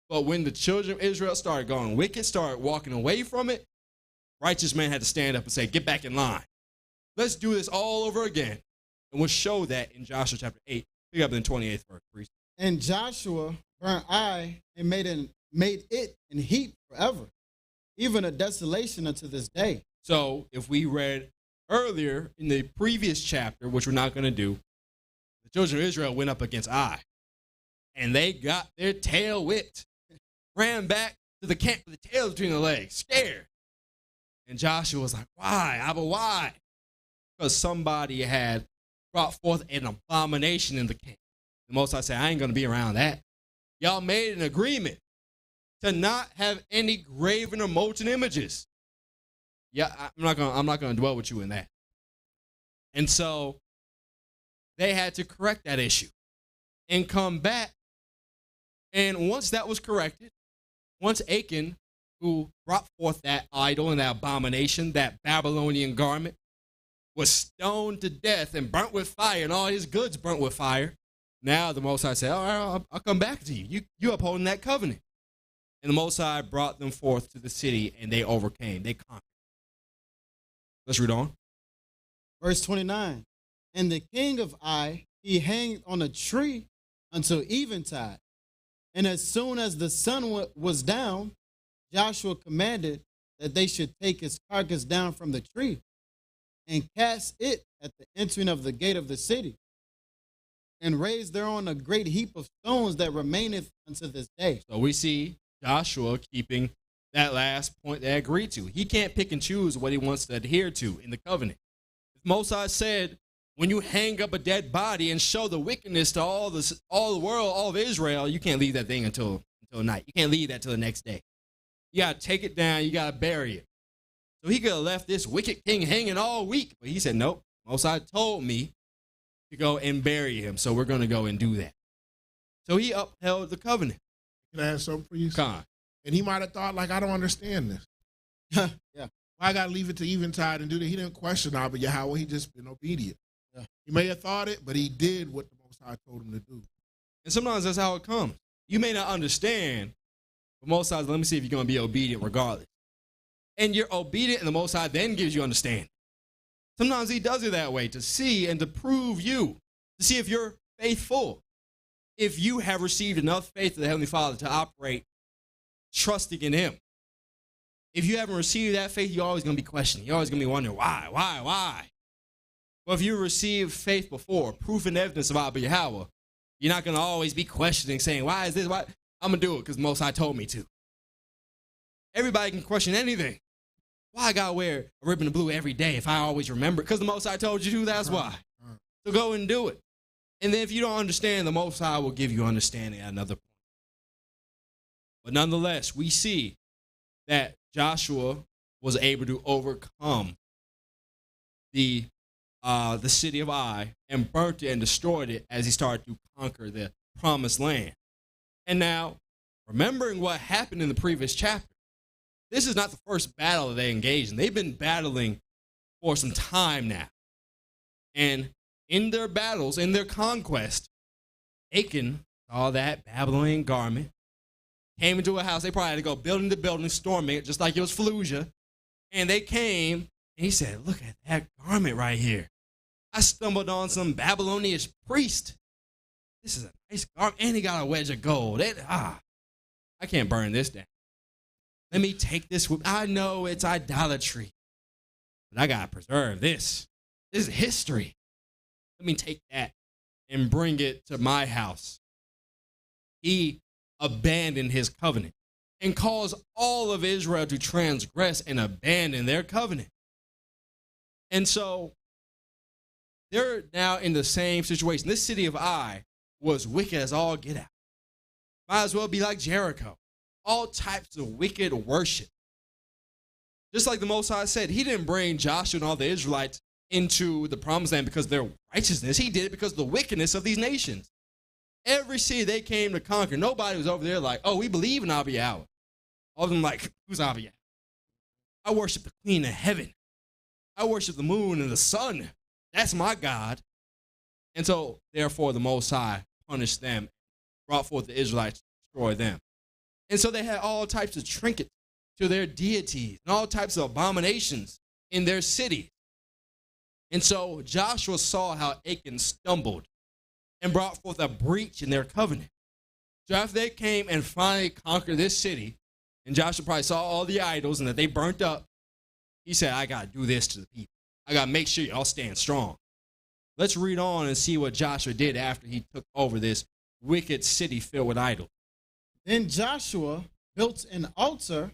Speaker 1: but when the children of Israel started going wicked, started walking away from it, righteous men had to stand up and say, get back in line. Let's do this all over again. And we'll show that in Joshua chapter 8. Pick up in the 28th verse, priest.
Speaker 3: And Joshua burnt Ai and made it in heap forever, even a desolation unto this day.
Speaker 1: So if we read earlier in the previous chapter, which we're not going to do, the children of Israel went up against Ai, and they got their tail whipped, ran back to the camp with the tail between the legs, scared. And Joshua was like, why? Abba, why? Because somebody had brought forth an abomination in the camp. The Most High said, I ain't going to be around that. Y'all made an agreement to not have any graven or molten images. Yeah, I'm not going to dwell with you in that. And so they had to correct that issue and come back. And once that was corrected, once Achan, who brought forth that idol and that abomination, that Babylonian garment, was stoned to death and burnt with fire, and all his goods burnt with fire, now the Most High said, all right, I'll come back to you. You upholding that covenant. And the Most High brought them forth to the city, and they overcame. They conquered. Let's read on.
Speaker 3: Verse 29. And the king of Ai, he hanged on a tree until eventide. And as soon as the sun was down, Joshua commanded that they should take his carcass down from the tree and cast it at the entering of the gate of the city, and raise thereon a great heap of stones that remaineth unto this day.
Speaker 1: So we see Joshua keeping that last point they agreed to. He can't pick and choose what he wants to adhere to in the covenant. Most High said, when you hang up a dead body and show the wickedness to all the world, all of Israel, you can't leave that thing until night. You can't leave that till the next day. You got to take it down. You got to bury it. So he could have left this wicked king hanging all week. But he said, nope, Most High told me to go and bury him. So we're going to go and do that. So he upheld the covenant.
Speaker 2: Can I ask something, priest?
Speaker 1: Con.
Speaker 2: And he might have thought, like, I don't understand this.
Speaker 3: Yeah.
Speaker 2: Why I got to leave it to eventide and do that? He didn't question Abba Yahweh. He just been obedient.
Speaker 3: Yeah.
Speaker 2: He may have thought it, but he did what the Most High told him to do.
Speaker 1: And sometimes that's how it comes. You may not understand, but Most High, let me see if you're going to be obedient regardless. And you're obedient, and the Most High then gives you understanding. Sometimes he does it that way to see and to prove you, to see if you're faithful. If you have received enough faith of the Heavenly Father to operate trusting in him. If you haven't received that faith, you're always going to be questioning. You're always going to be wondering, why? But if you received faith before, proof and evidence of Abba Yahweh, you're not going to always be questioning, saying, why is this? Why? I'm going to do it because the Most High told me to. Everybody can question anything. Why I got to wear a ribbon of blue every day if I always remember it? Because the Most High told you to, that's why. So go and do it. And then if you don't understand, the Most High will give you understanding at another point. But nonetheless, we see that Joshua was able to overcome the city of Ai and burnt it and destroyed it as he started to conquer the promised land. And now, remembering what happened in the previous chapter, this is not the first battle that they engaged in. They've been battling for some time now. And in their battles, in their conquest, Achan saw that Babylonian garment, came into a house. They probably had to go building to building, storming it, just like it was Fallujah. And they came, and he said, look at that garment right here. I stumbled on some Babylonian priest. This is a nice garment, and he got a wedge of gold. I can't burn this down. Let me take this. I know it's idolatry, but I got to preserve this. This is history. Let me take that and bring it to my house. He abandoned his covenant and caused all of Israel to transgress and abandon their covenant. And so they're now in the same situation. This city of Ai was wicked as all get out. Might as well be like Jericho. All types of wicked worship. Just like the Most High said, he didn't bring Joshua and all the Israelites into the promised land because of their righteousness. He did it because of the wickedness of these nations. Every city they came to conquer, nobody was over there like, oh, we believe in Abba Yahweh. All of them like, who's Abba Yahweh? I worship the Queen of Heaven. I worship the moon and the sun. That's my God. And so, therefore, the Most High punished them, brought forth the Israelites to destroy them. And so they had all types of trinkets to their deities and all types of abominations in their city. And so Joshua saw how Achan stumbled and brought forth a breach in their covenant. So after they came and finally conquered this city, and Joshua probably saw all the idols and that they burnt up, he said, I got to do this to the people. I got to make sure y'all stand strong. Let's read on and see what Joshua did after he took over this wicked city filled with idols.
Speaker 3: Then Joshua built an altar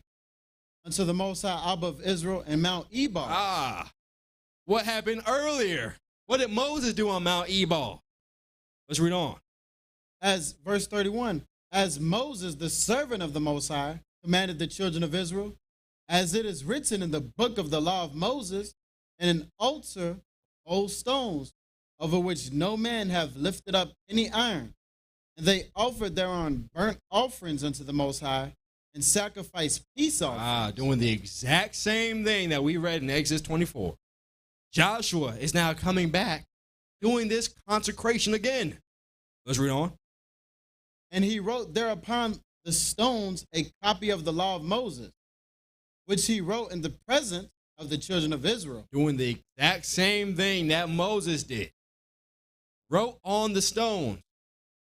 Speaker 3: unto the Most High Abba of Israel in Mount Ebal.
Speaker 1: What happened earlier? What did Moses do on Mount Ebal? Let's read on.
Speaker 3: As verse 31, as Moses, the servant of the Most High, commanded the children of Israel, as it is written in the book of the law of Moses, and an altar of old stones, over which no man have lifted up any iron. And they offered thereon burnt offerings unto the Most High, and sacrificed peace offerings.
Speaker 1: Doing the exact same thing that we read in Exodus 24. Joshua is now coming back, doing this consecration again. Let's read on.
Speaker 3: And he wrote thereupon the stones a copy of the law of Moses, which he wrote in the presence of the children of Israel.
Speaker 1: Doing the exact same thing that Moses did. Wrote on the stone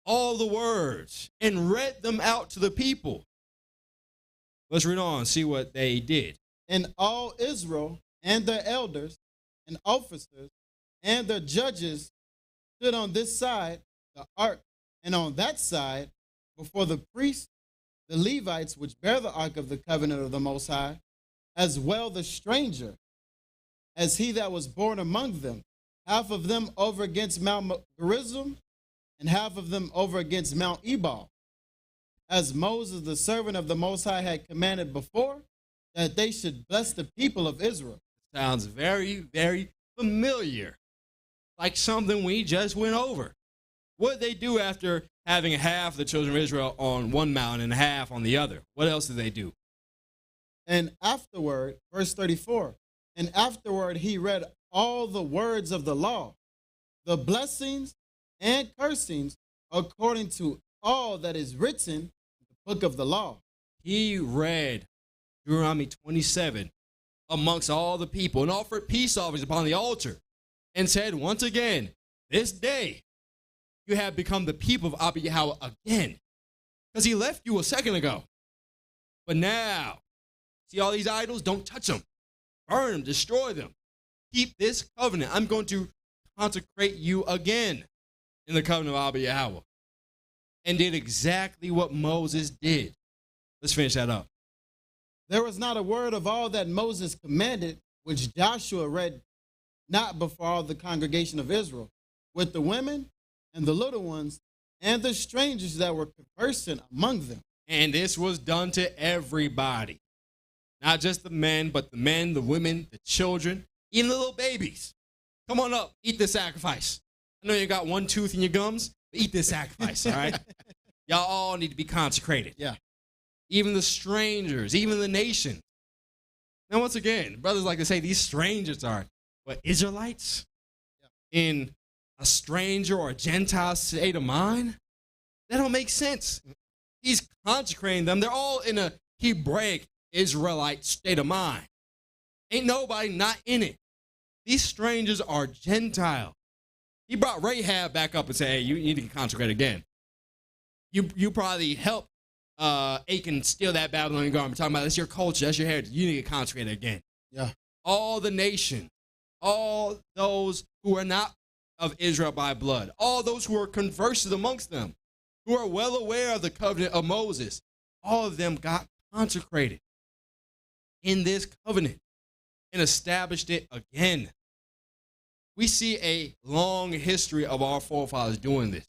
Speaker 1: all the words and read them out to the people. Let's read on, see what they did.
Speaker 3: And all Israel and their elders and officers and their judges stood on this side, the ark, and on that side, before the priests, the Levites, which bear the ark of the covenant of the Most High, as well the stranger, as he that was born among them, half of them over against Mount Gerizim, and half of them over against Mount Ebal, as Moses, the servant of the Most High, had commanded before, that they should bless the people of Israel.
Speaker 1: Sounds very, very familiar, like something we just went over. What did they do after having half the children of Israel on one mountain and half on the other? What else did they do?
Speaker 3: And afterward, verse 34, and afterward he read all the words of the law, the blessings and cursings, according to all that is written in the book of the law.
Speaker 1: He read Deuteronomy 27 amongst all the people and offered peace offerings upon the altar and said, once again, this day you have become the people of Abba Yahweh again, because he left you a second ago. But now, see all these idols? Don't touch them. Burn them, destroy them. Keep this covenant. I'm going to consecrate you again in the covenant of Abba Yahweh. And did exactly what Moses did. Let's finish that up.
Speaker 3: There was not a word of all that Moses commanded, which Joshua read not before all the congregation of Israel, with the women and the little ones and the strangers that were conversant among them.
Speaker 1: And this was done to everybody. Not just the men, but the men, the women, the children, even the little babies. Come on up, eat this sacrifice. I know you got one tooth in your gums, but eat this sacrifice, all right? Y'all all need to be consecrated.
Speaker 3: Yeah.
Speaker 1: Even the strangers, even the nation. Now, once again, brothers like to say these strangers are, but Israelites in a stranger or a Gentile state of mind? That don't make sense. He's consecrating them. They're all in a Hebraic Israelite state of mind. Ain't nobody not in it. These strangers are Gentile. He brought Rahab back up and said, hey, you need to consecrate again. You probably helped Achan steal that Babylonian garment. Talking about that's your culture, that's your heritage. You need to get consecrated again.
Speaker 3: Yeah.
Speaker 1: All the nation, all those who are not of Israel by blood, all those who are conversant amongst them, who are well aware of the covenant of Moses, all of them got consecrated in this covenant and established it again. We see a long history of our forefathers doing this.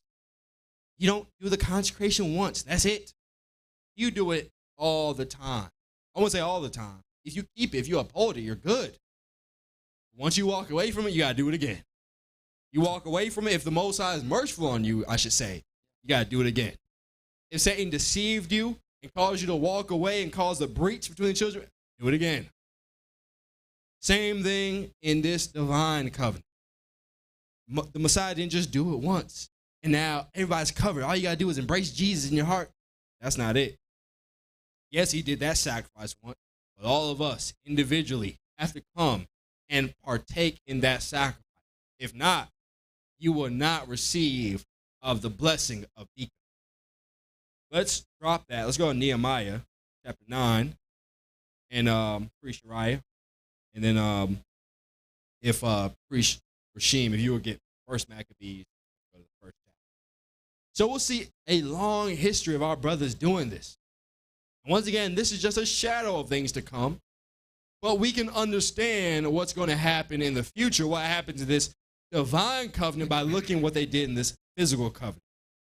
Speaker 1: You don't do the consecration once. That's it. You do it all the time. I won't say all the time. If you keep it, if you uphold it, you're good. Once you walk away from it, you got to do it again. You walk away from it, if the Most High is merciful on you, I should say, you got to do it again. If Satan deceived you and caused you to walk away and cause a breach between the children, do it again. Same thing in this divine covenant. The Messiah didn't just do it once, and now everybody's covered. All you got to do is embrace Jesus in your heart. That's not it. Yes, he did that sacrifice once, but all of us individually have to come and partake in that sacrifice. If not, you will not receive of the blessing of Biqa. Let's drop that. Let's go to Nehemiah chapter 9 and Priest Uriah. And then if Priest Rashim, if you would get first Maccabees, go to the first chapter. So we'll see a long history of our brothers doing this. And once again, this is just a shadow of things to come. But we can understand what's going to happen in the future, what happened to this divine covenant by looking at what they did in this physical covenant.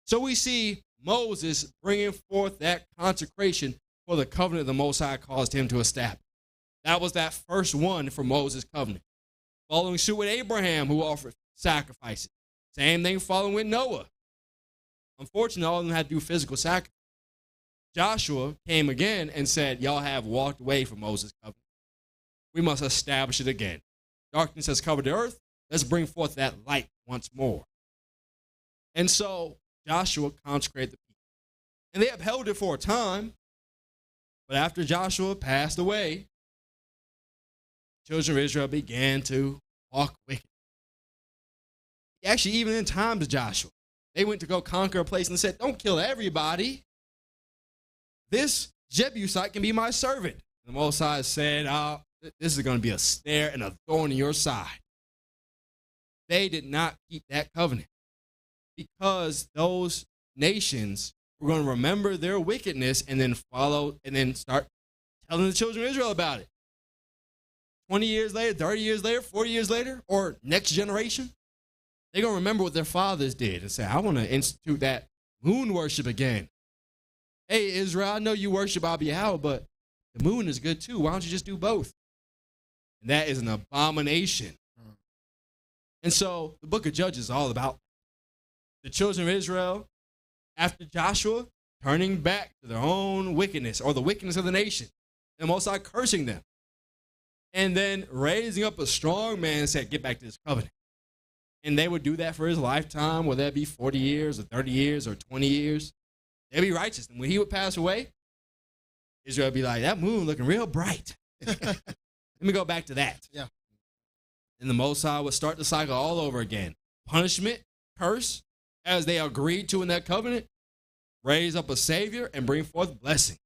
Speaker 1: So we see Moses bringing forth that consecration for the covenant the Most High caused him to establish. That was that first one for Moses' covenant. Following suit with Abraham, who offered sacrifices. Same thing following with Noah. Unfortunately, all of them had to do physical sacrifice. Joshua came again and said, y'all have walked away from Moses' covenant. We must establish it again. Darkness has covered the earth. Let's bring forth that light once more. And so Joshua consecrated the people. And they upheld it for a time. But after Joshua passed away, the children of Israel began to walk wicked. Actually, even in times of Joshua, they went to go conquer a place and said, don't kill everybody. This Jebusite can be my servant. The Most High said, this is going to be a snare and a thorn in your side. They did not keep that covenant because those nations were going to remember their wickedness and then follow and then start telling the children of Israel about it. 20 years later, 30 years later, 40 years later, or next generation, they're going to remember what their fathers did and say, I want to institute that moon worship again. Hey, Israel, I know you worship Yahweh, but the moon is good too. Why don't you just do both? And that is an abomination. And so the book of Judges is all about the children of Israel, after Joshua, turning back to their own wickedness or the wickedness of the nation, and Most High cursing them. And then raising up a strong man and said, get back to this covenant. And they would do that for his lifetime, whether that be 40 years or 30 years or 20 years. They'd be righteous. And when he would pass away, Israel would be like, that moon looking real bright. Let me go back to that.
Speaker 3: Yeah.
Speaker 1: And the Most High would start the cycle all over again. Punishment, curse, as they agreed to in that covenant, raise up a savior and bring forth blessing.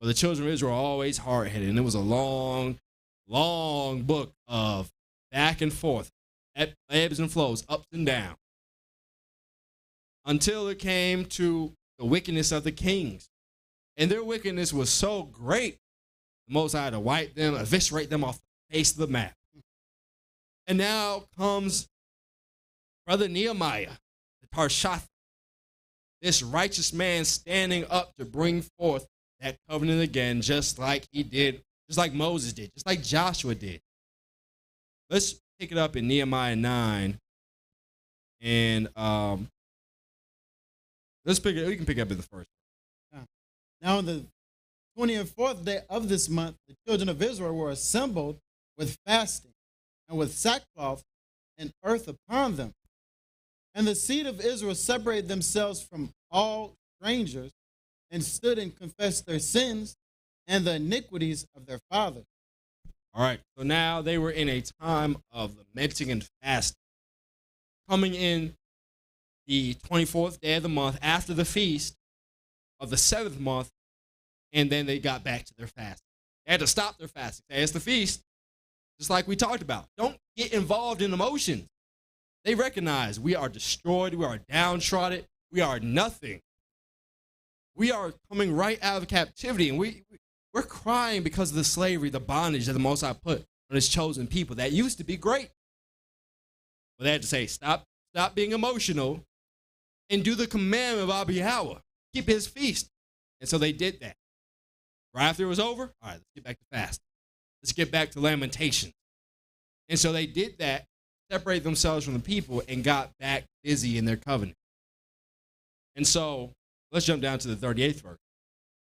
Speaker 1: But the children of Israel were always hard-headed, and it was a long, long book of back and forth, ebbs and flows, ups and downs, until it came to the wickedness of the kings. And their wickedness was so great, the Most High had to wipe them, eviscerate them off the face of the map. And now comes Brother Nehemiah, the Tarshath, this righteous man standing up to bring forth that covenant again, just like he did, just like Moses did, just like Joshua did. Let's pick it up in Nehemiah 9. And we can pick up in the first.
Speaker 3: Now on the 24th day of this month, the children of Israel were assembled with fasting and with sackcloth and earth upon them. And the seed of Israel separated themselves from all strangers and stood and confessed their sins and the iniquities of their fathers.
Speaker 1: All right, so now they were in a time of lamenting and fasting. Coming in the 24th day of the month after the feast of the 7th month, and then they got back to their fast. They had to stop their fasting. It's the feast, just like we talked about. Don't get involved in emotions. They recognize we are destroyed, we are downtrodden, we are nothing. We are coming right out of captivity, and we're crying because of the slavery, the bondage that the Most High put on his chosen people. That used to be great. But they had to say, stop being emotional and do the commandment of Yahweh. Keep his feast. And so they did that. Right after it was over, all right, let's get back to fast. Let's get back to lamentation. And so they did that, separated themselves from the people, and got back busy in their covenant. And so let's jump down to the 38th verse.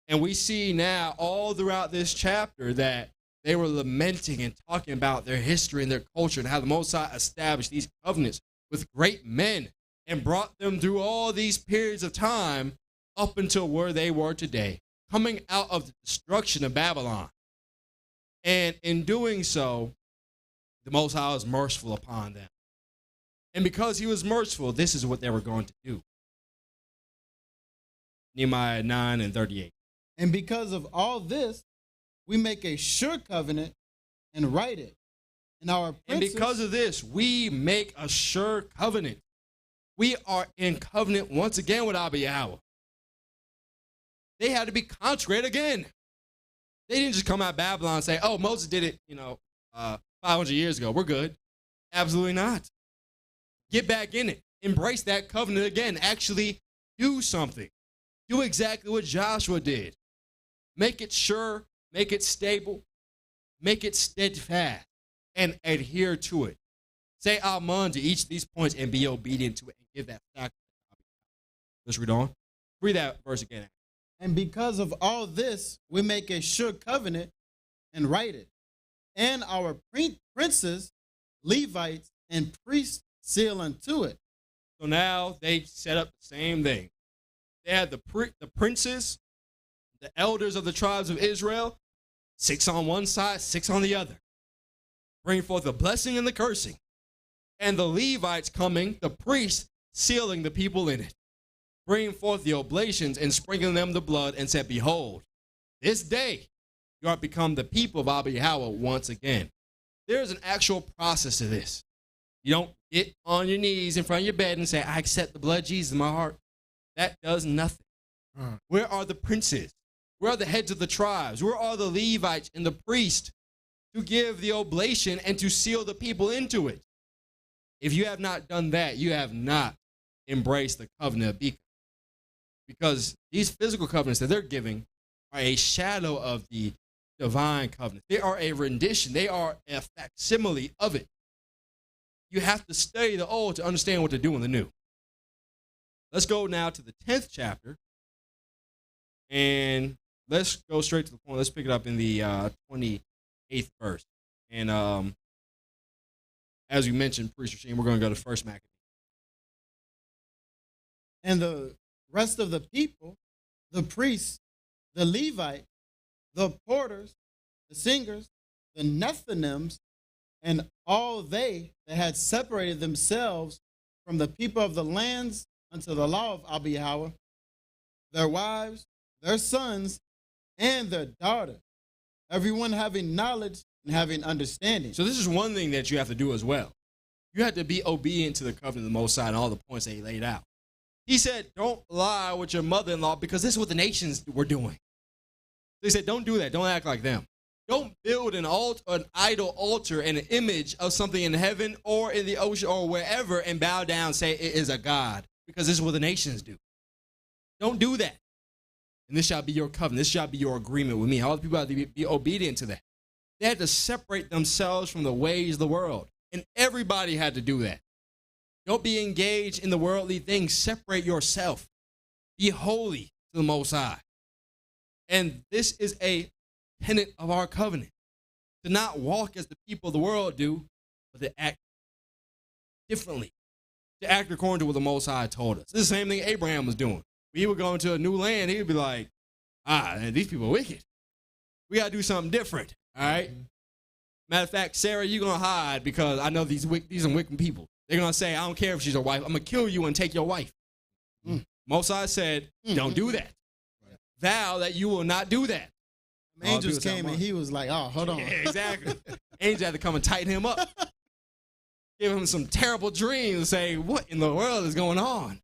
Speaker 1: And we see now all throughout this chapter that they were lamenting and talking about their history and their culture and how the Most High established these covenants with great men and brought them through all these periods of time up until where they were today, coming out of the destruction of Babylon. And in doing so, the Most High was merciful upon them. And because he was merciful, this is what they were going to do. Nehemiah 9 and 38.
Speaker 3: And because of all this, we make a sure covenant and write it. And
Speaker 1: because of this, we make a sure covenant. We are in covenant once again with Yahweh. They had to be consecrated again. They didn't just come out of Babylon and say, oh, Moses did it, 500 years ago. We're good. Absolutely not. Get back in it. Embrace that covenant again. Actually do something. Do exactly what Joshua did. Make it sure, make it stable, make it steadfast, and adhere to it. Say amen to each of these points and be obedient to it and give that sacrifice. Let's read on. Read that verse again.
Speaker 3: And because of all this, we make a sure covenant and write it. And our princes, Levites, and priests seal unto it.
Speaker 1: So now they set up the same thing. They had the princes, the elders of the tribes of Israel, 6 on one side, 6 on the other, bringing forth the blessing and the cursing. And the Levites coming, the priests sealing the people in it, bringing forth the oblations and sprinkling them the blood, and said, behold, this day you are become the people of Yahweh once again. There is an actual process to this. You don't get on your knees in front of your bed and say, I accept the blood of Jesus in my heart. That does nothing. Where are the princes? Where are the heads of the tribes? Where are the Levites and the priests to give the oblation and to seal the people into it. If you have not done that, you have not embraced the covenant of Biqa. Because these physical covenants that they're giving are a shadow of the divine covenant. They are a rendition. They are a facsimile of it. You have to study the old to understand what to do in the new. Let's go now to the 10th chapter. And let's go straight to the point. Let's pick it up in the 28th verse. And as you mentioned, Priest Rasheen, we're going to go to 1 Macabean.
Speaker 3: And the rest of the people, the priests, the Levite, the porters, the singers, the Nethinims, and all they that had separated themselves from the people of the lands unto the law of Abiyahweh, their wives, their sons, and their daughters, everyone having knowledge and having understanding.
Speaker 1: So this is one thing that you have to do as well. You have to be obedient to the covenant of the Most High and all the points that he laid out. He said, don't lie with your mother-in-law because this is what the nations were doing. They said, don't do that. Don't act like them. Don't build an idol altar and an image of something in heaven or in the ocean or wherever and bow down and say it is a god because this is what the nations do. Don't do that. And this shall be your covenant. This shall be your agreement with me. All the people have to be obedient to that. They had to separate themselves from the ways of the world. And everybody had to do that. Don't be engaged in the worldly things. Separate yourself. Be holy to the Most High. And this is a tenet of our covenant. To not walk as the people of the world do, but to act differently. To act according to what the Most High told us. This is the same thing Abraham was doing. When he would go into a new land, he would be like, these people are wicked. We got to do something different, all right? Matter of fact, Sarah, you're going to hide because I know these are wicked people. They're going to say, I don't care if she's your wife. I'm going to kill you and take your wife. Most High said, don't do that. Vow that you will not do that.
Speaker 3: Angels came and he was like, oh, hold on.
Speaker 1: Yeah, exactly. Angels had to come and tighten him up. Give him some terrible dreams and say, what in the world is going on?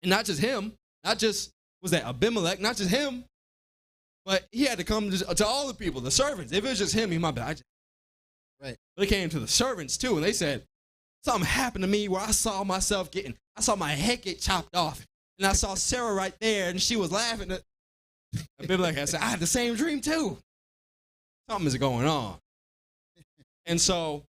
Speaker 1: And not just him, not just, was that Abimelech, not just him, but he had to come to all the people, the servants. If it was just him, he might be like, right. But it came to the servants too, and they said, something happened to me where I saw my head get chopped off. And I saw Sarah right there, and she was laughing. Abimelech said, I had the same dream too. Something is going on. And so,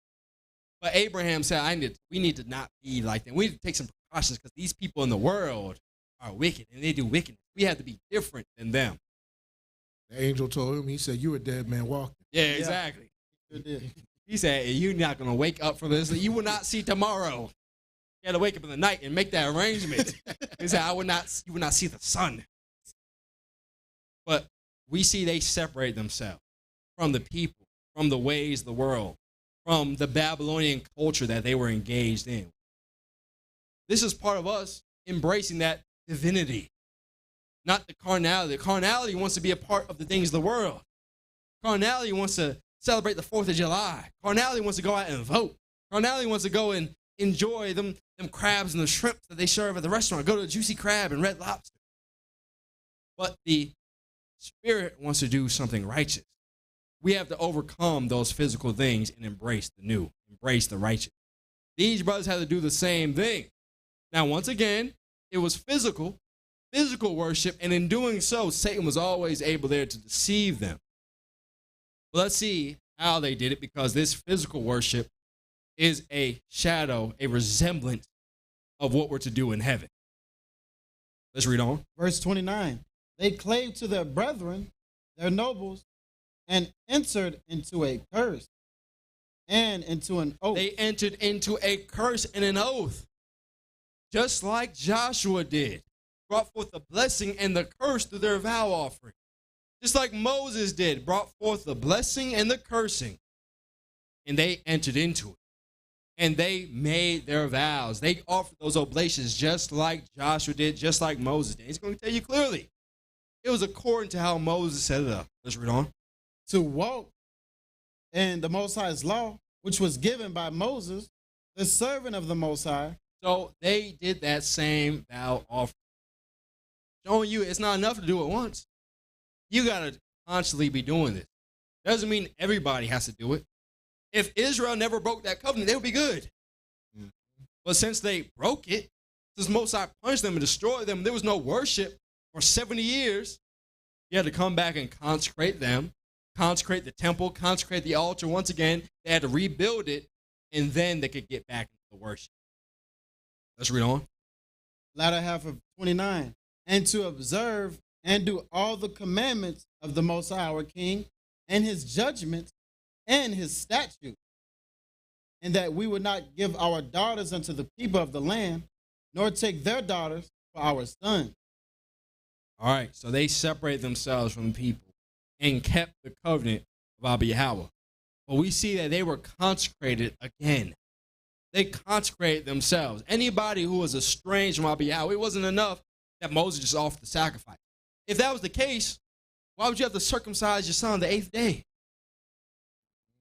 Speaker 1: but Abraham said, we need to not be like that. We need to take some precautions because these people in the world are wicked, and they do wickedness. We have to be different than them.
Speaker 2: The angel told him, he said, you're a dead man walking.
Speaker 1: Yeah, exactly. He said, you're not going to wake up from this. You will not see tomorrow. You had to wake up in the night and make that arrangement. He said, you will not see the sun. But we see they separate themselves from the people, from the ways of the world, from the Babylonian culture that they were engaged in. This is part of us embracing that divinity, not the carnality. The carnality wants to be a part of the things of the world. Carnality wants to celebrate the 4th of July. Carnality wants to go out and vote. Carnality wants to go and enjoy them crabs and the shrimp that they serve at the restaurant. Go to the Juicy Crab and Red Lobster. But the Spirit wants to do something righteous. We have to overcome those physical things and embrace the new, embrace the righteous. These brothers had to do the same thing. Now, once again, it was physical worship, and in doing so, Satan was always able there to deceive them. But let's see how they did it, because this physical worship is a shadow, a resemblance of what we're to do in heaven. Let's read on.
Speaker 3: Verse 29. They clave to their brethren, their nobles, and entered into a curse and into an oath.
Speaker 1: They entered into a curse and an oath, just like Joshua did. Brought forth the blessing and the curse through their vow offering. Just like Moses did, brought forth the blessing and the cursing. And they entered into it. And they made their vows. They offered those oblations just like Joshua did, just like Moses did. He's going to tell you clearly. It was according to how Moses set it up. Let's read on.
Speaker 3: To walk in the Most High's law, which was given by Moses, the servant of the Most High.
Speaker 1: So they did that same vow offering. Showing you it's not enough to do it once. You got to constantly be doing this. Doesn't mean everybody has to do it. If Israel never broke that covenant, they would be good. But since they broke it, since Most High punished them and destroyed them, there was no worship for 70 years. You had to come back and consecrate them, consecrate the temple, consecrate the altar once again. They had to rebuild it, and then they could get back into the worship. Let's read on.
Speaker 3: Latter half of 29. And to observe and do all the commandments of the Most High, our King, and his judgments and his statutes, and that we would not give our daughters unto the people of the land, nor take their daughters for our sons.
Speaker 1: All right, so they separated themselves from the people and kept the covenant of Abba Yahweh. But we see that they were consecrated again. They consecrated themselves. Anybody who was estranged from Abba Yahweh, it wasn't enough that Moses just offered the sacrifice. If that was the case, why would you have to circumcise your son on the 8th day?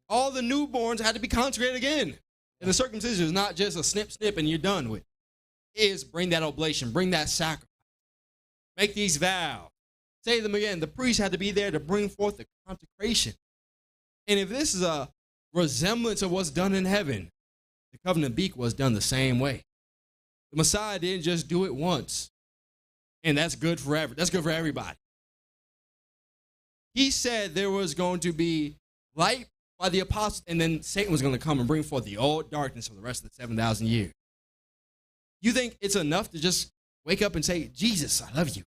Speaker 1: All the newborns had to be consecrated again. And the circumcision is not just a snip, snip, and you're done with. It is bring that oblation, bring that sacrifice. Make these vows. Say them again. The priest had to be there to bring forth the consecration. And if this is a resemblance of what's done in heaven, the covenant of Biqa was done the same way. The Messiah didn't just do it once. And that's good forever. That's good for everybody. He said there was going to be light by the apostles, and then Satan was going to come and bring forth the old darkness for the rest of the 7,000 years. You think it's enough to just wake up and say, Jesus, I love you?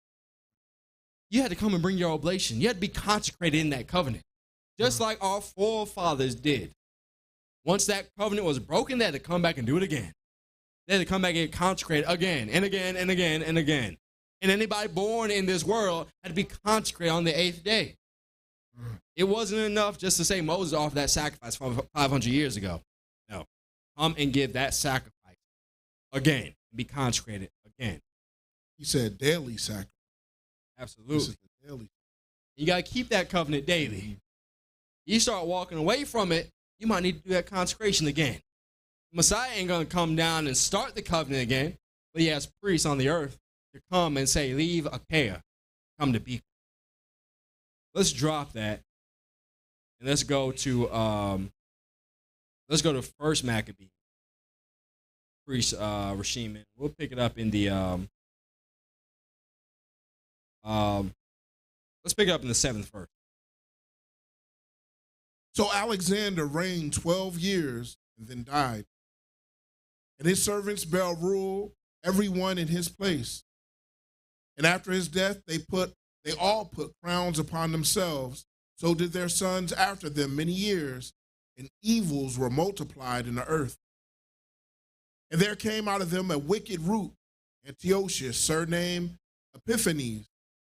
Speaker 1: You had to come and bring your oblation. You had to be consecrated in that covenant, just like our forefathers did. Once that covenant was broken, they had to come back and do it again. They had to come back and consecrate again and again and again and again. And anybody born in this world had to be consecrated on the 8th day. It wasn't enough just to say Moses offered that sacrifice 500 years ago. No. Come and give that sacrifice again. Be consecrated again.
Speaker 2: He said daily sacrifice.
Speaker 1: Absolutely.
Speaker 2: Daily.
Speaker 1: You got to keep that covenant daily. You start walking away from it, you might need to do that consecration again. Messiah ain't going to come down and start the covenant again, but he has priests on the earth to come and say, leave Achaia, come to Biqa. Let's drop that, and let's go to 1 Maccabee priest regime. We'll pick it up in the let's pick it up in the 7th verse.
Speaker 2: So Alexander reigned 12 years and then died. And his servants bare rule, everyone in his place. And after his death, they all put crowns upon themselves. So did their sons after them many years, and evils were multiplied in the earth. And there came out of them a wicked root, Antiochus, surnamed Epiphanes,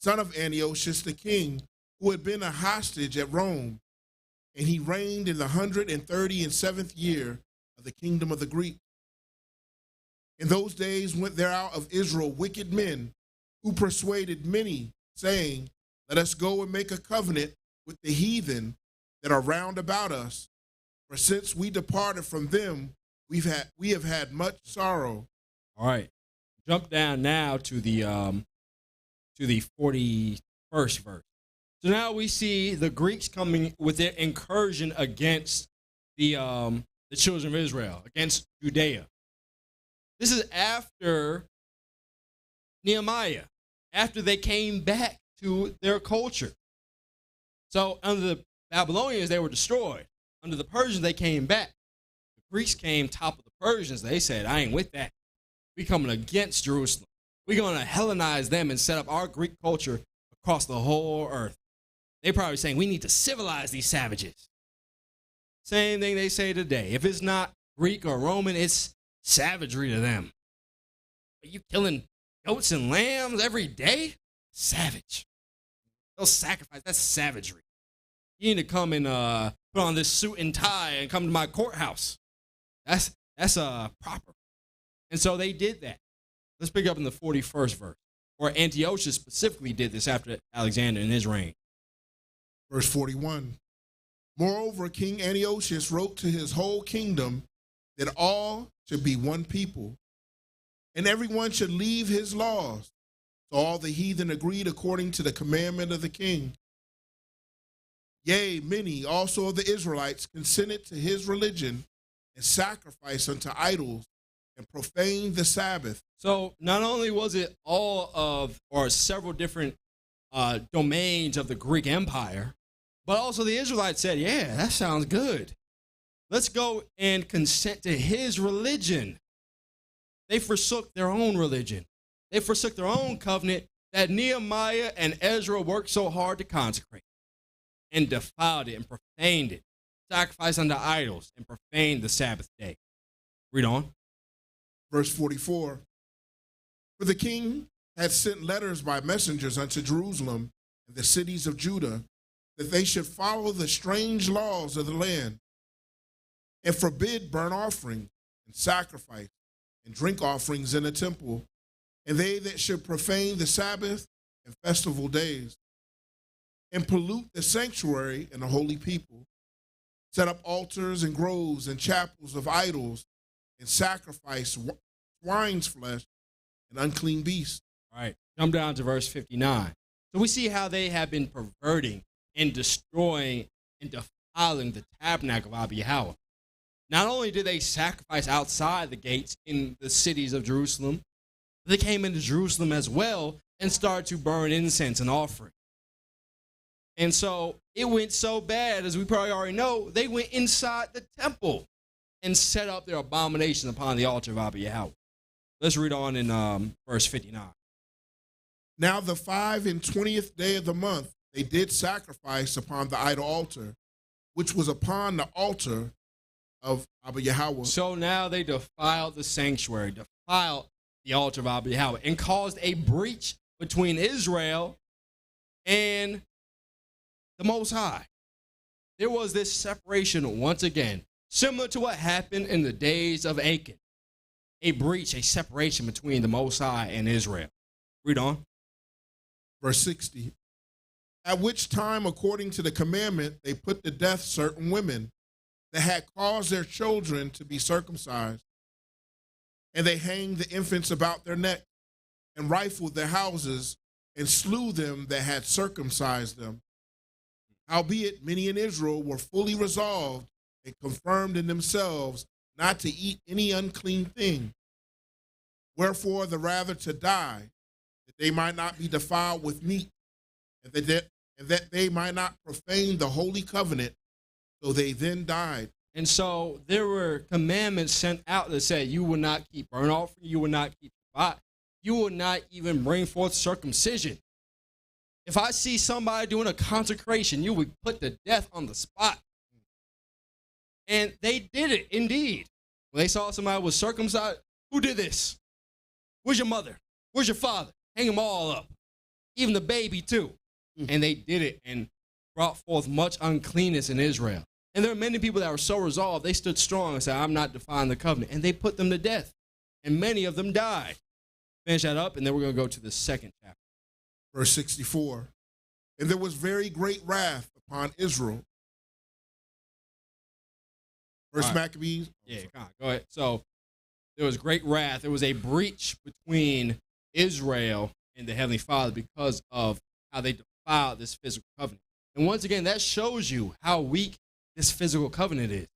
Speaker 2: son of Antiochus the king, who had been a hostage at Rome. And he reigned in the 137th year of the kingdom of the Greeks. In those days went there out of Israel wicked men, who persuaded many, saying, let us go and make a covenant with the heathen that are round about us. For since we departed from them, we have had much sorrow.
Speaker 1: All right. Jump down now to the 41st verse. So now we see the Greeks coming with their incursion against the children of Israel, against Judea. This is after Nehemiah, after they came back to their culture. So under the Babylonians, they were destroyed. Under the Persians, they came back. The Greeks came top of the Persians. They said, I ain't with that. We coming against Jerusalem. We're going to Hellenize them and set up our Greek culture across the whole earth. They probably saying, we need to civilize these savages. Same thing they say today. If it's not Greek or Roman, it's savagery to them. Are you killing goats and lambs every day? Savage. They'll sacrifice. That's savagery. You need to come and put on this suit and tie and come to my courthouse. That's proper. And so they did that. Let's pick up in the 41st verse. Or Antiochus specifically did this after Alexander in his reign.
Speaker 2: Verse 41. Moreover, King Antiochus wrote to his whole kingdom that all should be one people, and everyone should leave his laws. So all the heathen agreed according to the commandment of the king. Yea, many also of the Israelites consented to his religion and sacrificed unto idols and profaned the Sabbath.
Speaker 1: So not only was it all of, or several different domains of the Greek Empire, but also the Israelites said, yeah, that sounds good. Let's go and consent to his religion. They forsook their own religion. They forsook their own covenant that Nehemiah and Ezra worked so hard to consecrate, and defiled it and profaned it, sacrificed unto idols and profaned the Sabbath day. Read on.
Speaker 2: Verse 44. For the king had sent letters by messengers unto Jerusalem and the cities of Judah, that they should follow the strange laws of the land, and forbid burnt offering and sacrifice and drink offerings in the temple, and they that should profane the Sabbath and festival days, and pollute the sanctuary and the holy people, set up altars and groves and chapels of idols, and sacrifice swine's flesh and unclean beasts.
Speaker 1: All right, jump down to verse 59. So we see how they have been perverting and destroying and defiling the tabernacle of Yahweh. Not only did they sacrifice outside the gates in the cities of Jerusalem, but they came into Jerusalem as well and started to burn incense and offering. And so it went so bad, as we probably already know, they went inside the temple and set up their abomination upon the altar of Yahweh. Let's read on in verse 59.
Speaker 2: Now the 25th day of the month, they did sacrifice upon the idol altar, which was upon the altar of Yahweh.
Speaker 1: So now they defiled the sanctuary, defiled the altar of Yahweh, and caused a breach between Israel and the Most High. There was this separation once again, similar to what happened in the days of Achan. A breach, a separation between the Most High and Israel. Read on.
Speaker 2: Verse 60. At which time, according to the commandment, they put to death certain women that had caused their children to be circumcised. And they hanged the infants about their neck, and rifled their houses, and slew them that had circumcised them. Howbeit, many in Israel were fully resolved and confirmed in themselves not to eat any unclean thing. Wherefore, the rather to die, that they might not be defiled with meat, and that they might not profane the holy covenant. So they then died.
Speaker 1: And so there were commandments sent out that said you will not keep burnt offering, you will not keep Shabbat, you will not even bring forth circumcision. If I see somebody doing a consecration, you would put to death on the spot. And they did it, indeed. When they saw somebody was circumcised, who did this? Where's your mother? Where's your father? Hang them all up. Even the baby, too. And they did it and brought forth much uncleanness in Israel. And there are many people that were so resolved, they stood strong and said, I'm not defying the covenant. And they put them to death. And many of them died. Finish that up, and then we're going to go to the second chapter.
Speaker 2: Verse 64. And there was very great wrath upon Israel. First Maccabees.
Speaker 1: Yeah, go ahead. So there was great wrath. There was a breach between Israel and the Heavenly Father because of how they defiled this physical covenant. And once again, that shows you how weak this physical covenant is.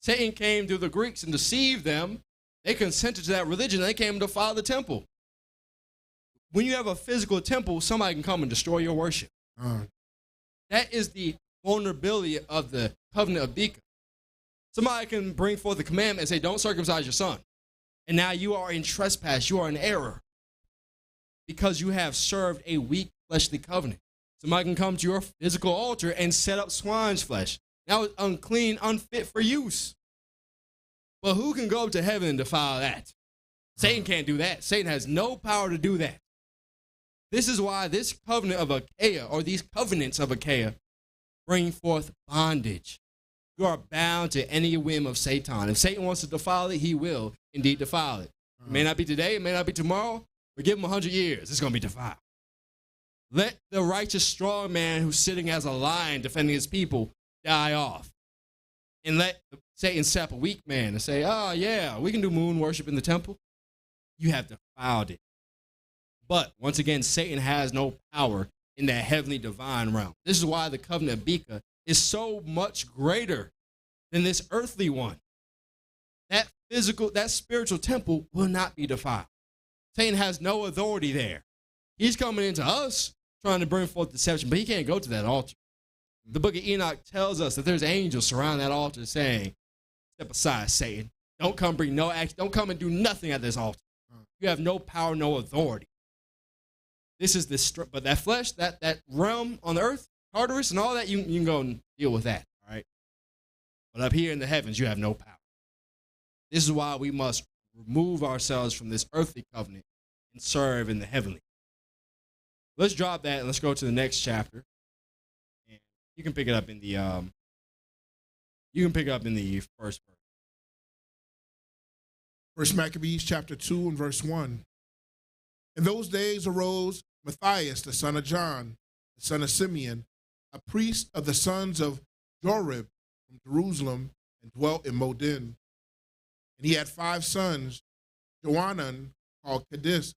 Speaker 1: Satan came to the Greeks and deceived them. They consented to that religion. They came to defile the temple. When you have a physical temple, somebody can come and destroy your worship. That is the vulnerability of the covenant of Biqa. Somebody can bring forth the commandment and say, don't circumcise your son. And now you are in trespass. You are in error because you have served a weak fleshly covenant. Somebody can come to your physical altar and set up swine's flesh. Now it's unclean, unfit for use. But who can go up to heaven and defile that? Satan can't do that. Satan has no power to do that. This is why this covenant of Achaia, or these covenants of Achaia, bring forth bondage. You are bound to any whim of Satan. If Satan wants to defile it, he will indeed defile it. It may not be today, it may not be tomorrow, but give him 100 years, it's going to be defiled. Let the righteous strong man who's sitting as a lion defending his people die off. And let Satan set up a weak man and say, oh yeah, we can do moon worship in the temple. You have defiled it. But once again, Satan has no power in that heavenly divine realm. This is why the covenant of Biqa is so much greater than this earthly one. That physical, that spiritual temple will not be defiled. Satan has no authority there. He's coming into us trying to bring forth deception, but he can't go to that altar. The book of Enoch tells us that there's angels surrounding that altar saying, step aside, Satan. Don't come bring no action. Don't come and do nothing at this altar. You have no power, no authority. This is this, but that flesh, that realm on the earth, Tartarus and all that, you can go and deal with that, all right? But up here in the heavens, you have no power. This is why we must remove ourselves from this earthly covenant and serve in the heavenly. Let's drop that and let's go to the next chapter. And you can pick it up in the first verse.
Speaker 2: First Maccabees chapter 2 and verse 1. In those days arose Matthias, the son of John, the son of Simeon, a priest of the sons of Jorib from Jerusalem, and dwelt in Modin. And he had 5 sons, Johanan called Cadius,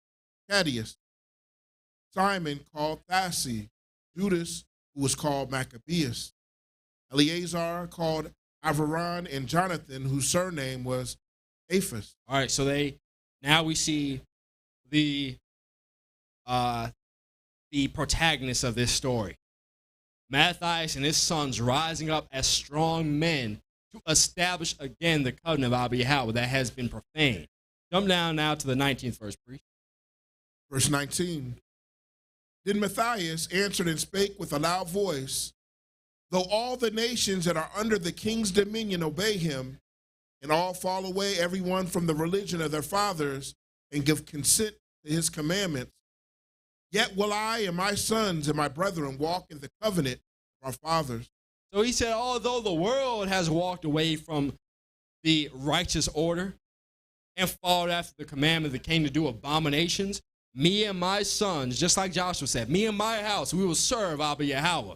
Speaker 2: Simon called Thasi, Judas, who was called Maccabeus, Eleazar called Avaran, and Jonathan, whose surname was Aphus.
Speaker 1: All right, so now we see the protagonist of this story. Matthias and his sons rising up as strong men to establish again the covenant of Yahweh that has been profaned. Jump down now to the 19th verse, priest.
Speaker 2: Verse 19. Then Matthias answered and spake with a loud voice, though all the nations that are under the king's dominion obey him, and all fall away, everyone from the religion of their fathers, and give consent to his commandments, yet will I and my sons and my brethren walk in the covenant of our fathers.
Speaker 1: So he said, although the world has walked away from the righteous order and followed after the commandment of the king to do abominations, me and my sons, just like Joshua said, me and my house, we will serve Abba Yahweh.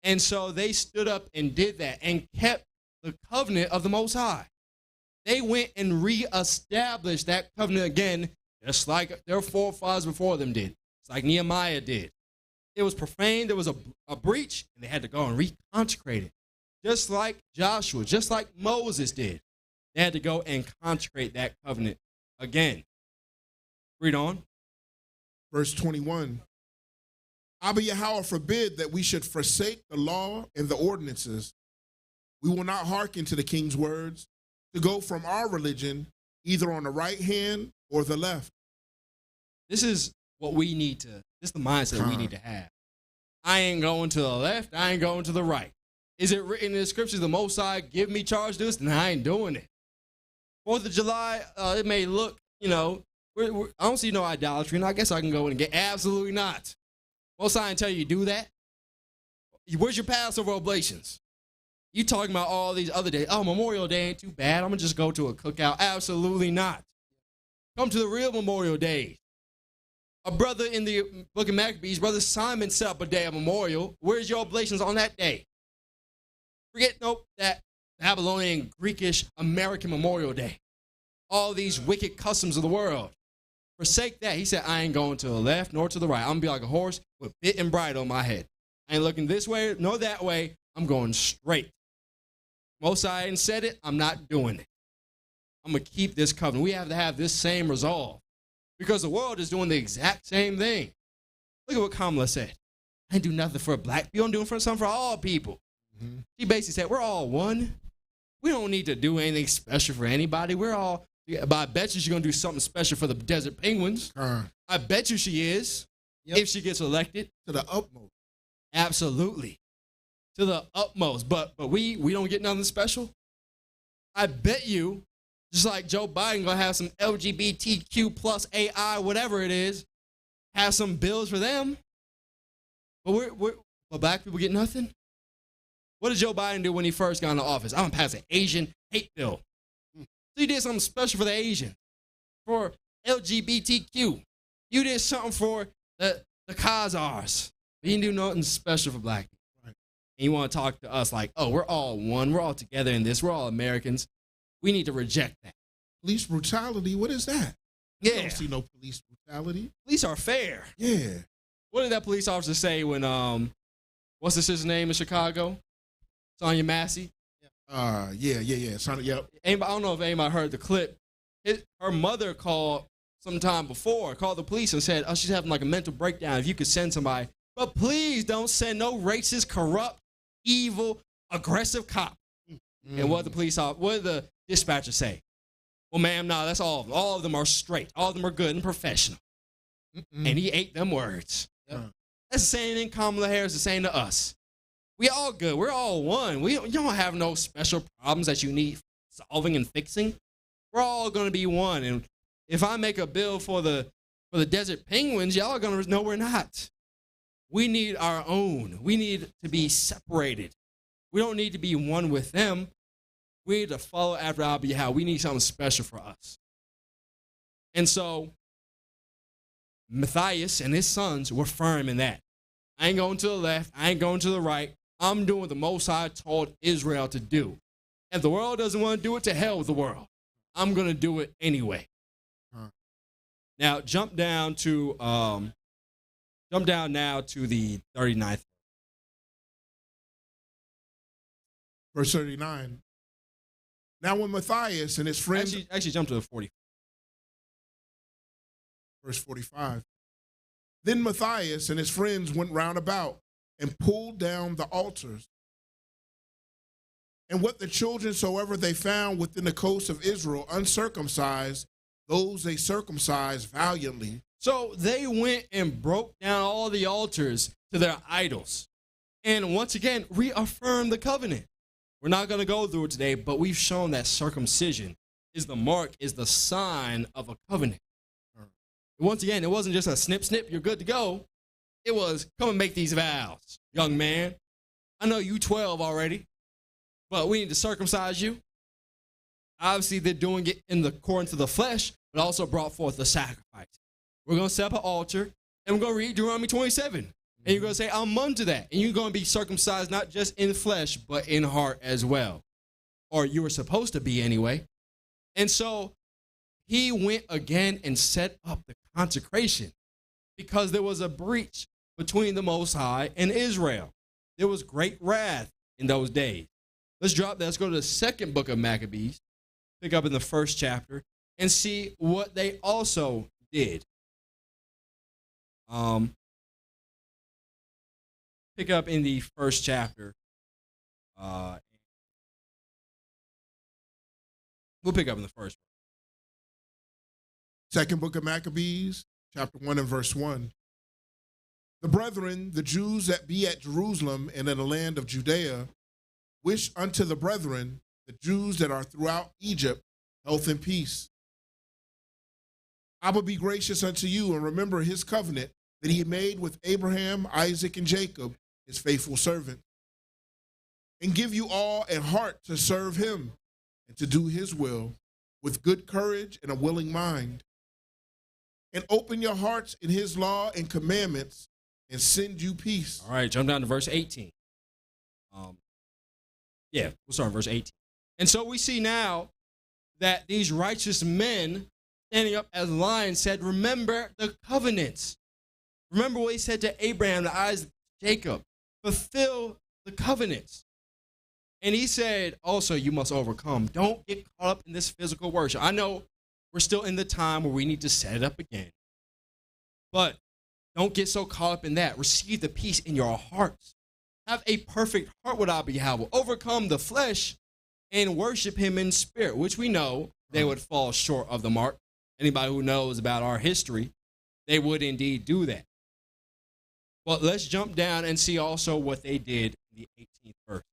Speaker 1: And so they stood up and did that and kept the covenant of the Most High. They went and reestablished that covenant again, just like their forefathers before them did. It's like Nehemiah did. It was profaned, there was a breach, and they had to go and reconsecrate it. Just like Joshua, just like Moses did. They had to go and consecrate that covenant again. Read on.
Speaker 2: Verse 21. Abba Yahweh forbid that we should forsake the law and the ordinances. We will not hearken to the king's words to go from our religion either on the right hand or the left.
Speaker 1: This is what we need to, this is the mindset we need to have. I ain't going to the left, I ain't going to the right. Is it written in the scriptures, the Most High give me charge to this? Then I ain't doing it. 4th of July, it may look, I don't see no idolatry, and I guess I can go in and get, absolutely not. Most High didn't tell you to do that. Where's your Passover oblations? You talking about all these other days. Oh, Memorial Day ain't too bad. I'm going to just go to a cookout. Absolutely not. Come to the real Memorial Day. A brother in the book of Maccabees, Brother Simon, set up a day of memorial. Where's your oblations on that day? Forget, that Babylonian, Greekish, American Memorial Day. All these wicked customs of the world. Forsake that. He said, I ain't going to the left nor to the right. I'm going to be like a horse with bit and bridle on my head. I ain't looking this way nor that way. I'm going straight. Most I ain't said it, I'm not doing it. I'm going to keep this covenant. We have to have this same resolve because the world is doing the exact same thing. Look at what Kamala said. I ain't do nothing for black people. I'm doing something for all people. Mm-hmm. She basically said, we're all one. We don't need to do anything special for anybody. We're all, but I bet you she's going to do something special for the desert penguins. I bet you she is, if she gets elected.
Speaker 2: To the utmost.
Speaker 1: Absolutely. To the utmost. But we don't get nothing special. I bet you, just like Joe Biden going to have some LGBTQ plus AI, whatever it is, have some bills for them. But but black people get nothing? What did Joe Biden do when he first got into office? I'm going to pass an Asian hate bill. So he did something special for the Asian, for LGBTQ. You did something for the Khazars. He didn't do nothing special for black people. Right. And you want to talk to us like, oh, we're all one. We're all together in this. We're all Americans. We need to reject that.
Speaker 2: Police brutality, what is that?
Speaker 1: Yeah.
Speaker 2: I don't see no police brutality.
Speaker 1: Police are fair.
Speaker 2: Yeah.
Speaker 1: What did that police officer say when what's the sister's name in Chicago? Sonya Massey.
Speaker 2: Yeah. Sonya, yep.
Speaker 1: I don't know if anybody heard the clip. Her mother called sometime before, called the police and said, "Oh, she's having like a mental breakdown. If you could send somebody, but please don't send no racist, corrupt, evil, aggressive cop." And what did the dispatcher say? Well, ma'am, no, that's all of them. All of them are straight. All of them are good and professional. And he ate them words. Yep. That's the same thing Kamala Harris is saying to us. We all good. We're all one. You don't have no special problems that you need solving and fixing. We're all going to be one. And if I make a bill for the desert penguins, y'all are going to know we're not. We need our own. We need to be separated. We don't need to be one with them. We need to follow after Abiyah. We need something special for us. And so Matthias and his sons were firm in that. I ain't going to the left. I ain't going to the right. I'm doing what the Most High told Israel to do. If the world doesn't want to do it, to hell with the world. I'm going to do it anyway. Now, jump down now to the 39th.
Speaker 2: Verse 39. Now when Matthias and his friends...
Speaker 1: Actually jump to the 40.
Speaker 2: Verse 45. Then Matthias and his friends went round about and pulled down the altars. And what the children soever they found within the coast of Israel uncircumcised, those they circumcised valiantly.
Speaker 1: So they went and broke down all the altars to their idols. And once again, reaffirmed the covenant. We're not going to go through it today, but we've shown that circumcision is the mark, is the sign of a covenant. Once again, it wasn't just a snip, snip, you're good to go. It was, come and make these vows, young man. I know you 12 already, but we need to circumcise you. Obviously, they're doing it according to the flesh, but also brought forth the sacrifice. We're going to set up an altar, and we're going to read Deuteronomy 27. And you're going to say, I'm unto that. And you're going to be circumcised not just in flesh, but in heart as well. Or you were supposed to be anyway. And so he went again and set up the consecration because there was a breach between the Most High and Israel. There was great wrath in those days. Let's go to the second book of Maccabees, pick up in the first chapter, and see what they also did. Pick up in the first chapter. We'll pick up in the first one.
Speaker 2: Second book of Maccabees, chapter 1 and verse 1. The brethren, the Jews that be at Jerusalem and in the land of Judea, wish unto the brethren, the Jews that are throughout Egypt, health and peace. Abba be gracious unto you and remember his covenant that he made with Abraham, Isaac, and Jacob, his faithful servant, and give you all a heart to serve him and to do his will with good courage and a willing mind, and open your hearts in his law and commandments and send you peace.
Speaker 1: All right, jump down to verse 18. We'll start in verse 18. And so we see now that these righteous men standing up as lions said, remember the covenants. Remember what he said to Abraham, to Isaac, to Jacob. Fulfill the covenants. And he said, also, you must overcome. Don't get caught up in this physical worship. I know we're still in the time where we need to set it up again. But don't get so caught up in that. Receive the peace in your hearts. Have a perfect heart with Abiyah. Overcome the flesh and worship him in spirit, which we know they would fall short of the mark. Anybody who knows about our history, they would indeed do that. But let's jump down and see also what they did in the 18th verse.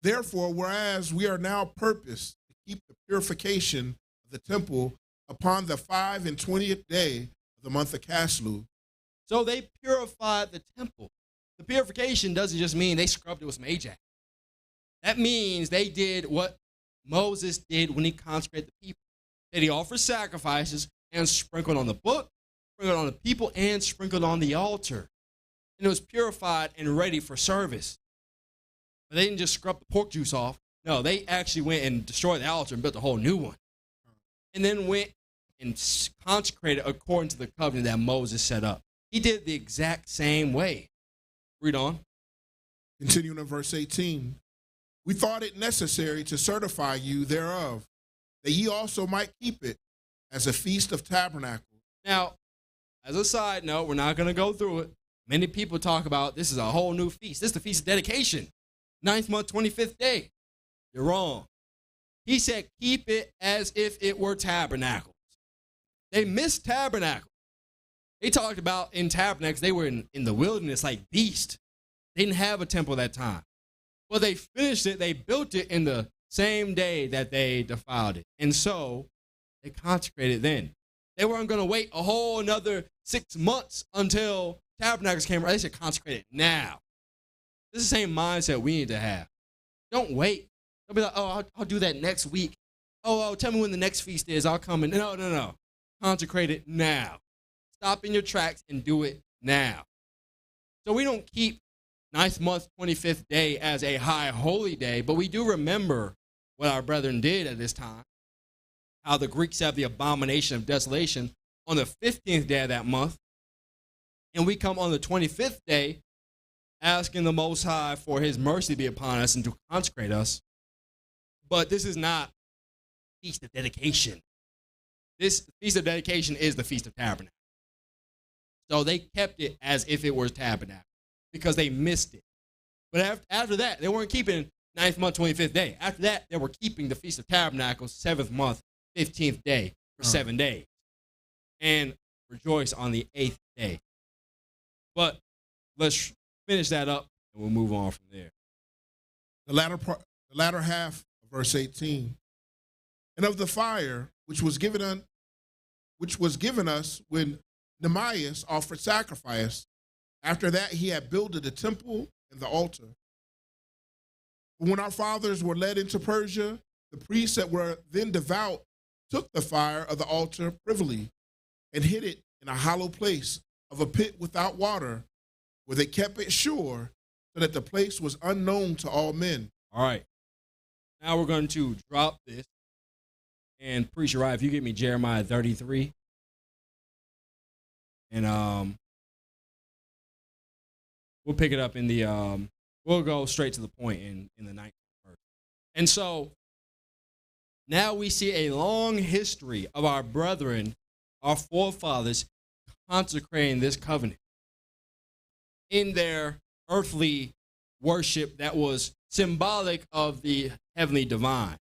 Speaker 2: Therefore, whereas we are now purposed to keep the purification of the temple upon the 25th day of the month of Caslu.
Speaker 1: So they purified the temple. The purification doesn't just mean they scrubbed it with some Ajax. That means they did what Moses did when he consecrated the people. That he offered sacrifices and sprinkled on the book, sprinkled on the people, and sprinkled on the altar. And it was purified and ready for service. But they didn't just scrub the pork juice off. No, they actually went and destroyed the altar and built a whole new one. And then went and consecrated according to the covenant that Moses set up. He did the exact same way. Read on.
Speaker 2: Continuing in verse 18. We thought it necessary to certify you thereof, that ye also might keep it as a feast of tabernacles.
Speaker 1: Now, as a side note, we're not going to go through it. Many people talk about this is a whole new feast. This is the Feast of Dedication, 9th month, 25th day. You're wrong. He said, keep it as if it were tabernacles. They missed tabernacle. They talked about in tabernacles, they were in the wilderness like beasts. They didn't have a temple at that time. Well, they finished it. They built it in the same day that they defiled it. And so they consecrated then. They weren't going to wait a whole another 6 months until tabernacles came around. They should consecrate it now. This is the same mindset we need to have. Don't wait. Don't be like, oh, I'll do that next week. Oh, tell me when the next feast is. I'll come in. No. Consecrate it now. Stop in your tracks and do it now. So we don't keep 9th month, 25th day as a high holy day, but we do remember what our brethren did at this time. How the Greeks have the abomination of desolation on the 15th day of that month. And we come on the 25th day asking the Most High for his mercy to be upon us and to consecrate us. But this is not Feast of Dedication. This Feast of Dedication is the Feast of Tabernacles. So they kept it as if it were tabernacle because they missed it. But after that, they weren't keeping 9th month, 25th day. After that, they were keeping the Feast of Tabernacles, 7th month, 15th day for 7 days. And rejoice on the 8th day. But let's finish that up and we'll move on from there.
Speaker 2: The latter half of verse 18. And of the fire which was given us when Nehemiah offered sacrifice. After that, he had builded the temple and the altar. But when our fathers were led into Persia, the priests that were then devout took the fire of the altar privily and hid it in a hollow place of a pit without water, where they kept it sure, so that the place was unknown to all men.
Speaker 1: All right. Now we're going to drop this. And Preacher Ryan, if you give me Jeremiah 33. And we'll pick it up in the, we'll go straight to the point in the 19th verse. And so now we see a long history of our brethren, our forefathers, consecrating this covenant in their earthly worship that was symbolic of the heavenly divine.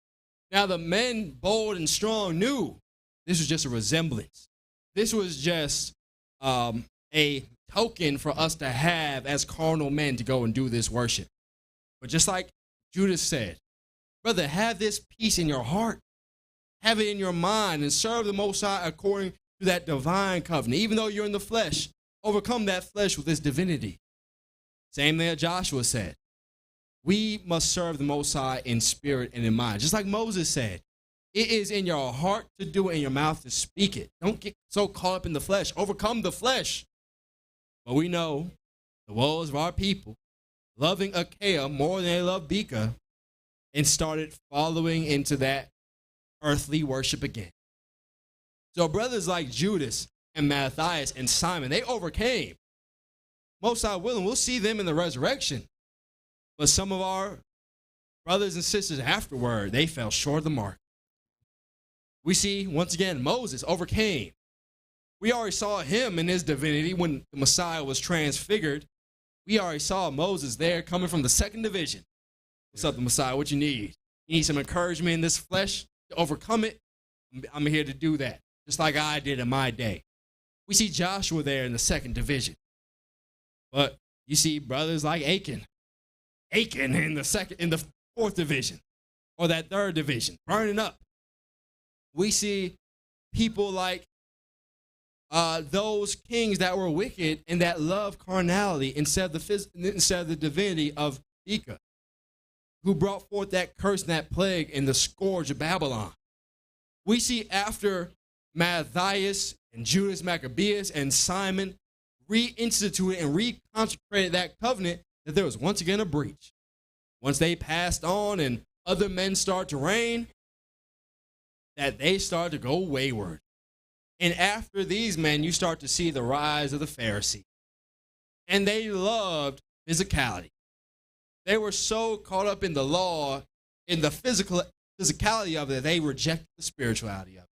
Speaker 1: Now the men, bold and strong, knew this was just a resemblance. This was just a token for us to have as carnal men to go and do this worship. But just like Judas said, brother, have this peace in your heart. Have it in your mind and serve the Most High according to that divine covenant. Even though you're in the flesh, overcome that flesh with this divinity. Same thing that Joshua said. We must serve the Most High in spirit and in mind. Just like Moses said, it is in your heart to do it, in your mouth to speak it. Don't get so caught up in the flesh. Overcome the flesh. But we know the woes of our people, loving Achaia more than they love Biqa, and started following into that earthly worship again. So brothers like Judas and Matthias and Simon, they overcame. Most High willing, we'll see them in the resurrection. But some of our brothers and sisters afterward, they fell short of the mark. We see, once again, Moses overcame. We already saw him in his divinity when the Messiah was transfigured. We already saw Moses there coming from the 2nd division. What's up, the Messiah? What you need? You need some encouragement in this flesh to overcome it? I'm here to do that, just like I did in my day. We see Joshua there in the 2nd division. But you see brothers like Achan in the 4th division, or that 3rd division, burning up. We see people like those kings that were wicked and that loved carnality instead of the divinity of Biqa, who brought forth that curse and that plague and the scourge of Babylon. We see after Matthias and Judas Maccabeus and Simon reinstituted and reconsecrated that covenant, that there was once again a breach. Once they passed on and other men started to reign, that they started to go wayward. And after these men, you start to see the rise of the Pharisees. And they loved physicality. They were so caught up in the law, in the physicality of it, they rejected the spirituality of it.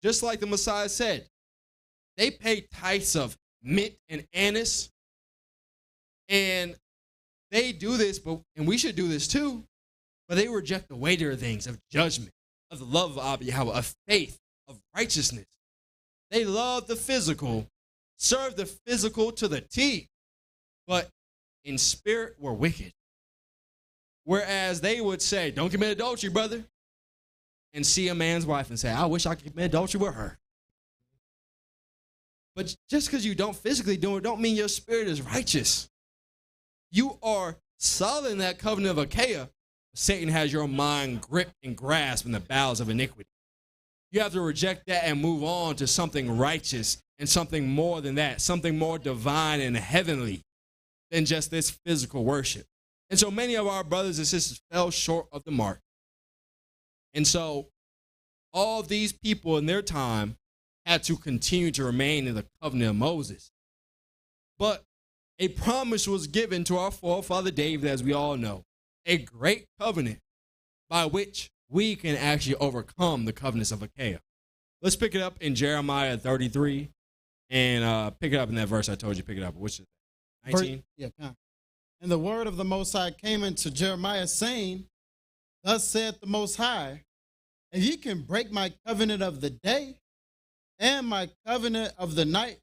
Speaker 1: Just like the Messiah said, they paid tithes of mint and anise. And they do this, and we should do this too, but they reject the weightier things of judgment, of the love of Yahweh, of faith, of righteousness. They love the physical, serve the physical to the T, but in spirit were wicked. Whereas they would say, don't commit adultery, brother, and see a man's wife and say, I wish I could commit adultery with her. But just because you don't physically do it, don't mean your spirit is righteous. You are solid in that covenant of Achaia. Satan has your mind gripped and grasped in the bowels of iniquity. You have to reject that and move on to something righteous and something more than that, something more divine and heavenly than just this physical worship. And so many of our brothers and sisters fell short of the mark. And so all these people in their time had to continue to remain in the covenant of Moses. But a promise was given to our forefather David, as we all know, a great covenant by which we can actually overcome the covenants of Achaia. Let's pick it up in Jeremiah 33 and pick it up in that verse I told you to pick it up, which is 19.
Speaker 3: Yeah. And the word of the Most High came into Jeremiah, saying, Thus saith the Most High, if ye can break my covenant of the day and my covenant of the night,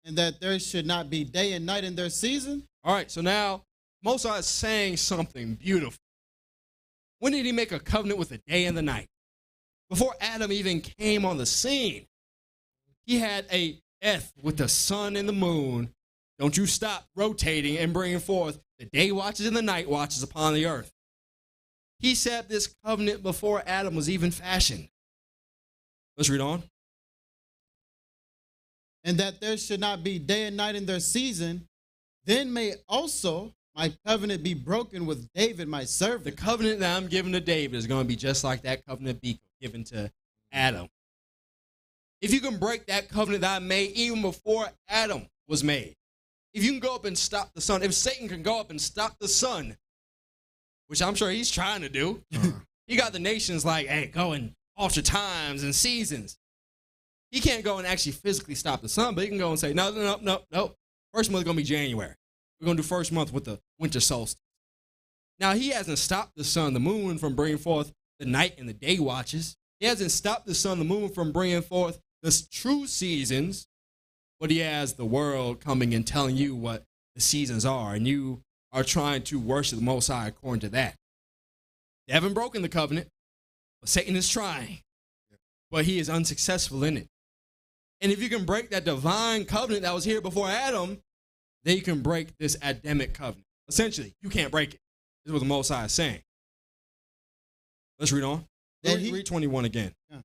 Speaker 3: and that there should not be day and night in their season.
Speaker 1: All right, so now Most High is saying something beautiful. When did he make a covenant with the day and the night? Before Adam even came on the scene, he had a oath with the sun and the moon. Don't you stop rotating and bringing forth the day watches and the night watches upon the earth. He set this covenant before Adam was even fashioned. Let's read on.
Speaker 3: And that there should not be day and night in their season, then may also my covenant be broken with David, my servant.
Speaker 1: The covenant that I'm giving to David is going to be just like that covenant Biqa given to Adam. If you can break that covenant that I made even before Adam was made, if you can go up and stop the sun, if Satan can go up and stop the sun, which I'm sure he's trying to do, he got the nations like, hey, go and alter times and seasons. He can't go and actually physically stop the sun, but he can go and say, no. First month is going to be January. We're going to do first month with the winter solstice. Now, he hasn't stopped the sun, the moon from bringing forth the night and the day watches. He hasn't stopped the sun, the moon from bringing forth the true seasons, but he has the world coming and telling you what the seasons are, and you are trying to worship the Most High according to that. They haven't broken the covenant, but Satan is trying, but he is unsuccessful in it. And if you can break that divine covenant that was here before Adam, then you can break this Adamic covenant. Essentially, you can't break it. This is what the Most High is saying. Let's read on. Read 21 again.
Speaker 3: Yeah.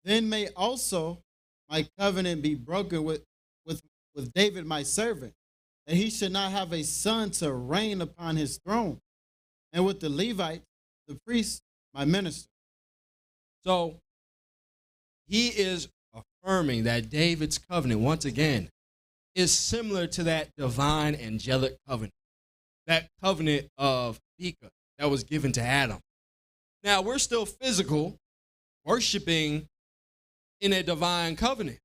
Speaker 3: Then may also my covenant be broken with David, my servant, that he should not have a son to reign upon his throne, and with the Levites, the priests, my minister.
Speaker 1: So he is affirming that David's covenant, once again, is similar to that divine angelic covenant, that covenant of Biqa that was given to Adam. Now, we're still physical, worshiping in a divine covenant.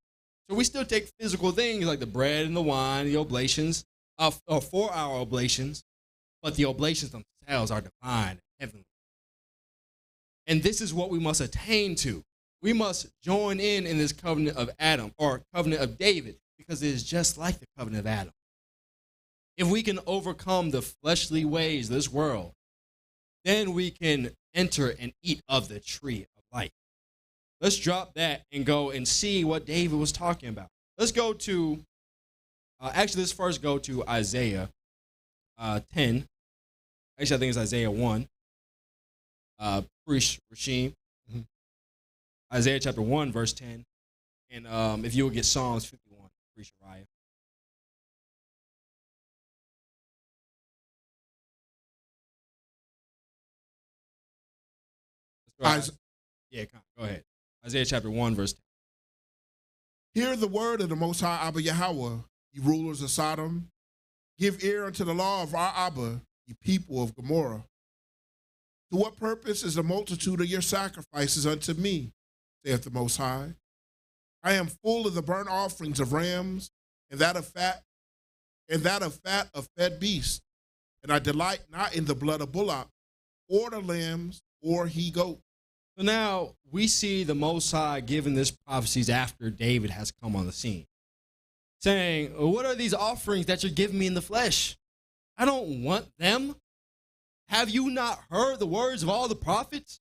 Speaker 1: So we still take physical things like the bread and the wine, the oblations, or 4-hour oblations, but the oblations themselves are divine and heavenly. And this is what we must attain to. We must join in this covenant of Adam, or covenant of David, because it is just like the covenant of Adam. If we can overcome the fleshly ways of this world, then we can enter and eat of the tree of life. Let's drop that and go and see what David was talking about. Let's go to, let's first go to Isaiah 10. Actually, I think it's Isaiah 1. Rashim. Isaiah chapter 1, verse 10. And if you will get Psalms 51, Uriah. Yeah, go ahead. Isaiah chapter 1, verse 10.
Speaker 2: Hear the word of the Most High Abba Yahweh, ye rulers of Sodom. Give ear unto the law of our Abba, ye people of Gomorrah. To what purpose is the multitude of your sacrifices unto me, saith the Most High? I am full of the burnt offerings of rams, and that of fat of fed beasts, and I delight not in the blood of bullock, or the lambs, or he-goat.
Speaker 1: So now we see the Most High giving this prophecies after David has come on the scene, saying, what are these offerings that you're giving me in the flesh? I don't want them. Have you not heard the words of all the prophets?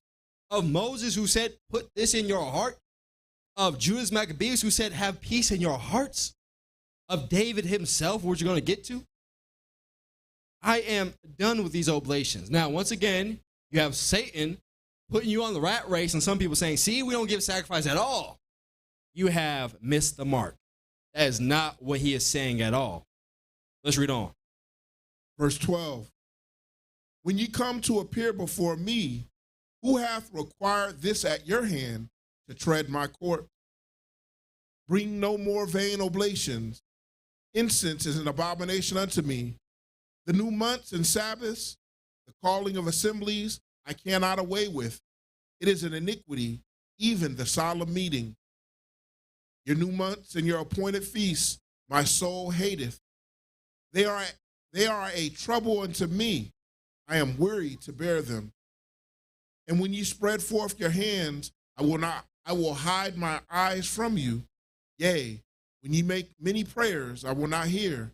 Speaker 1: Of Moses, who said, put this in your heart? Of Judas Maccabeus, who said, have peace in your hearts? Of David himself, what you're going to get to? I am done with these oblations. Now, once again, you have Satan putting you on the rat race, and some people saying, see, we don't give sacrifice at all. You have missed the mark. That is not what he is saying at all. Let's read on.
Speaker 2: Verse 12. When ye come to appear before me, who hath required this at your hand to tread my court? Bring no more vain oblations. Incense is an abomination unto me. The new months and Sabbaths, the calling of assemblies, I cannot away with. It is an iniquity, even the solemn meeting. Your new months and your appointed feasts, my soul hateth. They are a trouble unto me. I am weary to bear them. And when ye spread forth your hands, I will hide my eyes from you. Yea, when ye make many prayers, I will not hear.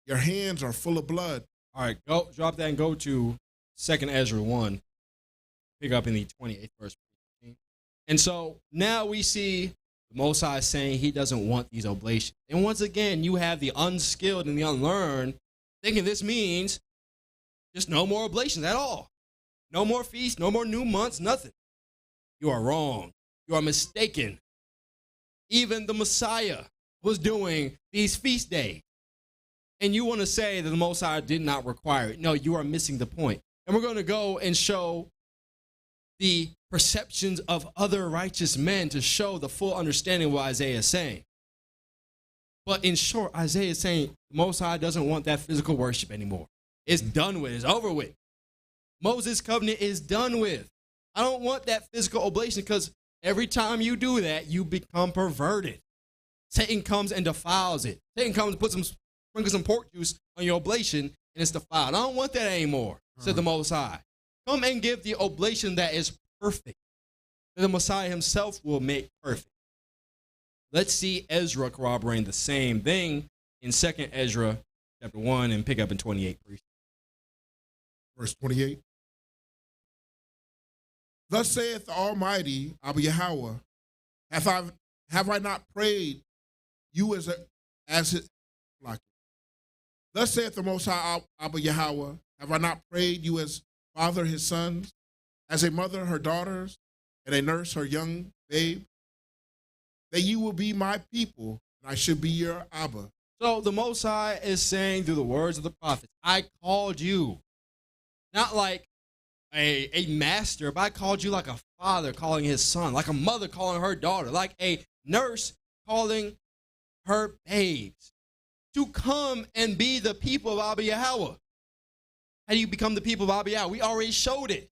Speaker 2: Your hands are full of blood.
Speaker 1: All right, go drop that and go to 2 Ezra 1. Pick up in the 28th verse. And so now we see the Most High saying he doesn't want these oblations. And once again, you have the unskilled and the unlearned thinking this means just no more oblations at all. No more feasts, no more new months, nothing. You are wrong. You are mistaken. Even the Messiah was doing these feast days. And you want to say that the Most High did not require it. No, you are missing the point. And we're going to go and show the perceptions of other righteous men to show the full understanding of what Isaiah is saying. But in short, Isaiah is saying the Most High doesn't want that physical worship anymore. It's done with. It's over with. Moses' covenant is done with. I don't want that physical oblation because every time you do that, you become perverted. Satan comes and defiles it. Satan comes and sprinkles some pork juice on your oblation, and it's defiled. I don't want that anymore, said the Most High. Come and give the oblation that is perfect, that the Messiah himself will make perfect. Let's see Ezra corroborating the same thing in 2 Ezra chapter 1 and pick up in 28.
Speaker 2: Verse 28. Thus saith the Almighty, Abba Yahweh, have I not prayed you as like. Thus saith the Most High, Abba Yahweh, have I not prayed you as father his sons, as a mother her daughters, and a nurse her young babe, that you will be my people, and I should be your Abba.
Speaker 1: So the Most High is saying through the words of the prophets, I called you, not like a master, but I called you like a father calling his son, like a mother calling her daughter, like a nurse calling her babes, to come and be the people of Abba Yahweh. How do you become the people of Abba Yahweh? We already showed it.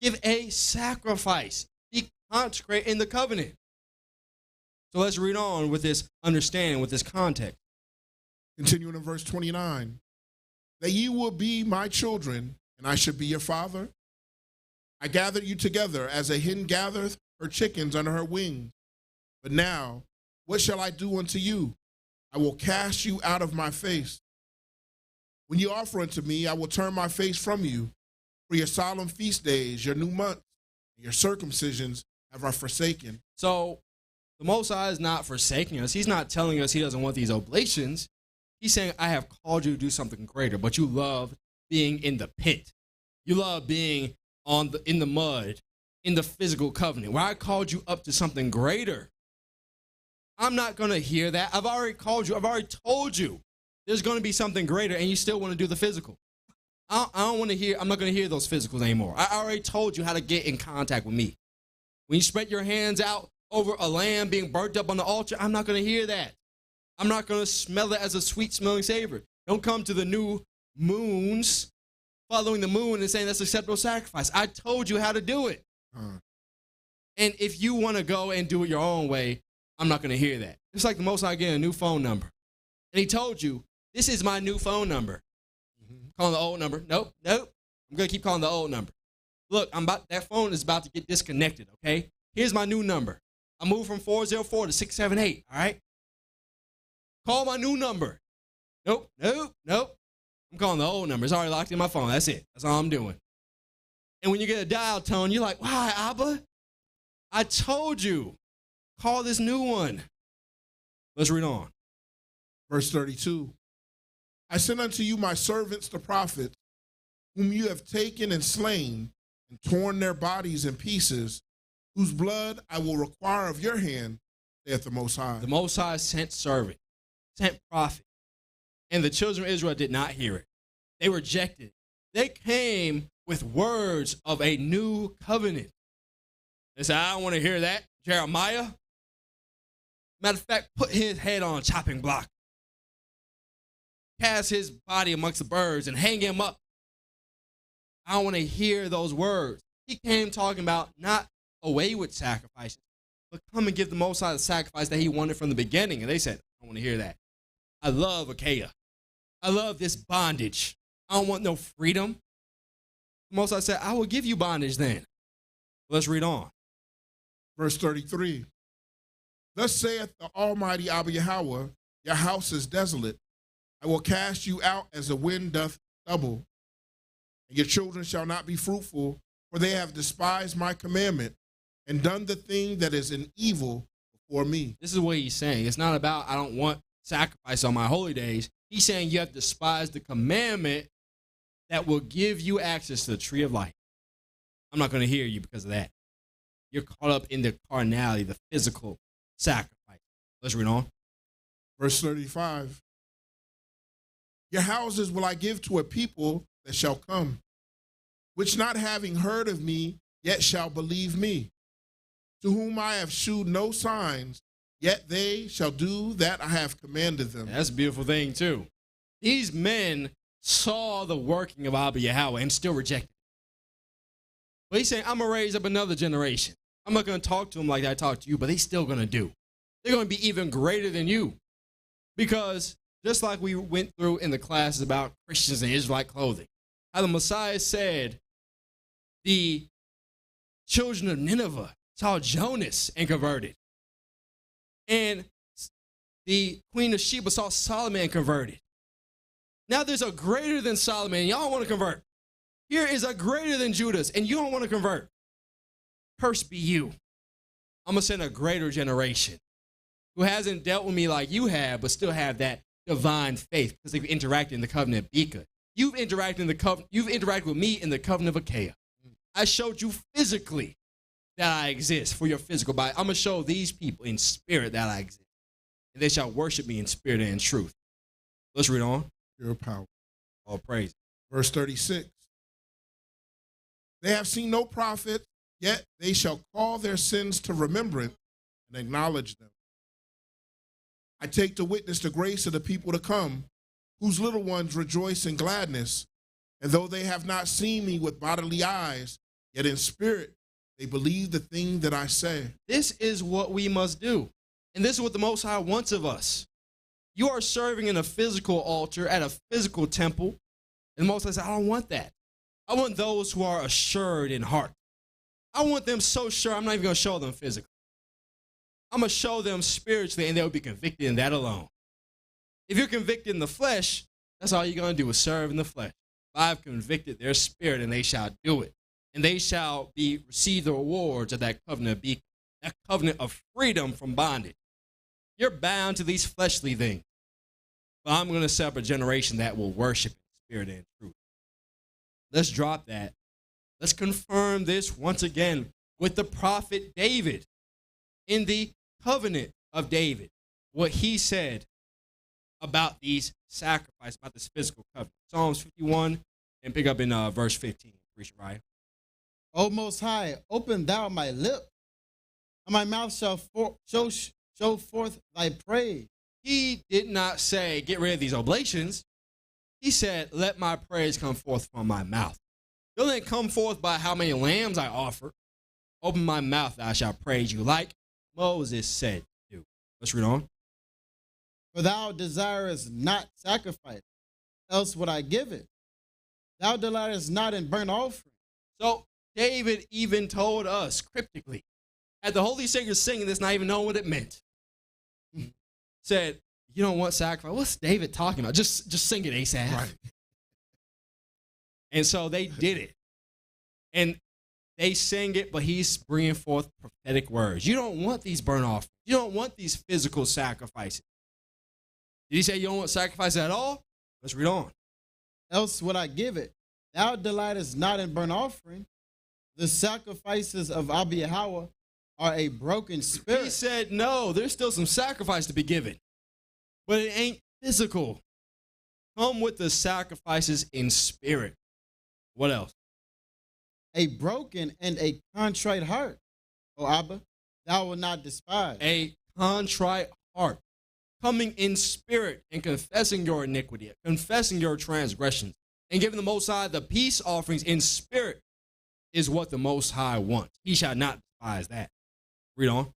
Speaker 1: Give a sacrifice. Be consecrating the covenant. So let's read on with this understanding, with this context.
Speaker 2: Continuing in verse 29. That you will be my children, and I should be your father. I gathered you together as a hen gathereth her chickens under her wings. But now, what shall I do unto you? I will cast you out of my face. When you offer unto me, I will turn my face from you. For your solemn feast days, your new months, and your circumcisions have I forsaken.
Speaker 1: So the Most High is not forsaking us. He's not telling us he doesn't want these oblations. He's saying, I have called you to do something greater, but you love being in the pit. You love being in the mud, in the physical covenant, where I called you up to something greater. I'm not going to hear that. I've already called you. I've already told you there's going to be something greater, and you still want to do the physical. I don't want to hear, I'm not going to hear those physicals anymore. I already told you how to get in contact with me. When you spread your hands out, over a lamb being burnt up on the altar. I'm not going to hear that. I'm not going to smell it as a sweet smelling savor. Don't come to the new moons, following the moon and saying that's acceptable sacrifice. I told you how to do it. And if you want to go and do it your own way, I'm not going to hear that. It's like the Most High getting a new phone number. And he told you, this is my new phone number. Calling the old number. Nope. I'm going to keep calling the old number. Look, that phone is about to get disconnected, okay? Here's my new number. I moved from 404 to 678, all right? Call my new number. Nope. I'm calling the old number. It's already locked in my phone. That's it. That's all I'm doing. And when you get a dial tone, you're like, why, Abba? I told you. Call this new one. Let's read on.
Speaker 2: Verse 32. I send unto you my servants, the prophets, whom you have taken and slain and torn their bodies in pieces, whose blood I will require of your hand, saith the Most High.
Speaker 1: The Most High sent servant, sent prophet, and the children of Israel did not hear it. They rejected it. They came with words of a new covenant. They said, I don't want to hear that, Jeremiah. Matter of fact, put his head on a chopping block. Cast his body amongst the birds and hang him up. I don't want to hear those words. He came talking about not away with sacrifices, but come and give the Most High the sacrifice that he wanted from the beginning. And they said, I don't want to hear that. I love Achaia. I love this bondage. I don't want no freedom. The Most High said, I will give you bondage then. Let's read on.
Speaker 2: Verse 33. Thus saith the Almighty Abba Yahweh, your house is desolate. I will cast you out as the wind doth stubble. And your children shall not be fruitful, for they have despised my commandment and done the thing that is an evil before me.
Speaker 1: This is what he's saying. It's not about I don't want sacrifice on my holy days. He's saying you have despised the commandment that will give you access to the tree of life. I'm not going to hear you because of that. You're caught up in the carnality, the physical sacrifice. Let's read on.
Speaker 2: Verse 35. Your houses will I give to a people that shall come, which not having heard of me, yet shall believe me, to whom I have shewed no signs, yet they shall do that I have commanded them.
Speaker 1: That's a beautiful thing, too. These men saw the working of Abba Yahweh and still rejected it. But he's saying, I'm going to raise up another generation. I'm not going to talk to them like I talk to you, but they're still going to do. They're going to be even greater than you. Because just like we went through in the classes about Christians and Israelite clothing, how the Messiah said the children of Nineveh saw Jonas and converted. And the Queen of Sheba saw Solomon and converted. Now there's a greater than Solomon, and y'all want to convert. Here is a greater than Judas, and you don't want to convert. Cursed be you. I'm going to send a greater generation who hasn't dealt with me like you have, but still have that divine faith because they've interacted in the covenant of Biqa. You've interacted with me in the covenant of Achaia. I showed you physically that I exist for your physical body. I'm going to show these people in spirit that I exist. And they shall worship me in spirit and in truth. Let's read on.
Speaker 2: Your power.
Speaker 1: All praise.
Speaker 2: Verse 36. They have seen no prophet, yet they shall call their sins to remembrance and acknowledge them. I take to witness the grace of the people to come, whose little ones rejoice in gladness. And though they have not seen me with bodily eyes, yet in spirit they believe the thing that I say.
Speaker 1: This is what we must do. And this is what the Most High wants of us. You are serving in a physical altar at a physical temple. And the Most High says, I don't want that. I want those who are assured in heart. I want them so sure I'm not even going to show them physically. I'm going to show them spiritually, and they'll be convicted in that alone. If you're convicted in the flesh, that's all you're going to do is serve in the flesh. I've convicted their spirit, and they shall do it. And they shall receive the rewards of that covenant of Biqa, that covenant of freedom from bondage. You're bound to these fleshly things. But I'm going to set up a generation that will worship in spirit and truth. Let's drop that. Let's confirm this once again with the prophet David in the covenant of David, what he said about these sacrifices, about this physical covenant. Psalms 51 and pick up in verse 15. Appreciate, right?
Speaker 3: O Most High, open thou my lip. and my mouth shall show forth thy praise.
Speaker 1: He did not say, get rid of these oblations. He said, let my praise come forth from my mouth. Don't it come forth by how many lambs I offer. Open my mouth, that I shall praise you, like Moses said do. Let's read on.
Speaker 3: For thou desirest not sacrifice, else would I give it. Thou delightest not in burnt offering.
Speaker 1: So David even told us cryptically, had the holy singers singing this, not even knowing what it meant, said, you don't want sacrifice. What's David talking about? Just sing it, Asaph.
Speaker 2: Right.
Speaker 1: And so they did it. And they sang it, but he's bringing forth prophetic words. You don't want these burnt offerings. You don't want these physical sacrifices. Did he say you don't want sacrifice at all? Let's read on.
Speaker 3: Else would I give it. Thou delightest not in burnt offering. The sacrifices of Abiyahowa are a broken spirit.
Speaker 1: He said, no, there's still some sacrifice to be given, but it ain't physical. Come with the sacrifices in spirit. What else?
Speaker 3: A broken and a contrite heart, O Abba, thou wilt not despise.
Speaker 1: A contrite heart. Coming in spirit and confessing your iniquity, confessing your transgressions, and giving the Most High the peace offerings in spirit is what the Most High wants. He shall not despise that. Read on.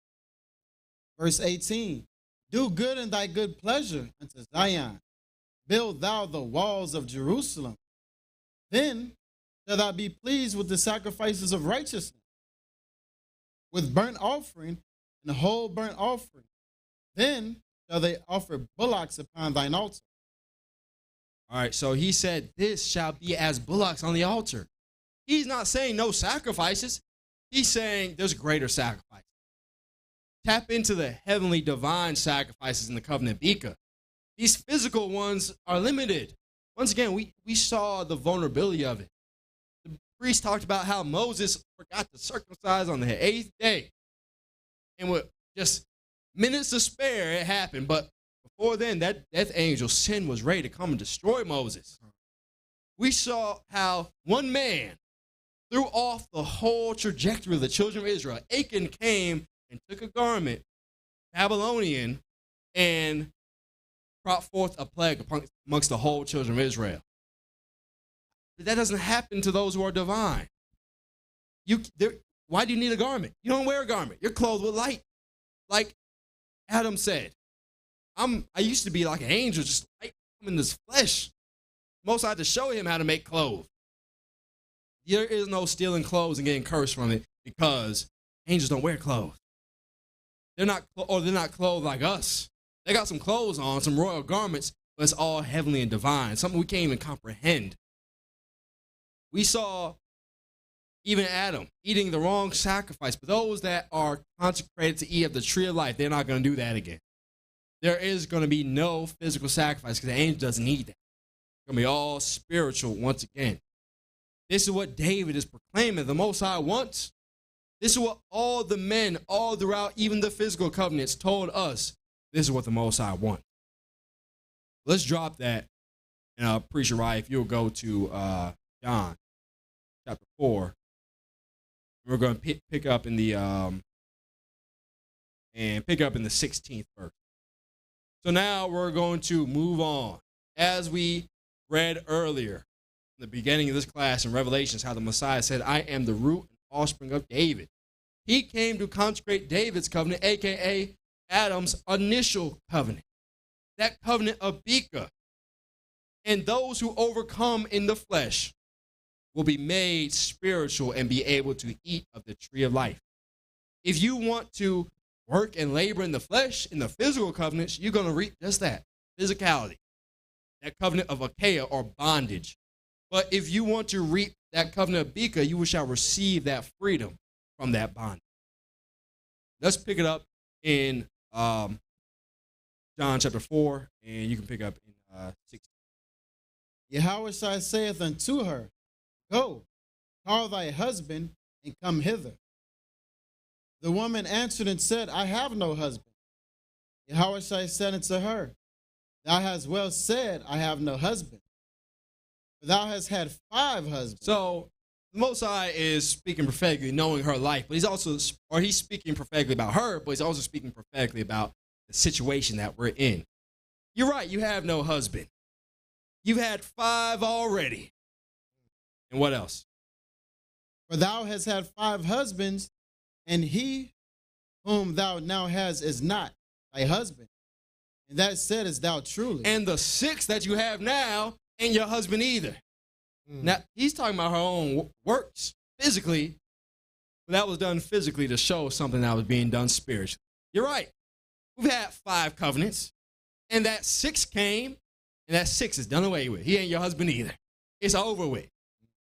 Speaker 3: Verse 18. Do good in thy good pleasure unto Zion. Build thou the walls of Jerusalem. Then shall thou be pleased with the sacrifices of righteousness, with burnt offering and whole burnt offering. Then shall they offer bullocks upon thine altar.
Speaker 1: All right, so he said, this shall be as bullocks on the altar. He's not saying no sacrifices. He's saying there's greater sacrifice. Tap into the heavenly divine sacrifices in the covenant Biqa. These physical ones are limited. Once again, we saw the vulnerability of it. The priest talked about how Moses forgot to circumcise on the 8th day. And with just minutes to spare, it happened. But before then, that death angel, sin, was ready to come and destroy Moses. We saw how one man threw off the whole trajectory of the children of Israel. Achan came and took a garment, Babylonian, and brought forth a plague amongst the whole children of Israel. But that doesn't happen to those who are divine. Why do you need a garment? You don't wear a garment. You're clothed with light. Like Adam said, I used to be like an angel, just light in this flesh. Most I had to show him how to make clothes. There is no stealing clothes and getting cursed from it because angels don't wear clothes. They're not clothed like us. They got some clothes on, some royal garments, but it's all heavenly and divine, something we can't even comprehend. We saw even Adam eating the wrong sacrifice, but those that are consecrated to eat of the tree of life, they're not going to do that again. There is going to be no physical sacrifice because the angel doesn't need that. It's going to be all spiritual once again. This is what David is proclaiming the Most High wants. This is what all the men, all throughout even the physical covenants, told us. This is what the Most High wants. Let's drop that. And Preacher Rai, if you'll go to John chapter 4. We're going to pick up in the 16th verse. So now we're going to move on. As we read earlier in the beginning of this class in Revelations, how the Messiah said, I am the root and offspring of David. He came to consecrate David's covenant, a.k.a. Adam's initial covenant, that covenant of Biqa. And those who overcome in the flesh will be made spiritual and be able to eat of the tree of life. If you want to work and labor in the flesh, in the physical covenants, you're going to reap just that, physicality, that covenant of Achaia or bondage. But if you want to reap that covenant of Biqa, you shall receive that freedom from that bondage. Let's pick it up in John chapter 4, and you can pick up in 6.
Speaker 3: Yahweh saith unto her, Go, call thy husband, and come hither. The woman answered and said, I have no husband. Yahweh said unto her, Thou hast well said, I have no husband. For thou hast had 5 husbands.
Speaker 1: So the Most High is speaking prophetically, knowing her life, but he's speaking prophetically about her, but he's also speaking prophetically about the situation that we're in. You're right, you have no husband. You've had 5 already. And what else?
Speaker 3: For thou hast had 5 husbands, and he whom thou now hast is not thy husband. And that said is thou truly.
Speaker 1: And the 6 that you have now ain't your husband either. Now, he's talking about her own works physically, but that was done physically to show something that was being done spiritually. You're right. We've had 5 covenants, and that 6 came, and that 6 is done away with. He ain't your husband either. It's over with.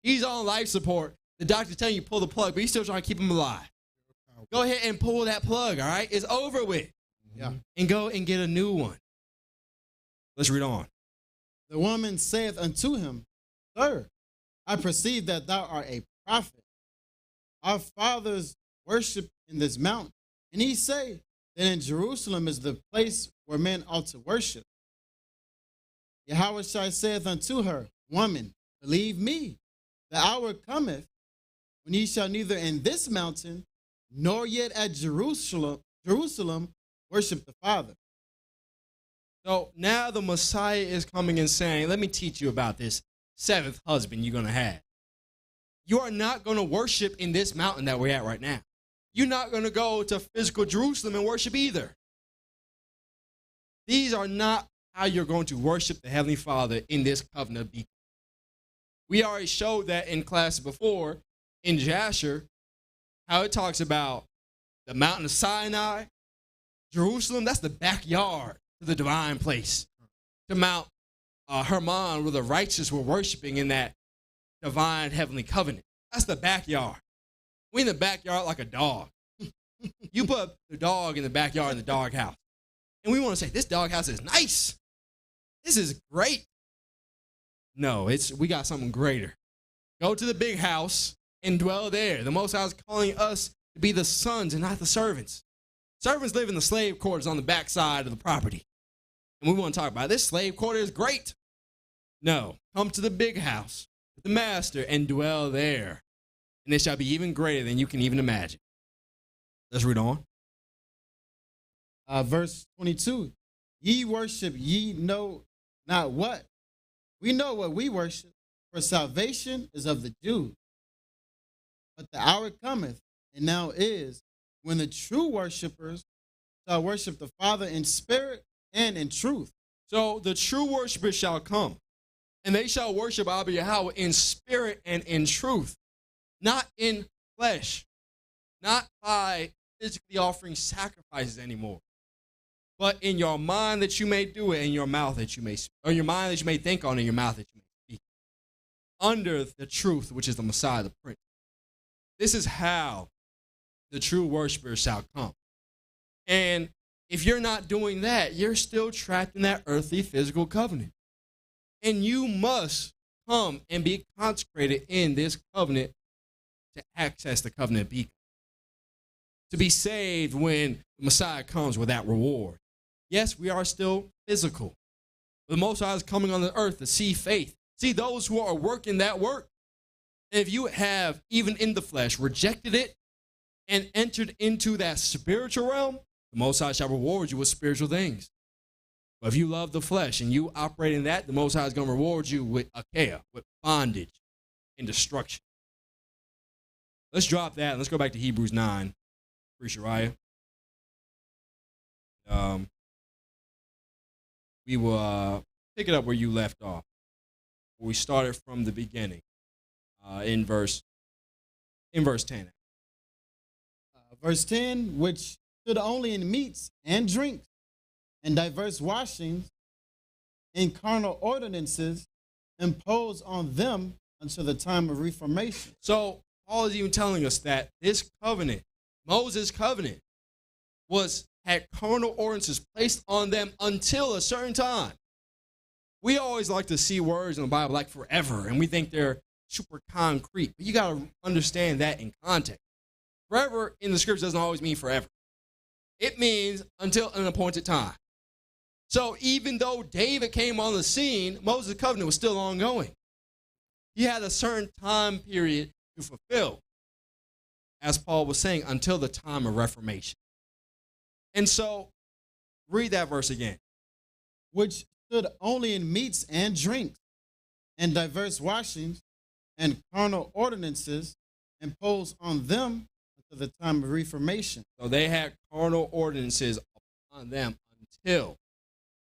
Speaker 1: He's on life support. The doctor's telling you pull the plug, but he's still trying to keep him alive. Go ahead and pull that plug, all right? It's over with.
Speaker 3: Yeah.
Speaker 1: And go and get a new one. Let's read on.
Speaker 3: The woman saith unto him, Sir, I perceive that thou art a prophet. Our fathers worship in this mountain. And he say that in Jerusalem is the place where men ought to worship. Yahweh saith unto her, Woman, believe me, the hour cometh when ye shall neither in this mountain nor yet at Jerusalem worship the Father.
Speaker 1: So now the Messiah is coming and saying, let me teach you about this 7th husband you're going to have. You are not going to worship in this mountain that we're at right now. You're not going to go to physical Jerusalem and worship either. These are not how you're going to worship the Heavenly Father in this covenant of Biqa. We already showed that in classes before, in Jasher, how it talks about the mountain of Sinai, Jerusalem, that's the backyard to the divine place. To Mount Hermon, where the righteous were worshiping in that divine heavenly covenant. That's the backyard. We're in the backyard like a dog. You put the dog in the backyard in the doghouse. And we want to say, this doghouse is nice. This is great. No, we got something greater. Go to the big house and dwell there. The Most High is calling us to be the sons and not the servants. Servants live in the slave quarters on the backside of the property. And we want to talk about this slave quarter is great. No, come to the big house with the master and dwell there. And it shall be even greater than you can even imagine. Let's read on.
Speaker 3: Verse 22. Ye worship, ye know not what. We know what we worship, for salvation is of the Jews. But the hour cometh, and now is, when the true worshipers shall worship the Father in spirit and in truth.
Speaker 1: So the true worshipers shall come, and they shall worship Abba Yahweh in spirit and in truth, not in flesh, not by physically offering sacrifices anymore, but in your mind that you may do it, in your mouth that you may speak, or your mind that you may think on, in your mouth that you may speak, under the truth, which is the Messiah, the Prince. This is how the true worshipers shall come. And if you're not doing that, you're still trapped in that earthly physical covenant. And you must come and be consecrated in this covenant to access the covenant beacon. To be saved when the Messiah comes with that reward. Yes, we are still physical. But the Most High is coming on the earth to see faith. See those who are working that work. And if you have, even in the flesh, rejected it and entered into that spiritual realm, the Most High shall reward you with spiritual things. But if you love the flesh and you operate in that, the Most High is going to reward you with achaia, with bondage and destruction. Let's drop that and let's go back to Hebrews 9. Shariah. We will pick it up where you left off. We started from the beginning in verse 10.
Speaker 3: Verse 10, which stood only in meats and drinks and diverse washings in carnal ordinances imposed on them until the time of Reformation.
Speaker 1: So Paul is even telling us that this covenant, Moses' covenant, had carnal ordinances placed on them until a certain time. We always like to see words in the Bible like forever, and we think they're super concrete. But you got to understand that in context. Forever in the scripture doesn't always mean forever. It means until an appointed time. So even though David came on the scene, Moses' covenant was still ongoing. He had a certain time period to fulfill, as Paul was saying, until the time of Reformation. And so, read that verse again.
Speaker 3: Which stood only in meats and drinks, and diverse washings, and carnal ordinances imposed on them until the time of Reformation.
Speaker 1: So they had carnal ordinances upon them until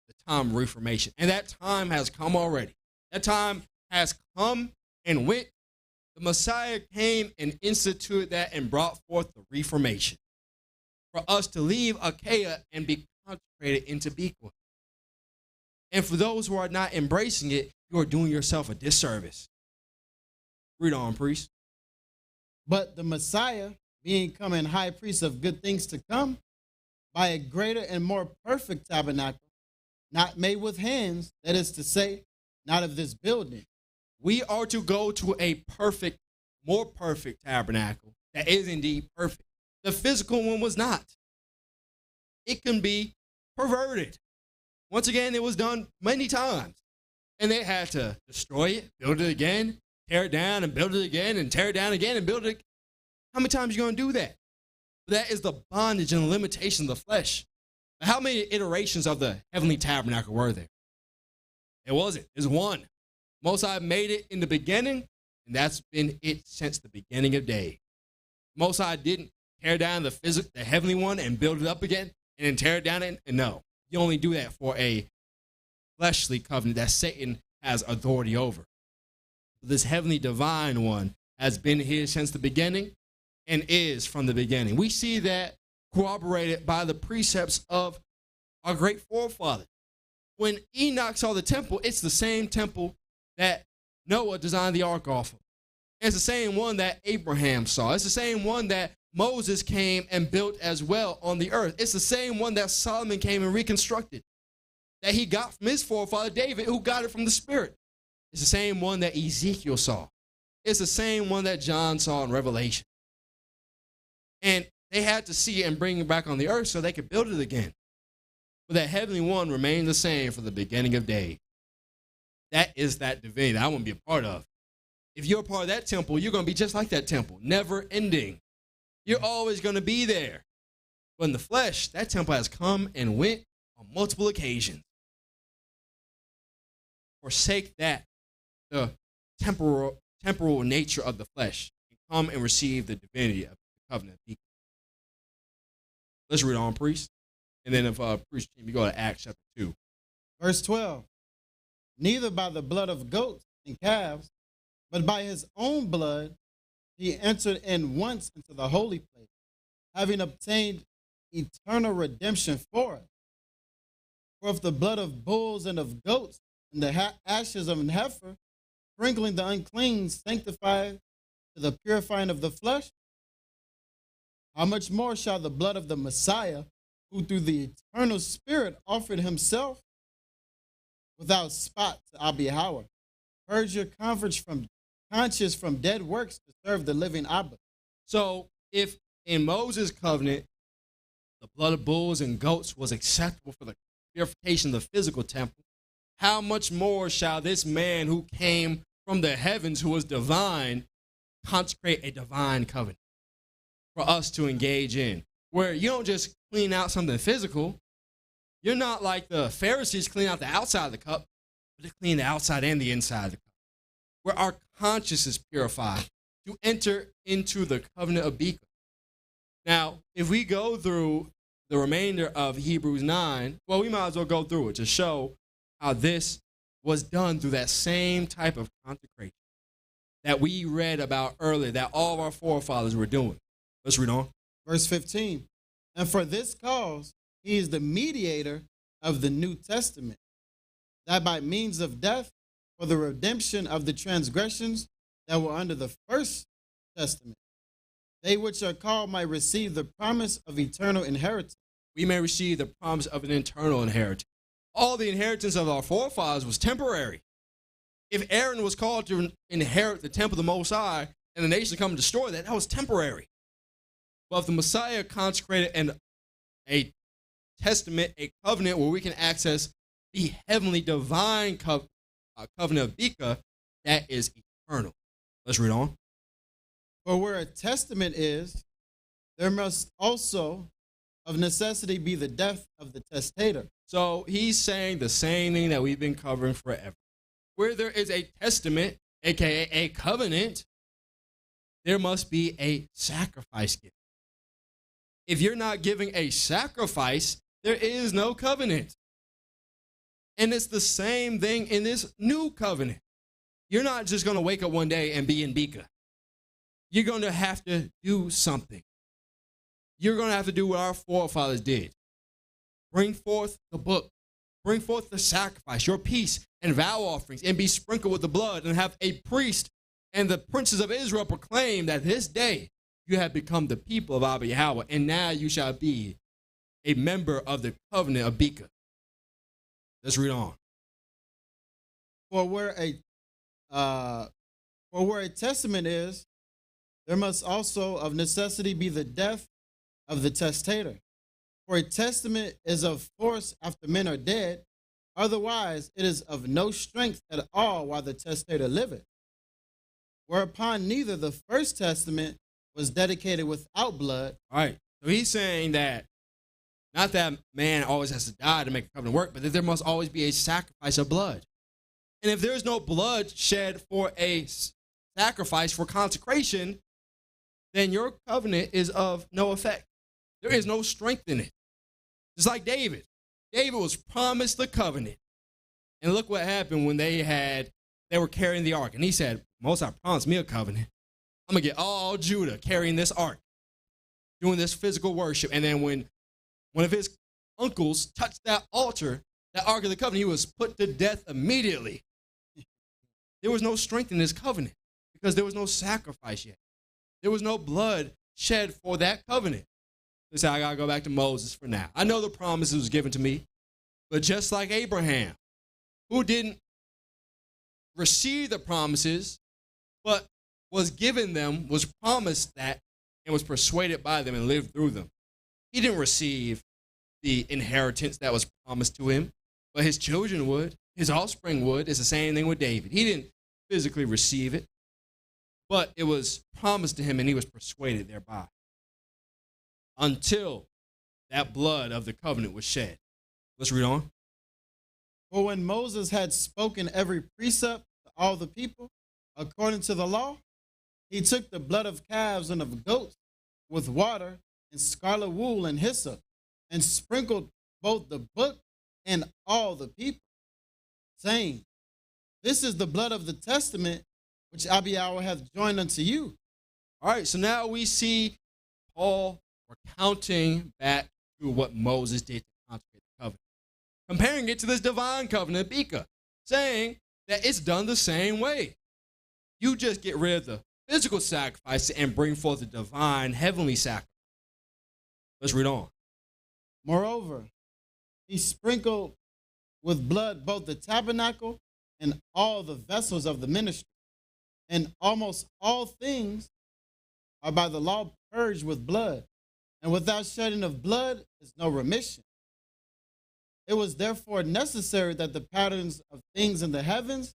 Speaker 1: the time of Reformation. And that time has come already. That time has come and went. The Messiah came and instituted that and brought forth the Reformation for us to leave Achaia and be consecrated into Biqa. And for those who are not embracing it, you are doing yourself a disservice. Read on, priest.
Speaker 3: But the Messiah, being come in high priest of good things to come, by a greater and more perfect tabernacle, not made with hands, that is to say, not of this building.
Speaker 1: We are to go to a perfect, more perfect tabernacle that is indeed perfect. The physical one was not. It can be perverted. Once again, it was done many times. And they had to destroy it, build it again, tear it down and build it again, and tear it down again and build it. How many times are you going to do that? That is the bondage and the limitation of the flesh. How many iterations of the heavenly tabernacle were there? It wasn't. There's one. Most High made it in the beginning, and that's been it since the beginning of days. Most High didn't tear down the heavenly one and build it up again, and then tear it down. And no, you only do that for a fleshly covenant that Satan has authority over. This heavenly divine one has been here since the beginning and is from the beginning. We see that corroborated by the precepts of our great forefathers. When Enoch saw the temple, it's the same temple that Noah designed the ark off of. It's the same one that Abraham saw. It's the same one that Moses came and built as well on the earth. It's the same one that Solomon came and reconstructed, that he got from his forefather David, who got it from the Spirit. It's the same one that Ezekiel saw. It's the same one that John saw in Revelation. And they had to see it and bring it back on the earth so they could build it again. But that heavenly one remained the same from the beginning of days. That is that divinity that I want to be a part of. If you're a part of that temple, you're going to be just like that temple, never ending. You're always going to be there. But in the flesh, that temple has come and went on multiple occasions. Forsake that, the temporal nature of the flesh, and come and receive the divinity of the covenant. Let's read on, priest. And then if priest, you go to Acts chapter 2.
Speaker 3: Verse 12. Neither by the blood of goats and calves, but by his own blood he entered in once into the holy place, having obtained eternal redemption for us. For if the blood of bulls and of goats and the ashes of an heifer, sprinkling the unclean, sanctified to the purifying of the flesh, how much more shall the blood of the Messiah, who through the eternal Spirit offered himself without spot to Yahweh, purge your conscience from dead works to serve the living Abba.
Speaker 1: So if in Moses' covenant, the blood of bulls and goats was acceptable for the purification of the physical temple, how much more shall this man who came from the heavens, who was divine, consecrate a divine covenant for us to engage in, where you don't just clean out something physical. You're not like the Pharisees clean out the outside of the cup, but they clean the outside and the inside of the cup, where our conscience is purified to enter into the covenant of Biqa. Now, if we go through the remainder of Hebrews 9, well, we might as well go through it to show how this was done through that same type of consecration that we read about earlier, that all of our forefathers were doing. Let's read on.
Speaker 3: Verse 15. And for this cause, he is the mediator of the New Testament, that by means of death, for the redemption of the transgressions that were under the first testament, they which are called might receive the promise of eternal inheritance.
Speaker 1: We may receive the promise of an eternal inheritance. All the inheritance of our forefathers was temporary. If Aaron was called to inherit the temple of the Most High and the nation come and destroy that, that was temporary. But if the Messiah consecrated a testament, a covenant where we can access the heavenly divine covenant of Biqa, that is eternal. Let's read on.
Speaker 3: For where a testament is, there must also of necessity be the death of the testator.
Speaker 1: So he's saying the same thing that we've been covering forever. Where there is a testament, aka a covenant, there must be a sacrifice given. If you're not giving a sacrifice, there is no covenant. And it's the same thing in this new covenant. You're not just going to wake up one day and be in Biqa. You're going to have to do something. You're going to have to do what our forefathers did. Bring forth the book. Bring forth the sacrifice, your peace and vow offerings, and be sprinkled with the blood, and have a priest and the princes of Israel proclaim that this day you have become the people of Abba Yahweh, and now you shall be a member of the covenant of Biqa. Let's read on.
Speaker 3: For where a testament is, there must also of necessity be the death of the testator. For a testament is of force after men are dead, otherwise it is of no strength at all while the testator liveth. Whereupon neither the first testament was dedicated without blood.
Speaker 1: All right, so he's saying that not that man always has to die to make a covenant work, but that there must always be a sacrifice of blood. And if there's no blood shed for a sacrifice for consecration, then your covenant is of no effect. There is no strength in it. Just like David. David was promised the covenant. And look what happened when they were carrying the ark. And he said, Most High promised me a covenant. I'm going to get all Judah carrying this ark, doing this physical worship. And then when one of his uncles touched that altar, that ark of the covenant, he was put to death immediately. There was no strength in this covenant because there was no sacrifice yet. There was no blood shed for that covenant. They say, I got to go back to Moses for now. I know the promise was given to me, but just like Abraham, who didn't receive the promises, but was given them, was promised that, and was persuaded by them and lived through them. He didn't receive the inheritance that was promised to him, but his children would, his offspring would. It's the same thing with David. He didn't physically receive it, but it was promised to him and he was persuaded thereby. Until that blood of the covenant was shed. Let's read on.
Speaker 3: For when Moses had spoken every precept to all the people, according to the law, he took the blood of calves and of goats with water and scarlet wool and hyssop, and sprinkled both the book and all the people, saying, This is the blood of the testament which Abba Yahweh hath joined unto you.
Speaker 1: All right, so now we see Paul recounting back to what Moses did to consecrate the covenant, comparing it to this divine covenant, Biqa, saying that it's done the same way. You just get rid of the physical sacrifice and bring forth the divine heavenly sacrifice. Let's read on.
Speaker 3: Moreover, he sprinkled with blood both the tabernacle and all the vessels of the ministry, and almost all things are by the law purged with blood, and without shedding of blood is no remission. It was therefore necessary that the patterns of things in the heavens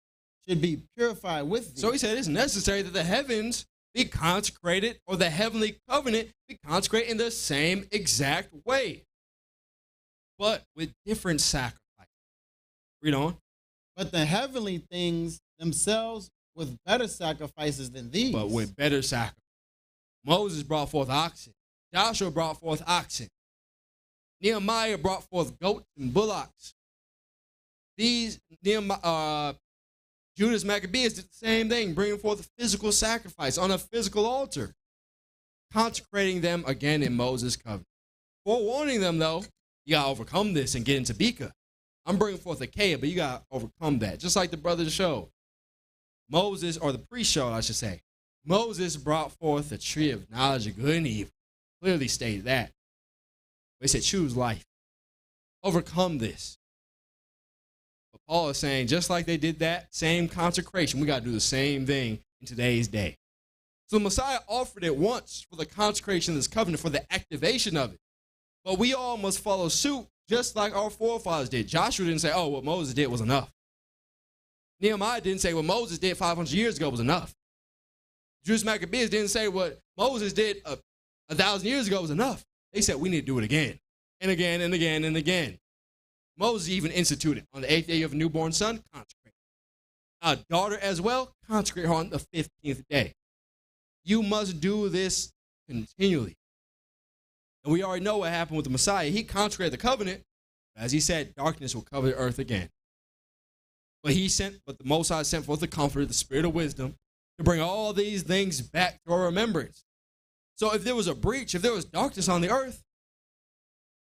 Speaker 3: should be purified with thee.
Speaker 1: So he said it's necessary that the heavens be consecrated, or the heavenly covenant be consecrated in the same exact way, but with different sacrifices. Read on.
Speaker 3: But the heavenly things themselves with better sacrifices than these.
Speaker 1: But with better sacrifices. Moses brought forth oxen. Joshua brought forth oxen. Nehemiah brought forth goats and bullocks. These Judah's Maccabees did the same thing, bringing forth a physical sacrifice on a physical altar, consecrating them again in Moses' covenant. Forewarning them, though, you got to overcome this and get into Biqa. I'm bringing forth a Achaia, but you got to overcome that. Just like the brothers showed. Moses, or the priest showed, I should say. Moses brought forth the tree of knowledge of good and evil. Clearly stated that. They said, choose life. Overcome this. But Paul is saying, just like they did that same consecration, we got to do the same thing in today's day. So the Messiah offered it once for the consecration of this covenant, for the activation of it. But we all must follow suit, just like our forefathers did. Joshua didn't say, oh, what Moses did was enough. Nehemiah didn't say what Moses did 500 years ago was enough. Jews Maccabees didn't say what Moses did 1,000 years ago was enough. They said we need to do it again and again and again and again. Moses even instituted on the 8th day of a newborn son, consecrate. A daughter as well, consecrate her on the 15th day. You must do this continually. And we already know what happened with the Messiah. He consecrated the covenant. As he said, darkness will cover the earth again. But the Most High sent forth the Comforter, the Spirit of wisdom, to bring all these things back to our remembrance. So if there was a breach, if there was darkness on the earth,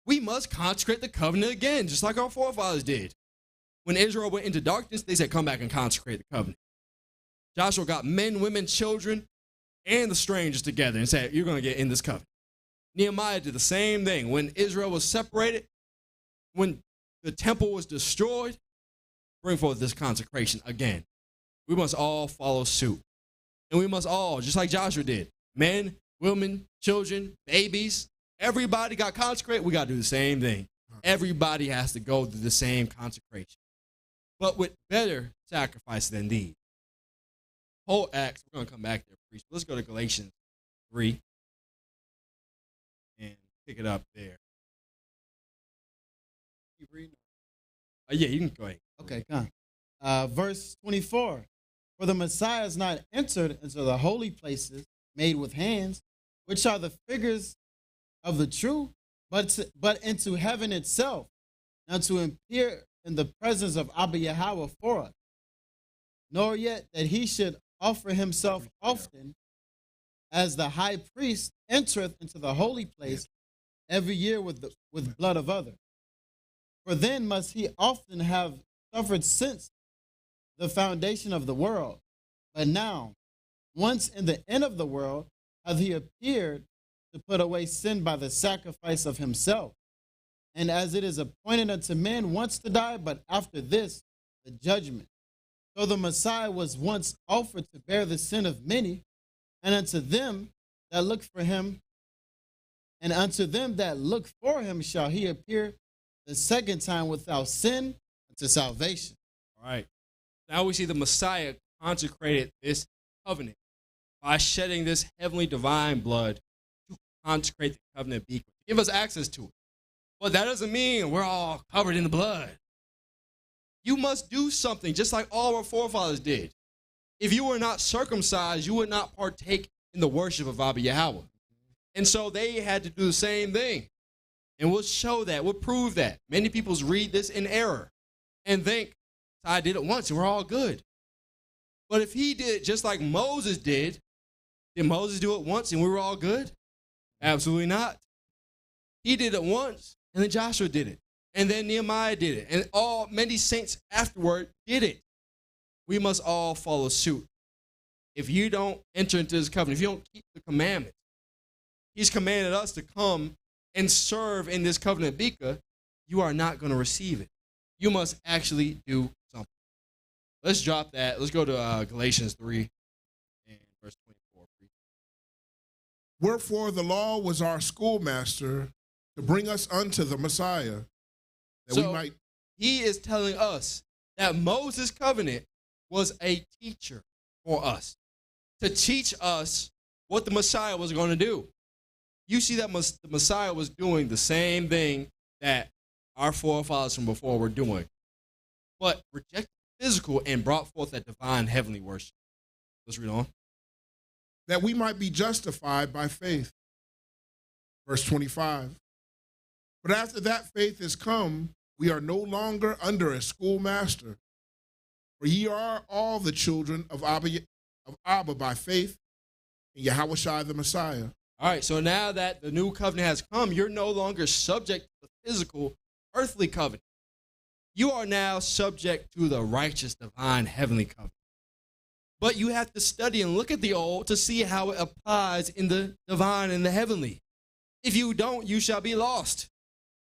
Speaker 1: we must consecrate the covenant again, just like our forefathers did. When Israel went into darkness, they said, come back and consecrate the covenant. Joshua got men, women, children, and the strangers together and said, you're going to get in this covenant. Nehemiah did the same thing. When Israel was separated, when the temple was destroyed, bring forth this consecration again. We must all follow suit. And we must all, just like Joshua did, men, women, children, babies, everybody got consecrated. We got to do the same thing. Everybody has to go through the same consecration, but with better sacrifice than these. Whole Acts, we're going to come back there, priest. Let's go to Galatians 3 and pick it up there.
Speaker 3: Keep reading.
Speaker 1: Yeah, you can go ahead.
Speaker 3: Okay, come on. Verse 24. For the Messiah is not entered into the holy places made with hands, which are the figures of the true, but into heaven itself, now to appear in the presence of Abba Yahweh for us. Nor yet that he should offer himself often, as the high priest entereth into the holy place every year with blood of others. For then must he often have suffered since the foundation of the world. But now, once in the end of the world, hath he appeared to put away sin by the sacrifice of himself. And as it is appointed unto men once to die, but after this, the judgment. So the Messiah was once offered to bear the sin of many, and unto them that look for him, and unto them that look for him shall he appear the second time without sin unto salvation.
Speaker 1: All right. Now we see the Messiah consecrated this covenant by shedding this heavenly divine blood to consecrate the covenant Biqa, give us access to it. But that doesn't mean we're all covered in the blood. You must do something just like all our forefathers did. If you were not circumcised, you would not partake in the worship of Abba Yahweh. And so they had to do the same thing. And we'll show that, we'll prove that. Many people read this in error and think, I did it once and we're all good. But if he did it just like Moses did Moses do it once and we were all good? Absolutely not. He did it once, and then Joshua did it. And then Nehemiah did it. And many saints afterward did it. We must all follow suit. If you don't enter into this covenant, if you don't keep the commandments, he's commanded us to come and serve in this covenant Biqa, you are not going to receive it. You must actually do something. Let's drop that. Let's go to Galatians 3 and verse 24.
Speaker 2: Wherefore the law was our schoolmaster to bring us unto the Messiah, that we might.
Speaker 1: He is telling us that Moses' covenant was a teacher for us, to teach us what the Messiah was going to do. You see that the Messiah was doing the same thing that our forefathers from before were doing, but rejected physical and brought forth that divine heavenly worship. Let's read on.
Speaker 2: That we might be justified by faith. Verse 25. But after that faith is come, we are no longer under a schoolmaster. For ye are all the children of Abba by faith in Yahushua the Messiah.
Speaker 1: All right, so now that the new covenant has come, you're no longer subject to the physical, earthly covenant. You are now subject to the righteous, divine, heavenly covenant. But you have to study and look at the old to see how it applies in the divine and the heavenly. If you don't, you shall be lost.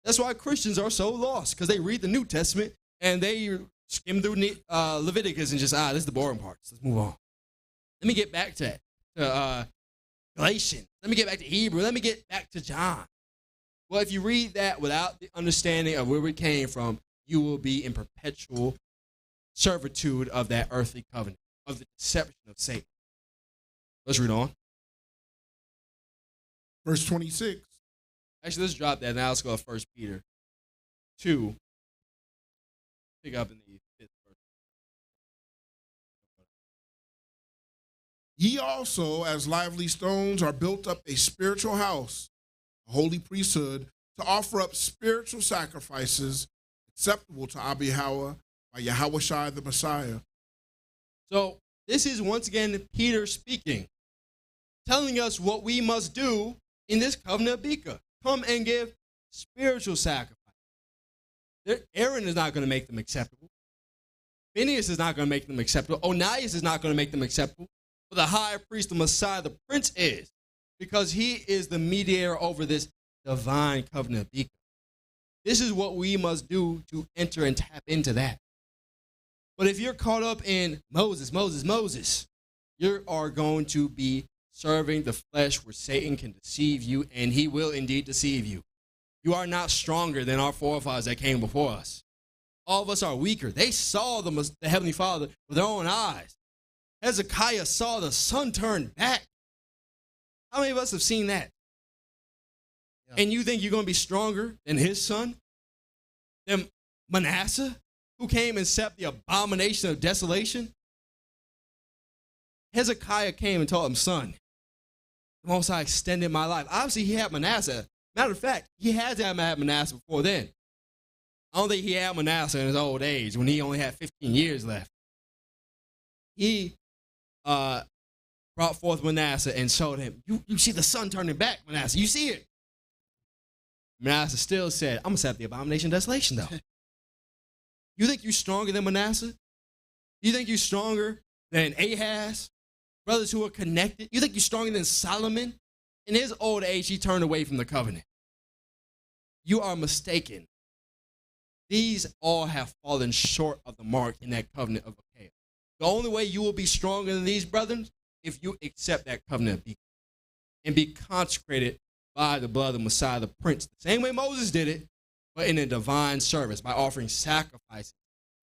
Speaker 1: That's why Christians are so lost, because they read the New Testament and they skim through Leviticus and just, this is the boring parts. Let's move on. Let me get back to Galatians. Let me get back to Hebrew. Let me get back to John. Well, if you read that without the understanding of where we came from, you will be in perpetual servitude of that earthly covenant, of the deception of Satan. Let's read on.
Speaker 2: Verse 26.
Speaker 1: Actually, let's drop that. Now let's go to 1 Peter 2. Pick up in the 5th verse.
Speaker 2: Ye also, as lively stones, are built up a spiritual house, a holy priesthood, to offer up spiritual sacrifices acceptable to Abba by Yahushua the Messiah.
Speaker 1: So this is once again Peter speaking, telling us what we must do in this covenant of Biqa. Come and give spiritual sacrifice. Aaron is not going to make them acceptable. Phineas is not going to make them acceptable. Onias is not going to make them acceptable. But the high priest, the Messiah, the Prince is, because he is the mediator over this divine covenant of Biqa. This is what we must do to enter and tap into that. But if you're caught up in Moses, you are going to be serving the flesh where Satan can deceive you, and he will indeed deceive you. You are not stronger than our forefathers that came before us. All of us are weaker. They saw the Heavenly Father with their own eyes. Hezekiah saw the sun turn back. How many of us have seen that? Yeah. And you think you're going to be stronger than his son? Than Manasseh, who came and set the abomination of desolation? Hezekiah came and told him, son, the Most High extended my life. Obviously, he had Manasseh. Matter of fact, he had to have had Manasseh before then. I don't think he had Manasseh in his old age when he only had 15 years left. He brought forth Manasseh and showed him, you see the sun turning back, Manasseh. You see it. Manasseh still said, I'm going to set the abomination of desolation, though. You think you're stronger than Manasseh? You think you're stronger than Ahaz? Brothers who are connected? You think you're stronger than Solomon? In his old age, he turned away from the covenant. You are mistaken. These all have fallen short of the mark in that covenant of Biqa. The only way you will be stronger than these brethren if you accept that covenant of Biqa and be consecrated by the blood of the Messiah, the Prince. The same way Moses did it, but in a divine service by offering sacrifices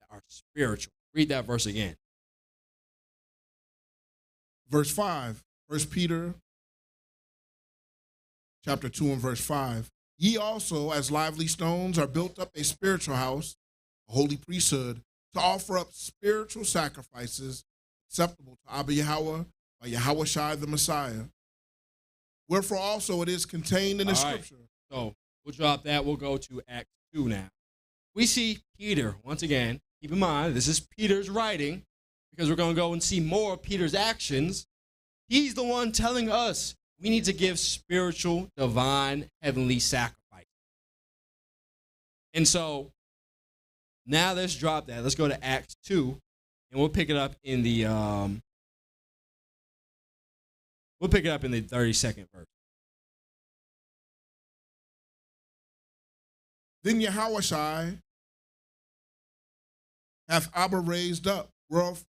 Speaker 1: that are spiritual. Read that verse again.
Speaker 2: Verse 5, 1 Peter chapter 2 and verse 5. Ye also, as lively stones, are built up a spiritual house, a holy priesthood, to offer up spiritual sacrifices acceptable to Abba Yahweh by Yahushua the Messiah. Wherefore also it is contained in the scripture.
Speaker 1: So we'll drop that. We'll go to Acts 2 now. We see Peter, once again, keep in mind, this is Peter's writing, because we're going to go and see more of Peter's actions. He's the one telling us we need to give spiritual, divine, heavenly sacrifice. And so now let's drop that. Let's go to Acts 2, and we'll pick it up in the 32nd verse.
Speaker 2: Then Yahushua hath Abba raised up,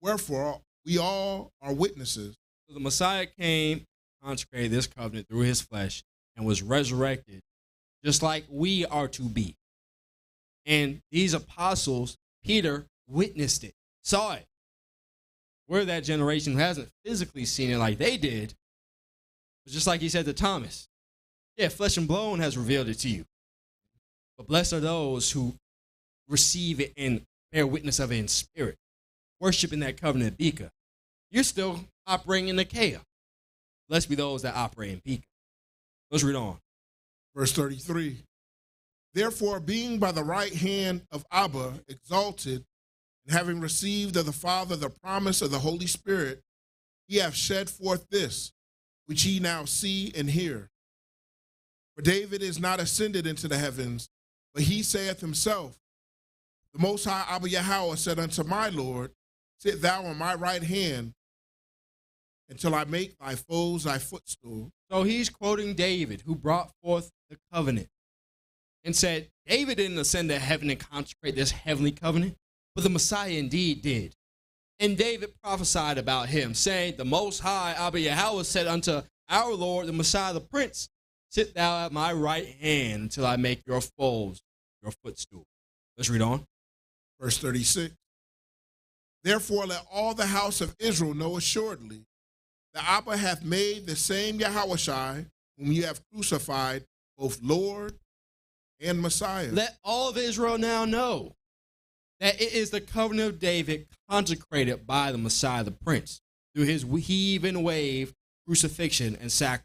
Speaker 2: wherefore we all are witnesses.
Speaker 1: So the Messiah came, consecrated this covenant through his flesh, and was resurrected, just like we are to be. And these apostles, Peter, witnessed it, saw it. We're that generation who hasn't physically seen it like they did. But just like he said to Thomas, yeah, flesh and bone has revealed it to you. But blessed are those who receive it and bear witness of it in spirit, worshiping that covenant of Biqa. You're still operating in the Achaia. Blessed be those that operate in Biqa. Let's read on.
Speaker 2: Verse 33. Therefore, being by the right hand of Abba exalted, and having received of the Father the promise of the Holy Spirit, he hath shed forth this, which ye now see and hear. For David is not ascended into the heavens, but he saith himself, the Most High Abba Yahweh said unto my Lord, sit thou on my right hand until I make thy foes thy footstool.
Speaker 1: So he's quoting David, who brought forth the covenant and said, David didn't ascend to heaven and consecrate this heavenly covenant, but the Messiah indeed did. And David prophesied about him, saying, the Most High Abba Yahweh said unto our Lord, the Messiah, the Prince, sit thou at my right hand until I make your foes your footstool. Let's read on.
Speaker 2: Verse 36. Therefore let all the house of Israel know assuredly the Abba hath made the same Yahushua, whom you have crucified, both Lord and Messiah.
Speaker 1: Let all of Israel now know that it is the covenant of David consecrated by the Messiah, the Prince, through his heave and wave, crucifixion, and sacrifice.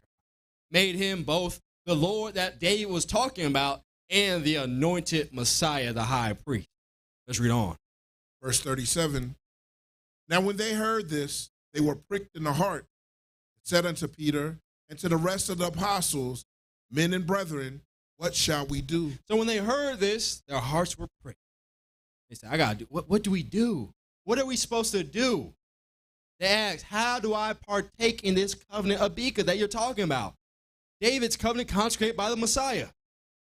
Speaker 1: Made him both the Lord that David was talking about and the anointed Messiah, the high priest. Let's read on.
Speaker 2: Verse 37. Now when they heard this, they were pricked in the heart, and said unto Peter and to the rest of the apostles, men and brethren, what shall we do?
Speaker 1: So when they heard this, their hearts were pricked. They said, I got to do, what do we do? What are we supposed to do? They asked, how do I partake in this covenant of Biqa that you're talking about? David's covenant consecrated by the Messiah.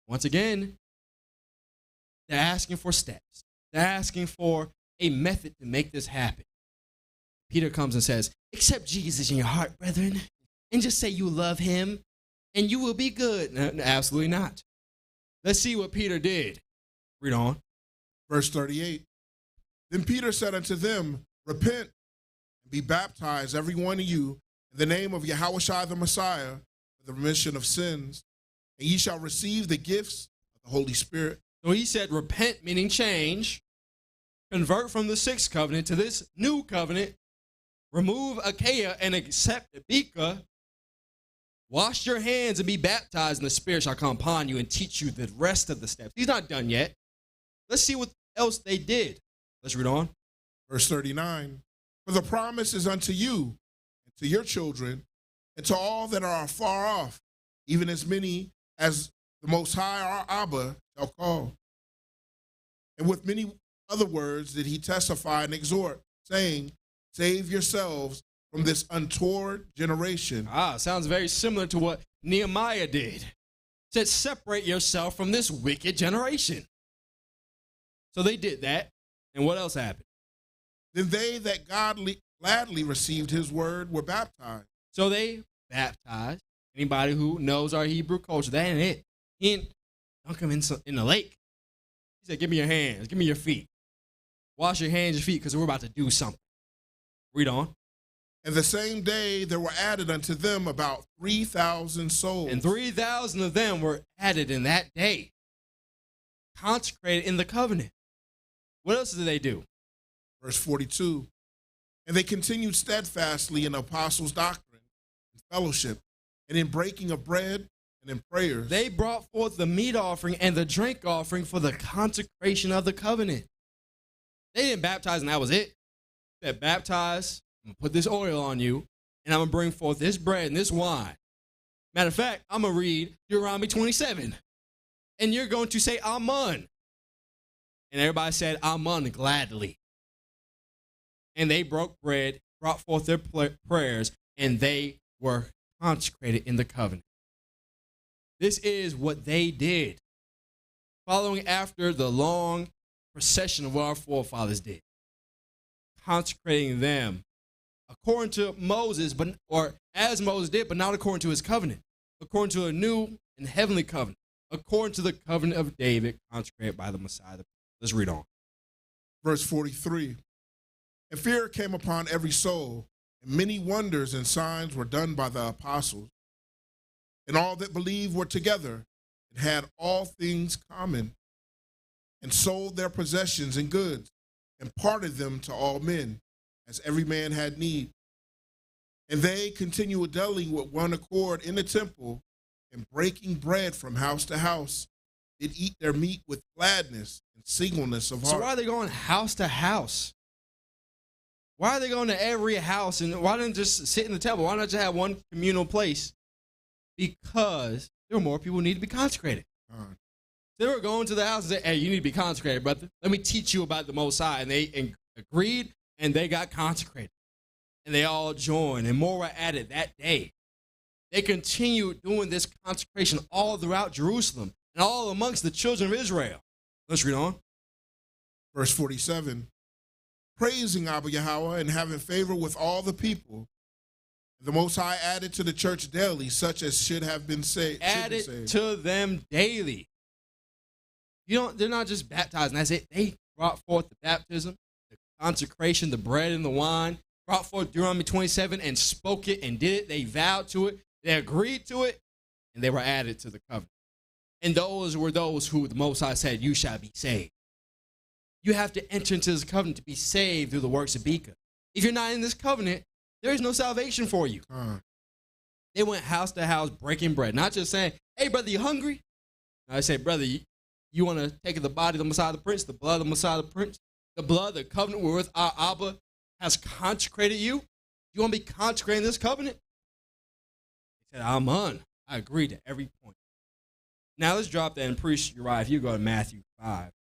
Speaker 1: Once again, they're asking for steps. They're asking for a method to make this happen. Peter comes and says, accept Jesus in your heart, brethren, and just say you love him, and you will be good. No, absolutely not. Let's see what Peter did. Read on.
Speaker 2: Verse 38. Then Peter said unto them, repent and be baptized, every one of you, in the name of Yahushua the Messiah, for the remission of sins, and ye shall receive the gifts of the Holy Spirit.
Speaker 1: So he said, repent, meaning change, convert from the sixth covenant to this new covenant, remove Achaia and accept Biqa, wash your hands and be baptized, and the Spirit shall come upon you and teach you the rest of the steps. He's not done yet. Let's see what else they did. Let's read on.
Speaker 2: Verse 39. For the promise is unto you, and to your children, and to all that are far off, even as many as the Most High our Abba shall call. And with many other words did he testify and exhort, saying, save yourselves from this untoward generation.
Speaker 1: Sounds very similar to what Nehemiah did. Said, separate yourself from this wicked generation. So they did that. And what else happened?
Speaker 2: Then they that gladly received his word were baptized.
Speaker 1: So they baptized. Anybody who knows our Hebrew culture, that ain't it. He didn't dunk them in the lake. He said, give me your hands, give me your feet. Wash your hands and feet because we're about to do something. Read on.
Speaker 2: And the same day there were added unto them about 3,000 souls.
Speaker 1: And 3,000 of them were added in that day, consecrated in the covenant. What else did they do?
Speaker 2: Verse 42. And they continued steadfastly in the apostles' doctrine and fellowship, and in breaking of bread and in prayers.
Speaker 1: They brought forth the meat offering and the drink offering for the consecration of the covenant. They didn't baptize and that was it. They said, baptize, I'm going to put this oil on you, and I'm going to bring forth this bread and this wine. Matter of fact, I'm going to read Deuteronomy 27, and you're going to say, Amen. And everybody said, Amen, gladly. And they broke bread, brought forth their prayers, and they were consecrated in the covenant. This is what they did, following after the long procession of what our forefathers did, consecrating them according to Moses, or as Moses did, but not according to his covenant, according to a new and heavenly covenant, according to the covenant of David, consecrated by the Messiah. Let's read on.
Speaker 2: Verse 43. And fear came upon every soul, and many wonders and signs were done by the apostles. And all that believed were together and had all things common, and sold their possessions and goods, and parted them to all men, as every man had need. And they continued dwelling with one accord in the temple, and breaking bread from house to house, did eat their meat with gladness and singleness of heart.
Speaker 1: So why are they going house to house? Why are they going to every house? And why don't they just sit in the temple? Why not just have one communal place? Because there were more people who need to be consecrated. They were going to the house and say, hey, you need to be consecrated, brother. Let me teach you about the Most High. And they agreed, and they got consecrated. And they all joined, and more were added that day. They continued doing this consecration all throughout Jerusalem and all amongst the children of Israel. Let's read on.
Speaker 2: Verse 47. Praising Abba Yahweh and having favor with all the people. The Most High added to the church daily such as should have been saved.
Speaker 1: Added to them daily. They're not just baptized, and that's it. They brought forth the baptism, the consecration, the bread and the wine, brought forth Deuteronomy 27 and spoke it and did it. They vowed to it. They agreed to it, and they were added to the covenant. And those were those who the Most High said, you shall be saved. You have to enter into this covenant to be saved through the works of Biqa. If you're not in this covenant, there is no salvation for you. They went house to house breaking bread, not just saying, hey, brother, you hungry? I say, brother, you want to take the body of the Messiah the Prince, the blood of the Messiah the Prince, the blood, the covenant wherewith our Abba has consecrated you? You want to be consecrating this covenant? He said, I'm on. I agree to every point. Now let's drop that in Priest Uriah. If you go to Matthew 5,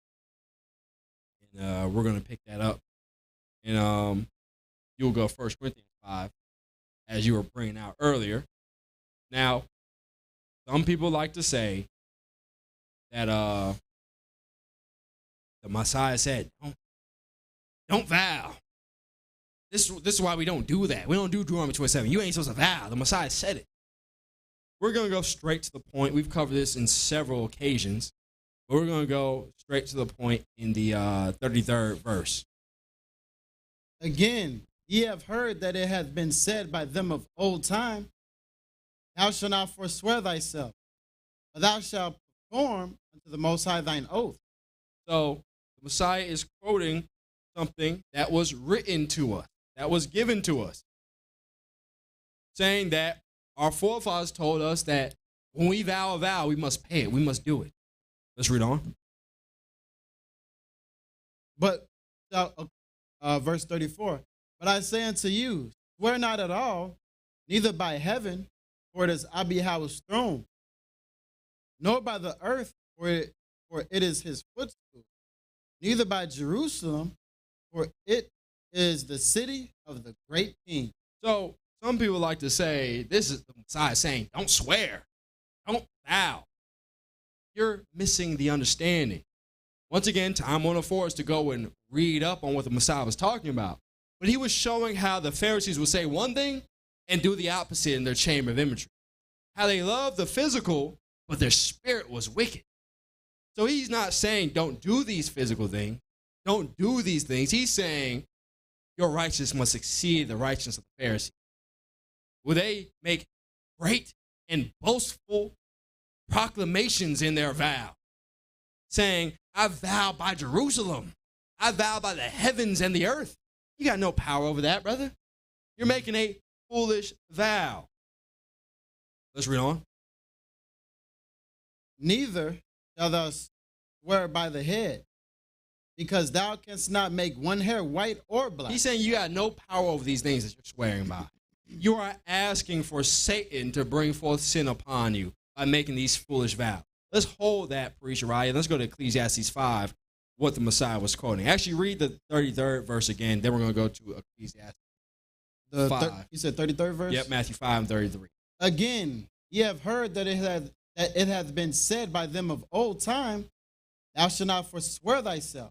Speaker 1: and we're going to pick that up. And you'll go 1 Corinthians 5, as you were bringing out earlier. Now, some people like to say that the Messiah said, don't vow. This is why we don't do that. We don't do Deuteronomy 27. You ain't supposed to vow. The Messiah said it. We're going to go straight to the point. We've covered this in several occasions, but we're going to go straight to the point in the 33rd verse.
Speaker 3: Again, ye have heard that it hath been said by them of old time, thou shalt not forswear thyself, but thou shalt perform unto the Most High thine oath.
Speaker 1: So the Messiah is quoting something that was written to us, that was given to us, saying that our forefathers told us that when we vow a vow, we must pay it. We must do it. Let's read on.
Speaker 3: But, verse 34, but I say unto you, swear not at all, neither by heaven, for it is Abiyah's throne, nor by the earth, for it is his footstool, neither by Jerusalem, for it is the city of the great king.
Speaker 1: So some people like to say, this is the Messiah saying, don't swear, don't vow. You're missing the understanding. Once again, time won't afford us to go and read up on what the Messiah was talking about. But he was showing how the Pharisees would say one thing and do the opposite in their chamber of imagery. How they loved the physical, but their spirit was wicked. So he's not saying don't do these physical things. Don't do these things. He's saying your righteousness must exceed the righteousness of the Pharisees. Will they make great and boastful proclamations in their vow, saying, I vow by Jerusalem. I vow by the heavens and the earth. You got no power over that, brother. You're making a foolish vow. Let's read on.
Speaker 3: Neither shalt thou swear by the head, because thou canst not make one hair white or black.
Speaker 1: He's saying you got no power over these things that you're swearing by. You are asking for Satan to bring forth sin upon you by making these foolish vows. Let's hold that, Priest Uriah. Let's go to Ecclesiastes 5, what the Messiah was quoting. Actually, read the 33rd verse again. Then we're going to go to Ecclesiastes 5.
Speaker 3: You said 33rd verse?
Speaker 1: Yep, Matthew 5 and 33.
Speaker 3: Again, ye have heard that it hath been said by them of old time, thou shalt not forswear thyself,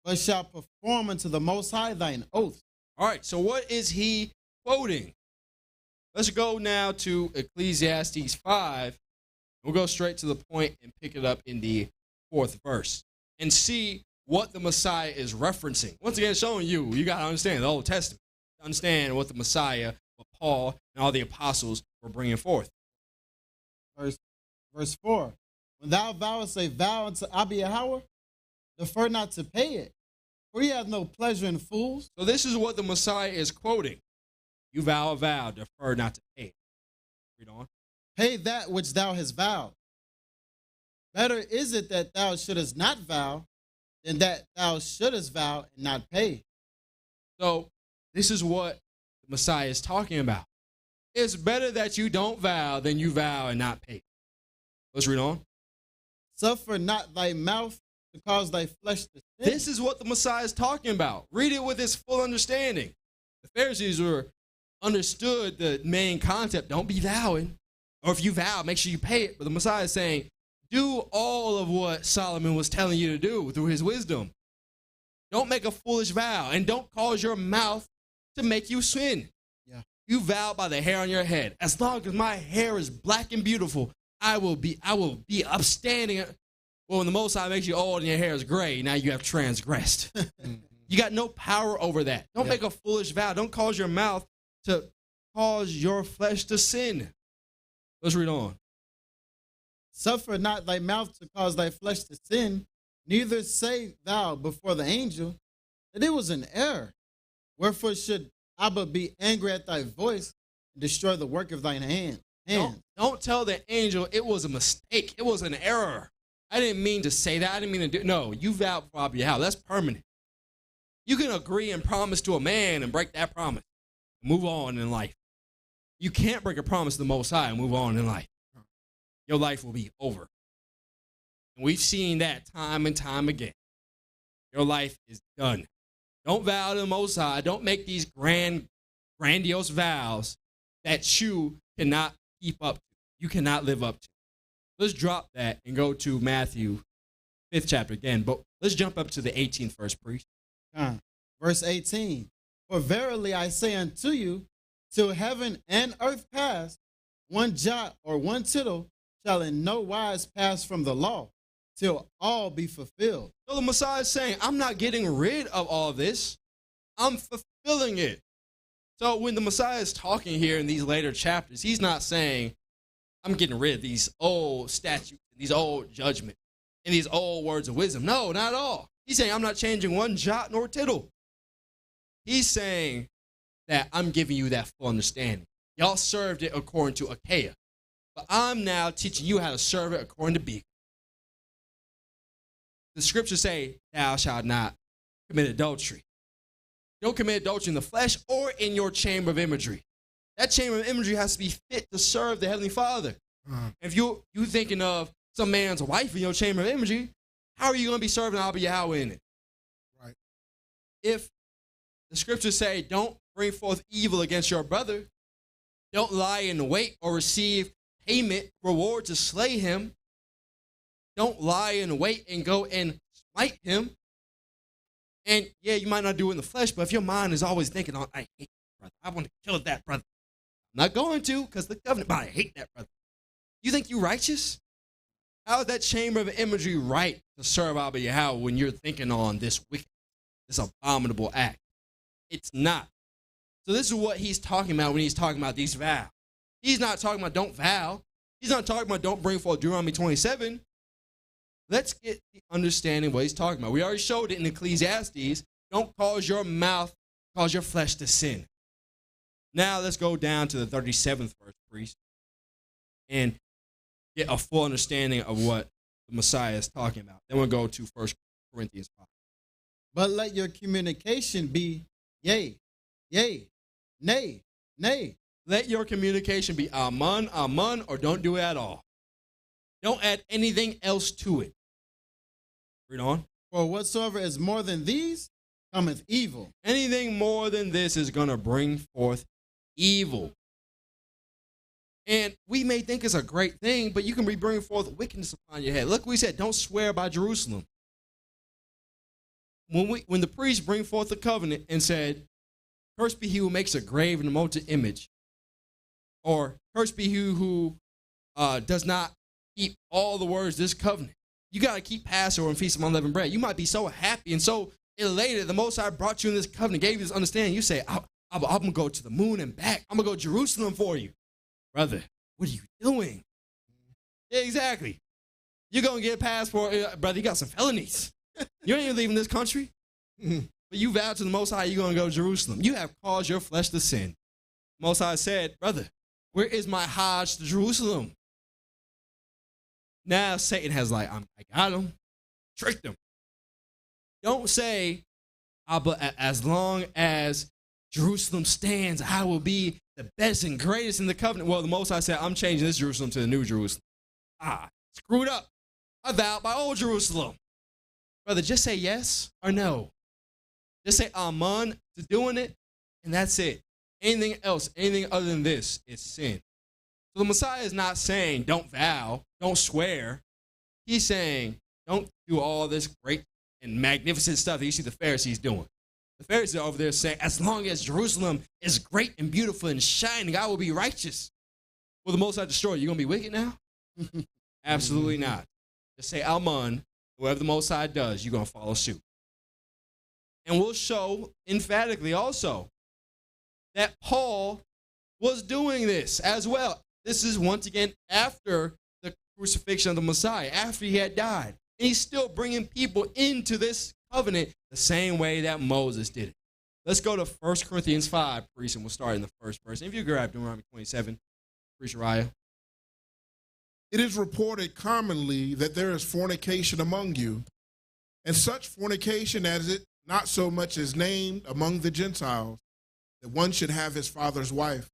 Speaker 3: but shalt perform unto the Most High thine oath.
Speaker 1: All right, so what is he quoting? Let's go now to Ecclesiastes 5. We'll go straight to the point and pick it up in the 4th verse and see what the Messiah is referencing. Once again, showing you got to understand the Old Testament, to understand what the Messiah, what Paul, and all the apostles were bringing forth.
Speaker 3: Verse 4, when thou vowest a vow unto Abiyah, defer not to pay it, for he hath no pleasure in fools.
Speaker 1: So this is what the Messiah is quoting. You vow a vow, defer not to pay it. Read on.
Speaker 3: Pay that which thou hast vowed. Better is it that thou shouldest not vow than that thou shouldest vow and not pay.
Speaker 1: So this is what the Messiah is talking about. It's better that you don't vow than you vow and not pay. Let's read on.
Speaker 3: Suffer not thy mouth to cause thy flesh to sin.
Speaker 1: This is what the Messiah is talking about. Read it with its full understanding. The Pharisees understood the main concept. Don't be vowing. Or if you vow, make sure you pay it. But the Messiah is saying, do all of what Solomon was telling you to do through his wisdom. Don't make a foolish vow, and don't cause your mouth to make you sin.
Speaker 3: Yeah.
Speaker 1: You vow by the hair on your head. As long as my hair is black and beautiful, I will be upstanding. Well, when the Most High makes you old and your hair is gray, now you have transgressed. You got no power over that. Don't make a foolish vow. Don't cause your mouth to cause your flesh to sin. Let's read on.
Speaker 3: Suffer not thy mouth to cause thy flesh to sin, neither say thou before the angel that it was an error. Wherefore should Abba be angry at thy voice and destroy the work of thine hand?
Speaker 1: Don't tell the angel it was a mistake. It was an error. I didn't mean to say that. I didn't mean to do. No, you vowed before Abba Yahweh. That's permanent. You can agree and promise to a man and break that promise. Move on in life. You can't break a promise to the Most High and move on in life. Your life will be over. And we've seen that time and time again. Your life is done. Don't vow to the Most High. Don't make these grandiose vows that you cannot keep up to. You cannot live up to. Let's drop that and go to Matthew 5th chapter again. But let's jump up to the 18th verse, priest.
Speaker 3: Verse 18. For verily I say unto you, till heaven and earth pass, one jot or one tittle shall in no wise pass from the law, till all be fulfilled.
Speaker 1: So the Messiah is saying, I'm not getting rid of all this. I'm fulfilling it. So when the Messiah is talking here in these later chapters, he's not saying, I'm getting rid of these old statutes, these old judgments, and these old words of wisdom. No, not at all. He's saying, I'm not changing one jot nor tittle. He's saying that I'm giving you that full understanding. Y'all served it according to Achaia, but I'm now teaching you how to serve it according to Biqa. The scriptures say, thou shalt not commit adultery. Don't commit adultery in the flesh or in your chamber of imagery. That chamber of imagery has to be fit to serve the Heavenly Father. If you thinking of some man's wife in your chamber of imagery, how are you going to be serving Abba Yahweh in it?
Speaker 2: Right.
Speaker 1: If the scriptures say, don't bring forth evil against your brother, don't lie in wait or receive payment, reward to slay him, don't lie in wait and go and smite him. And yeah, you might not do it in the flesh, but if your mind is always thinking, I hate that brother, I want to kill that brother. I'm not going to, because the covenant, but I hate that brother. You think you're righteous? How is that chamber of imagery right to serve Abba Yahweh when you're thinking on this wicked, this abominable act? It's not. So this is what he's talking about when he's talking about these vows. He's not talking about don't vow. He's not talking about don't bring forth Deuteronomy 27. Let's get the understanding of what he's talking about. We already showed it in Ecclesiastes. Don't cause your mouth, cause your flesh to sin. Now let's go down to the 37th verse, priest, and get a full understanding of what the Messiah is talking about. Then we'll go to 1 Corinthians 5.
Speaker 3: But let your communication be yea, yea, nay, nay.
Speaker 1: Let your communication be amen, amen, or don't do it at all. Don't add anything else to it. Read on.
Speaker 3: For whatsoever is more than these cometh evil.
Speaker 1: Anything more than this is going to bring forth evil. And we may think it's a great thing, but you can be bringing forth wickedness upon your head. Look, we said, don't swear by Jerusalem. When the priests bring forth the covenant and said, cursed be he who makes a grave and a molten image, or cursed be he who does not keep all the words of this covenant. You got to keep Passover and Feast of Unleavened Bread. You might be so happy and so elated. The Most High brought you in this covenant, gave you this understanding. You say, I'm going to go to the moon and back. I'm going to go to Jerusalem for you. Brother, what are you doing? Yeah, exactly. You're going to get a passport. Brother, you got some felonies. You ain't even leaving this country. But you vowed to the Most High, you're going to go to Jerusalem. You have caused your flesh to sin. Most High said, brother, where is my Hajj to Jerusalem? Now Satan has I got him, tricked him. Don't say, but as long as Jerusalem stands, I will be the best and greatest in the covenant. Well, the Most High said, I'm changing this Jerusalem to the new Jerusalem. Screwed up. I vowed by old Jerusalem. Brother, just say yes or no. Just say amen to doing it, and that's it. Anything else, anything other than this is sin. So the Messiah is not saying don't vow, don't swear. He's saying don't do all this great and magnificent stuff that you see the Pharisees doing. The Pharisees are over there saying, as long as Jerusalem is great and beautiful and shining, I will be righteous. Will the Most High destroy you? You going to be wicked now? Absolutely not. Just say amen. Whatever the Most High does, you're going to follow suit. And we'll show emphatically also that Paul was doing this as well. This is once again after the crucifixion of the Messiah, after he had died. And he's still bringing people into this covenant the same way that Moses did it. Let's go to 1 Corinthians 5, priest, and we'll start in the first person. If you grab Deuteronomy 27, priest Uriah.
Speaker 2: It is reported commonly that there is fornication among you, and such fornication as it not so much as named among the Gentiles, that one should have his father's wife.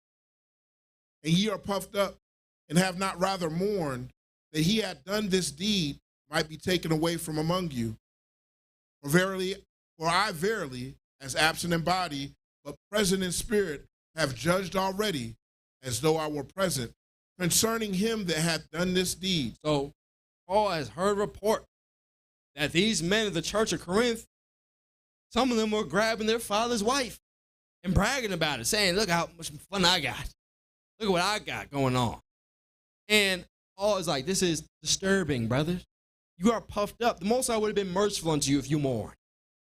Speaker 2: And ye are puffed up, and have not rather mourned that he had done this deed might be taken away from among you. For I verily, as absent in body, but present in spirit, have judged already, as though I were present, concerning him that hath done this deed.
Speaker 1: So Paul has heard report that these men of the church of Corinth, some of them were grabbing their father's wife and bragging about it, saying, look how much fun I got. Look at what I got going on. And Paul is like, this is disturbing, brothers. You are puffed up. The Most High would have been merciful unto you if you mourned.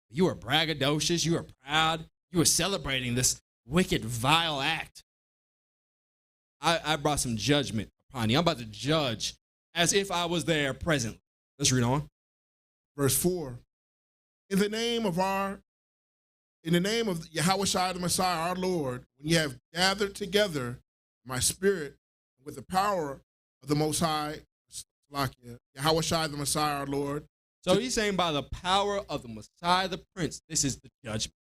Speaker 1: You are braggadocious. You are proud. You are celebrating this wicked, vile act. I brought some judgment upon you. I'm about to judge as if I was there present. Let's read on.
Speaker 2: Verse 4. In the name of Yahushua the Messiah, our Lord, when ye have gathered together my spirit with the power of the Most High, Yahushua the Messiah, our Lord.
Speaker 1: So he's saying by the power of the Messiah, the Prince, this is the judgment.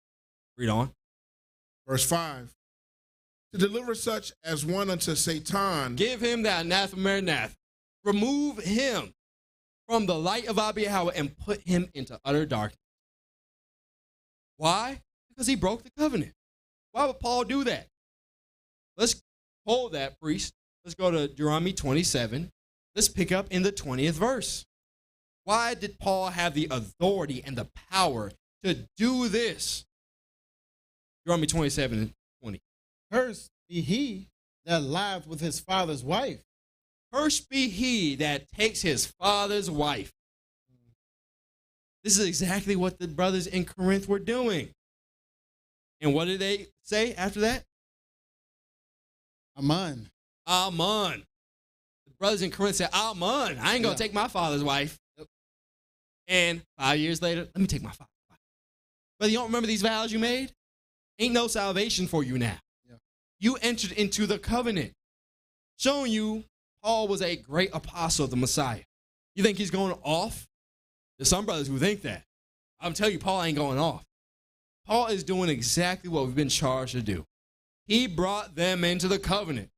Speaker 1: Read on.
Speaker 2: Verse 5. To deliver such as one unto Satan.
Speaker 1: Give him that anathema maranatha. Remove him from the light of Yahweh and put him into utter darkness. Why? Because he broke the covenant. Why would Paul do that? Let's hold that, priest. Let's go to Deuteronomy 27. Let's pick up in the 20th verse. Why did Paul have the authority and the power to do this? Deuteronomy 27 and 20.
Speaker 3: Cursed be he that lieth with his father's wife.
Speaker 1: Cursed be he that takes his father's wife. This is exactly what the brothers in Corinth were doing. And what did they say after that?
Speaker 3: Amen.
Speaker 1: Amen. The brothers in Corinth said, Amen. I ain't going to take my father's wife. And 5 years later, let me take my father's wife. Brother, you don't remember these vows you made? Ain't no salvation for you now. Yeah. You entered into the covenant, showing you Paul was a great apostle of the Messiah. You think he's going off? There's some brothers who think that. I'm telling you, Paul ain't going off. Paul is doing exactly what we've been charged to do. He brought them into the covenant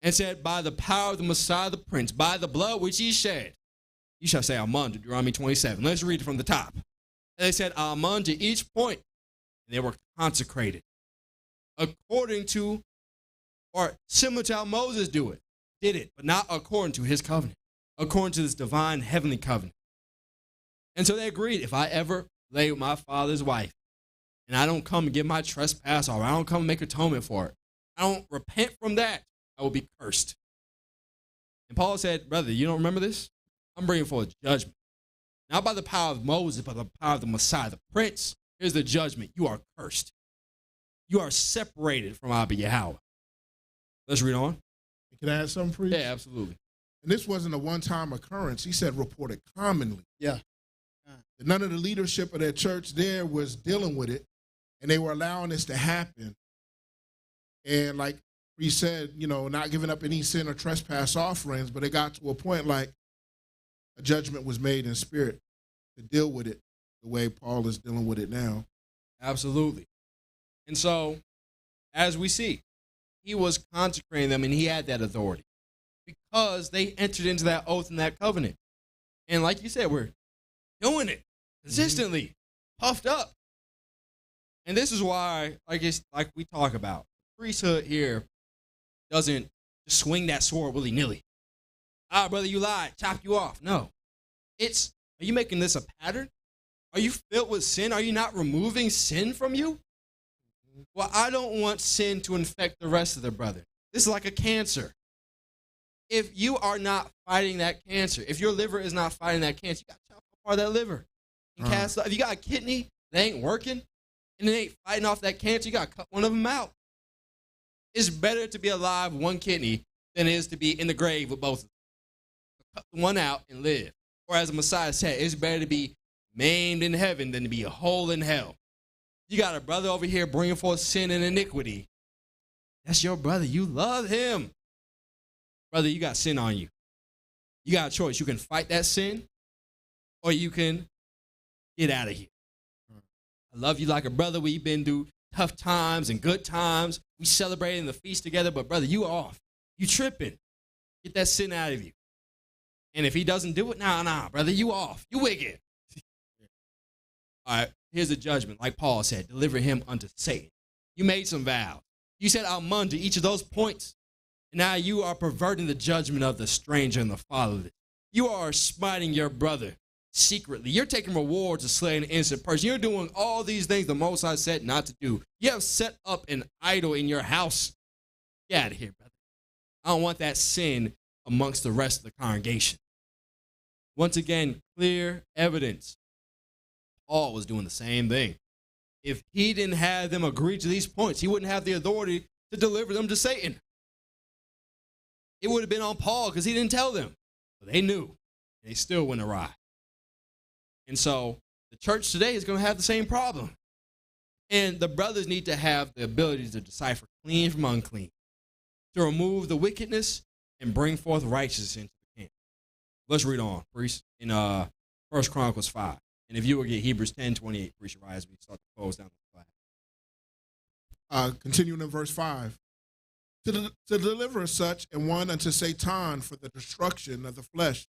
Speaker 1: and said, by the power of the Messiah, the Prince, by the blood which he shed, you shall say Amen to Deuteronomy 27. Let's read it from the top. And they said Amen to each point, and they were consecrated according to, or similar to how Moses did it, but not according to his covenant, according to this divine heavenly covenant. And so they agreed, if I ever lay with my father's wife, and I don't come and give my trespass, or I don't come and make atonement for it, I don't repent from that, I will be cursed. And Paul said, brother, you don't remember this? I'm bringing forth judgment. Not by the power of Moses, but the power of the Messiah, the Prince. Here's the judgment. You are cursed. You are separated from Abba Yahweh. Let's read on.
Speaker 2: Can I add something for you?
Speaker 1: Yeah, absolutely.
Speaker 2: And this wasn't a one-time occurrence. He said reported commonly.
Speaker 3: Yeah.
Speaker 2: None of the leadership of that church there was dealing with it, and they were allowing this to happen. And like we said, not giving up any sin or trespass offerings, but it got to a point like a judgment was made in spirit to deal with it the way Paul is dealing with it now.
Speaker 1: Absolutely. And so, as we see, he was consecrating them, and he had that authority because they entered into that oath and that covenant. And like you said, we're doing it consistently, puffed up. And this is why, like we talk about, priesthood here doesn't just swing that sword willy-nilly. Brother, you lied, chop you off. No. Are you making this a pattern? Are you filled with sin? Are you not removing sin from you? Well, I don't want sin to infect the rest of the brother. This is like a cancer. If you are not fighting that cancer, if your liver is not fighting that cancer, you got to chop apart that liver. And cast up. If you got a kidney that ain't working, and it ain't fighting off that cancer, you got to cut one of them out. It's better to be alive with one kidney than it is to be in the grave with both of them. Cut one out and live. Or as the Messiah said, it's better to be maimed in heaven than to be whole in hell. You got a brother over here bringing forth sin and iniquity. That's your brother. You love him. Brother, you got sin on you. You got a choice. You can fight that sin, or you can get out of here. I love you like a brother. We've been through tough times and good times. We celebrating the feast together, but brother, you off. You tripping. Get that sin out of you. And if he doesn't do it, nah, brother, you off. You wicked. All right, here's the judgment. Like Paul said, deliver him unto Satan. You made some vows. You said, I'll munge each of those points. And now you are perverting the judgment of the stranger and the fatherless. You are smiting your brother secretly. You're taking reward to slay an innocent person. You're doing all these things the Most High said not to do. You have set up an idol in your house. Get out of here, brother. I don't want that sin amongst the rest of the congregation. Once again, clear evidence. Paul was doing the same thing. If he didn't have them agree to these points, he wouldn't have the authority to deliver them to Satan. It would have been on Paul because he didn't tell them. But they knew. They still went awry. And so the church today is going to have the same problem. And the brothers need to have the ability to decipher clean from unclean, to remove the wickedness and bring forth righteousness into the camp. Let's read on, priest, in 1 Chronicles 5. And if you will get Hebrews 10:28, priest, as we start to close down the class.
Speaker 2: Continuing in verse 5. To deliver such and one unto Satan for the destruction of the flesh,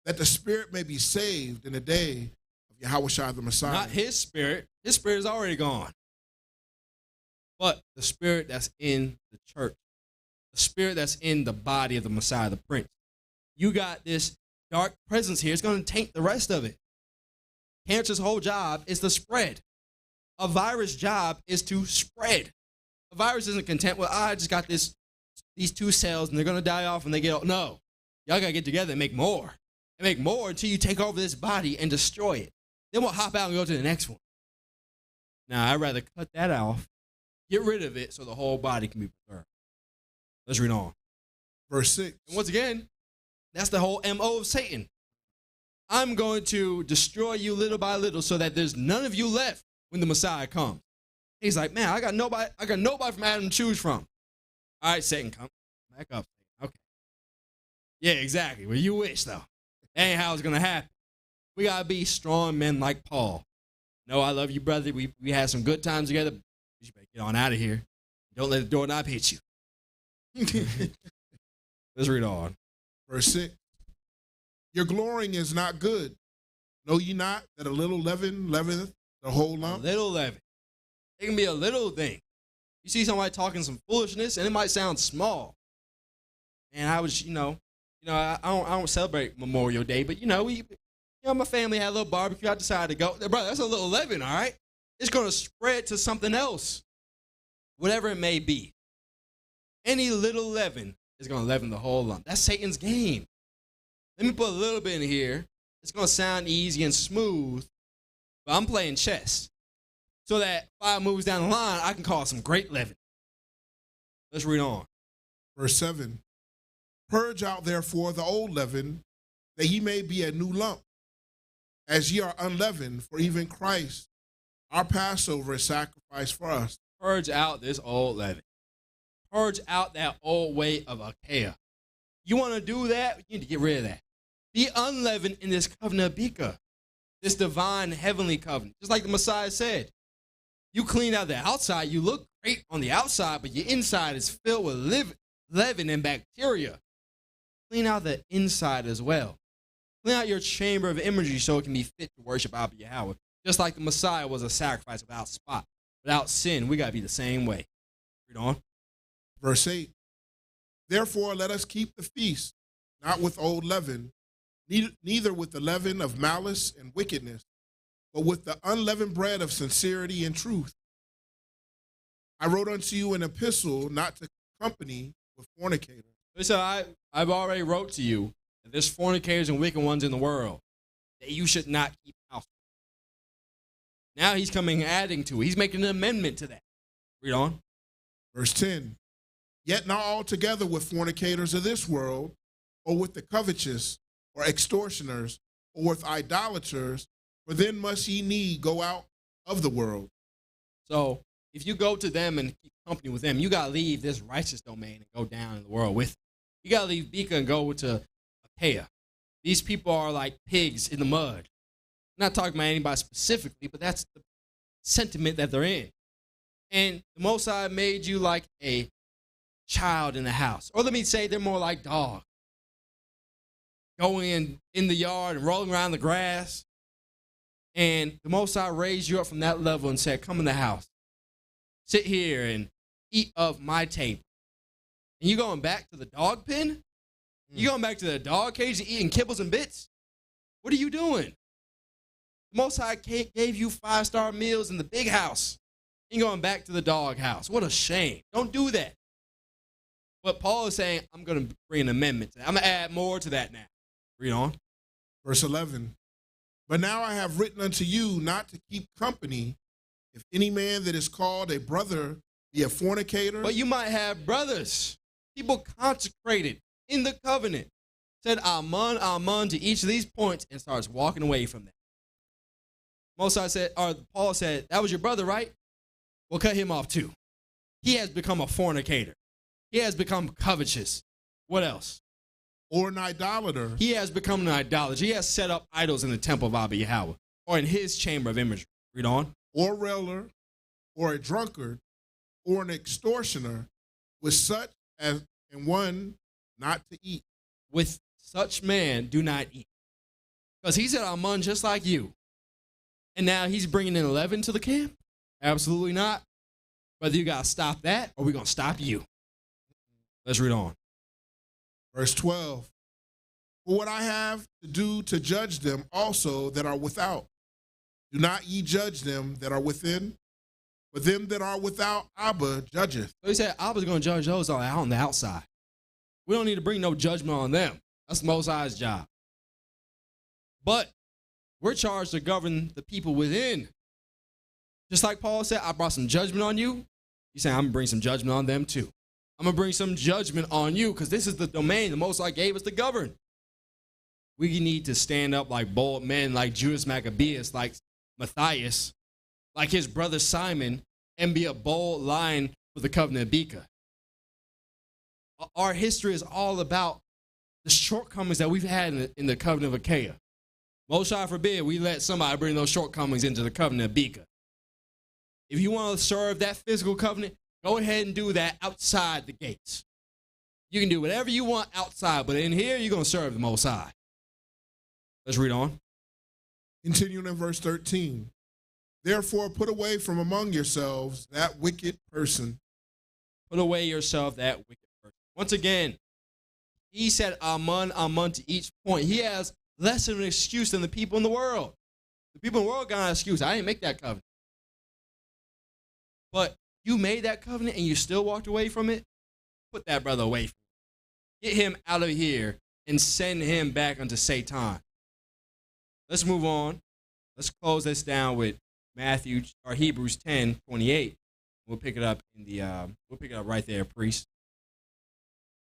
Speaker 2: that the spirit may be saved in the day of Yahweh the Messiah.
Speaker 1: Not his spirit. His spirit is already gone. But the spirit that's in the church, the spirit that's in the body of the Messiah, the Prince. You got this dark presence here. It's going to taint the rest of it. Cancer's whole job is to spread. A virus' job is to spread. A virus isn't content with, I just got these 2 cells and they're going to die off when they get old. No. Y'all got to get together and make more. And make more until you take over this body and destroy it. Then we'll hop out and go to the next one. Now, I'd rather cut that off, get rid of it so the whole body can be preserved. Let's read on.
Speaker 2: Verse 6.
Speaker 1: And once again, that's the whole MO of Satan. I'm going to destroy you little by little so that there's none of you left when the Messiah comes. He's like, man, I got nobody from Adam to choose from. All right, Satan, come back up. Okay. Yeah, exactly. Well, you wish, though. That ain't how it's going to happen. We got to be strong men like Paul. No, I love you, brother. We had some good times together. You better get on out of here. Don't let the doorknob hit you. Let's read on.
Speaker 2: Verse 6. Your glorying is not good. Know ye not that a little leaven leaveneth the whole lump?
Speaker 1: A little leaven. It can be a little thing. You see somebody talking some foolishness, and it might sound small. And I was, I don't celebrate Memorial Day, but my family had a little barbecue. I decided to go. Brother, that's a little leaven, all right? It's going to spread to something else, whatever it may be. Any little leaven is going to leaven the whole lump. That's Satan's game. Let me put a little bit in here. It's going to sound easy and smooth, but I'm playing chess so that 5 moves down the line, I can cause some great leaven. Let's read on.
Speaker 2: Verse 7. Purge out therefore the old leaven, that ye may be a new lump, as ye are unleavened, for even Christ, our Passover, is sacrificed for us.
Speaker 1: Purge out this old leaven. Purge out that old way of Achaia. You want to do that? You need to get rid of that. Be unleavened in this covenant of Biqa, this divine heavenly covenant. Just like the Messiah said, you clean out the outside, you look great on the outside, but your inside is filled with leaven and bacteria. Clean out the inside as well. Clean out your chamber of imagery so it can be fit to worship Abba Yahweh. Just like the Messiah was a sacrifice without spot, without sin, we got to be the same way. Read on.
Speaker 2: Verse 8. Therefore, let us keep the feast, not with old leaven, neither with the leaven of malice and wickedness, but with the unleavened bread of sincerity and truth. I wrote unto you an epistle not to company with fornicators.
Speaker 1: Listen, I've already wrote to you that there's fornicators and wicked ones in the world, that you should not keep house. Now he's coming adding to it. He's making an amendment to that. Read on.
Speaker 2: Verse 10. Yet not altogether with fornicators of this world, or with the covetous, or extortioners, or with idolaters, for then must ye need go out of the world.
Speaker 1: So if you go to them and keep company with them, you got to leave this righteous domain and go down in the world with them. You got to leave Biqa and go to Achaia. These people are like pigs in the mud. I'm not talking about anybody specifically, but that's the sentiment that they're in. And the Most High made you like a child in the house. Or let me say they're more like dogs. Going in the yard and rolling around the grass. And the Most High raised you up from that level and said, come in the house. Sit here and eat of my table. And you going back to the dog pen? You going back to the dog cage and eating kibbles and bits? What are you doing? The Most High gave you 5-star meals in the big house. And you're going back to the dog house. What a shame. Don't do that. But Paul is saying, I'm going to bring an amendment to that. I'm going to add more to that now. Read on.
Speaker 2: Verse 11. But now I have written unto you not to keep company, if any man that is called a brother be a fornicator.
Speaker 1: But you might have brothers, people consecrated in the covenant, said amen, amen to each of these points and starts walking away from that. Moses said, or Paul said, that was your brother, right? Well, cut him off too. He has become a fornicator. He has become covetous. What else?
Speaker 2: Or an idolater.
Speaker 1: He has become an idolater. He has set up idols in the temple of Abba Yahweh, or in his chamber of imagery. Read on.
Speaker 2: Or a railer, or a drunkard, or an extortioner, with such as and one not to eat.
Speaker 1: With such man, do not eat. Because he said, amen, just like you. And now he's bringing in 11 to the camp? Absolutely not. Whether you got to stop that or we're going to stop you. Let's read on.
Speaker 2: Verse 12. For what I have to do to judge them also that are without, do not ye judge them that are within, but them that are without Abba judgeth.
Speaker 1: So he said, Abba's going to judge those that are out on the outside. We don't need to bring no judgment on them. That's the Most High's job. But we're charged to govern the people within. Just like Paul said, I brought some judgment on you. He's saying, I'm going to bring some judgment on them too. I'm going to bring some judgment on you because this is the domain the Most High gave us to govern. We need to stand up like bold men, like Judas Maccabeus, like Matthias, like his brother Simon, and be a bold lion for the covenant of Biqa. Our history is all about the shortcomings that we've had in the covenant of Achaia. Most High forbid we let somebody bring those shortcomings into the covenant of Biqa. If you want to serve that physical covenant, go ahead and do that outside the gates. You can do whatever you want outside, but in here, you're going to serve the Most High. Let's read on.
Speaker 2: Continuing in verse 13. Therefore, put away from among yourselves that wicked person.
Speaker 1: Put away yourself that wicked person. Once again, he said amen, amen to each point. He has less of an excuse than the people in the world. The people in the world got an excuse. I didn't make that covenant. But you made that covenant and you still walked away from it, put that brother away from it. Get him out of here and send him back unto Satan. Let's move on. Let's close this down with Hebrews 10:28. We'll pick it up right there, priest.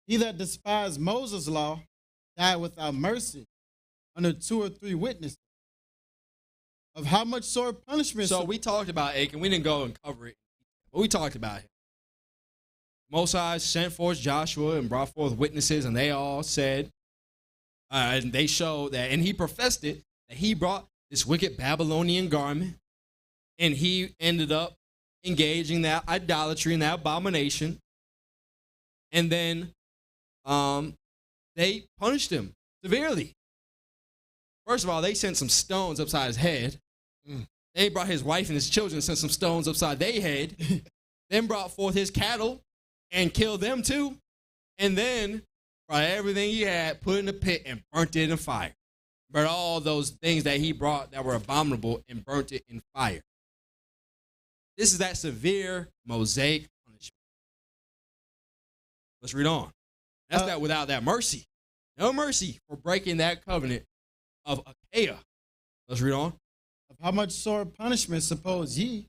Speaker 3: He that despised Moses' law died without mercy under 2 or 3 witnesses. Of how much sore punishment?
Speaker 1: So we talked about Achan. We didn't go and cover it, but we talked about him. Most High sent forth Joshua and brought forth witnesses, and they all said, and they showed that, and he professed it, that he brought this wicked Babylonian garment, and he ended up engaging that idolatry and that abomination. And then they punished him severely. First of all, they sent some stones upside his head. They brought his wife and his children and sent some stones upside their head. Then brought forth his cattle and killed them too. And then brought everything he had, put in a pit, and burnt it in fire. Burnt all those things that he brought that were abominable and burnt it in fire. This is that severe Mosaic punishment. Let's read on. That's that without that mercy. No mercy for breaking that covenant of Achaia. Let's read on.
Speaker 3: Of how much sore punishment, suppose ye,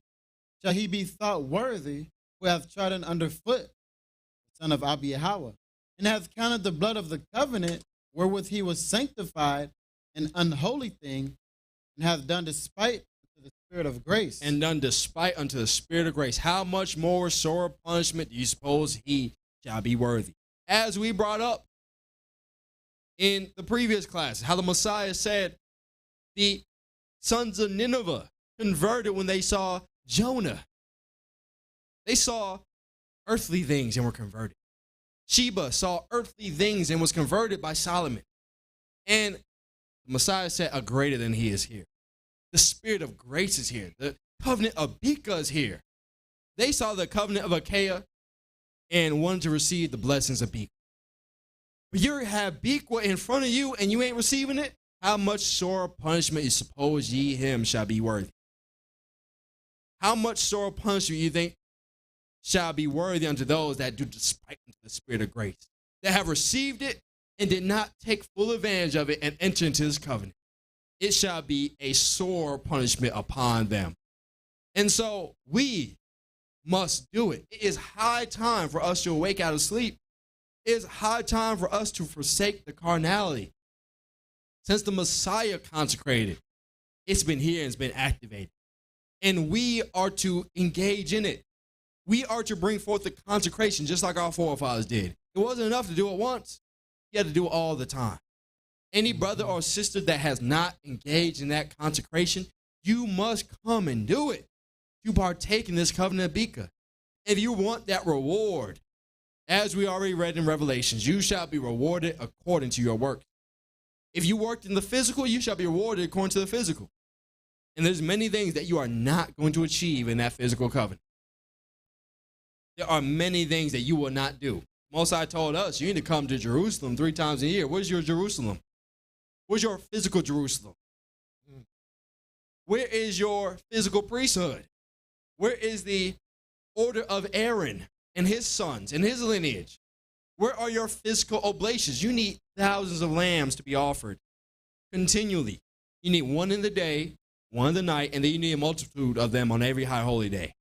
Speaker 3: shall he be thought worthy who hath trodden under foot the son of Abiyahawa, and hath counted the blood of the covenant wherewith he was sanctified an unholy thing, and hath done despite unto the Spirit of grace.
Speaker 1: And done despite unto the Spirit of grace. How much more sore punishment do you suppose he shall be worthy? As we brought up in the previous class, how the Messiah said the sons of Nineveh converted when they saw Jonah. They saw earthly things and were converted. Sheba saw earthly things and was converted by Solomon. And the Messiah said, a greater than he is here. The Spirit of grace is here. The covenant of Biqa is here. They saw the covenant of Achaia and wanted to receive the blessings of Biqa. But you have Biqa in front of you and you ain't receiving it? How much sore punishment you suppose ye him shall be worthy? How much sore punishment you think shall be worthy unto those that do despite unto the Spirit of grace, that have received it and did not take full advantage of it and enter into his covenant? It shall be a sore punishment upon them. And so we must do it. It is high time for us to awake out of sleep. It is high time for us to forsake the carnality. Since the Messiah consecrated, it's been here and it's been activated. And we are to engage in it. We are to bring forth the consecration just like our forefathers did. It wasn't enough to do it once. You had to do it all the time. Any brother or sister that has not engaged in that consecration, you must come and do it. You partake in this covenant of Biqa. If you want that reward, as we already read in Revelations, you shall be rewarded according to your work. If you worked in the physical, you shall be rewarded according to the physical. And there's many things that you are not going to achieve in that physical covenant. There are many things that you will not do. Most High told us you need to come to Jerusalem 3 times a year. Where's your Jerusalem? Where's your physical Jerusalem? Where is your physical priesthood? Where is the order of Aaron and his sons and his lineage? Where are your physical oblations? You need thousands of lambs to be offered continually. You need one in the day, one in the night, and then you need a multitude of them on every high holy day.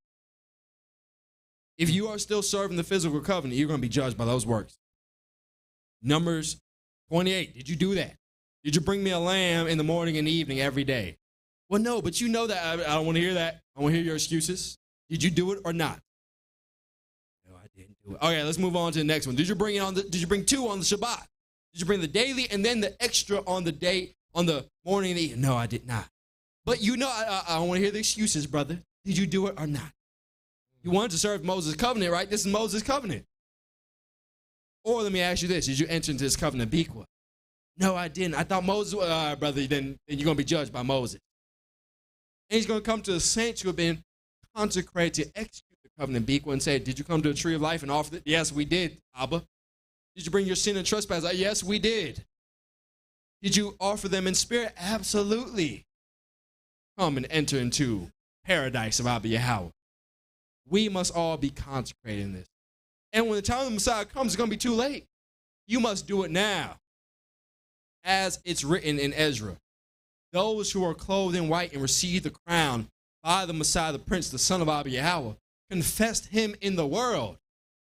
Speaker 1: If you are still serving the physical covenant, you're going to be judged by those works. Numbers 28, did you do that? Did you bring me a lamb in the morning and evening every day? Well, no, but you know that. I don't want to hear that. I want to hear your excuses. Did you do it or not? No, I didn't do it. Okay, let's move on to the next one. Did you bring 2 on the Shabbat? Did you bring the daily and then the extra on the day, on the morning and the evening? No, I did not. But you know, I don't want to hear the excuses, brother. Did you do it or not? You wanted to serve Moses' covenant, right? This is Moses' covenant. Or let me ask you this. Did you enter into this covenant Biqa? No, I didn't. I thought Moses, all right, brother, then you're going to be judged by Moses. And he's going to come to the saints who have been consecrated to execute the covenant Biqa and say, did you come to the tree of life and offer it? Yes, we did, Abba. Did you bring your sin and trespass? Yes, we did. Did you offer them in spirit? Absolutely. Come and enter into paradise of Abba Yahweh. We must all be consecrated in this. And when the time of the Messiah comes, it's going to be too late. You must do it now. As it's written in Ezra, those who are clothed in white and receive the crown by the Messiah, the Prince, the Son of Abba Yahweh, confessed him in the world.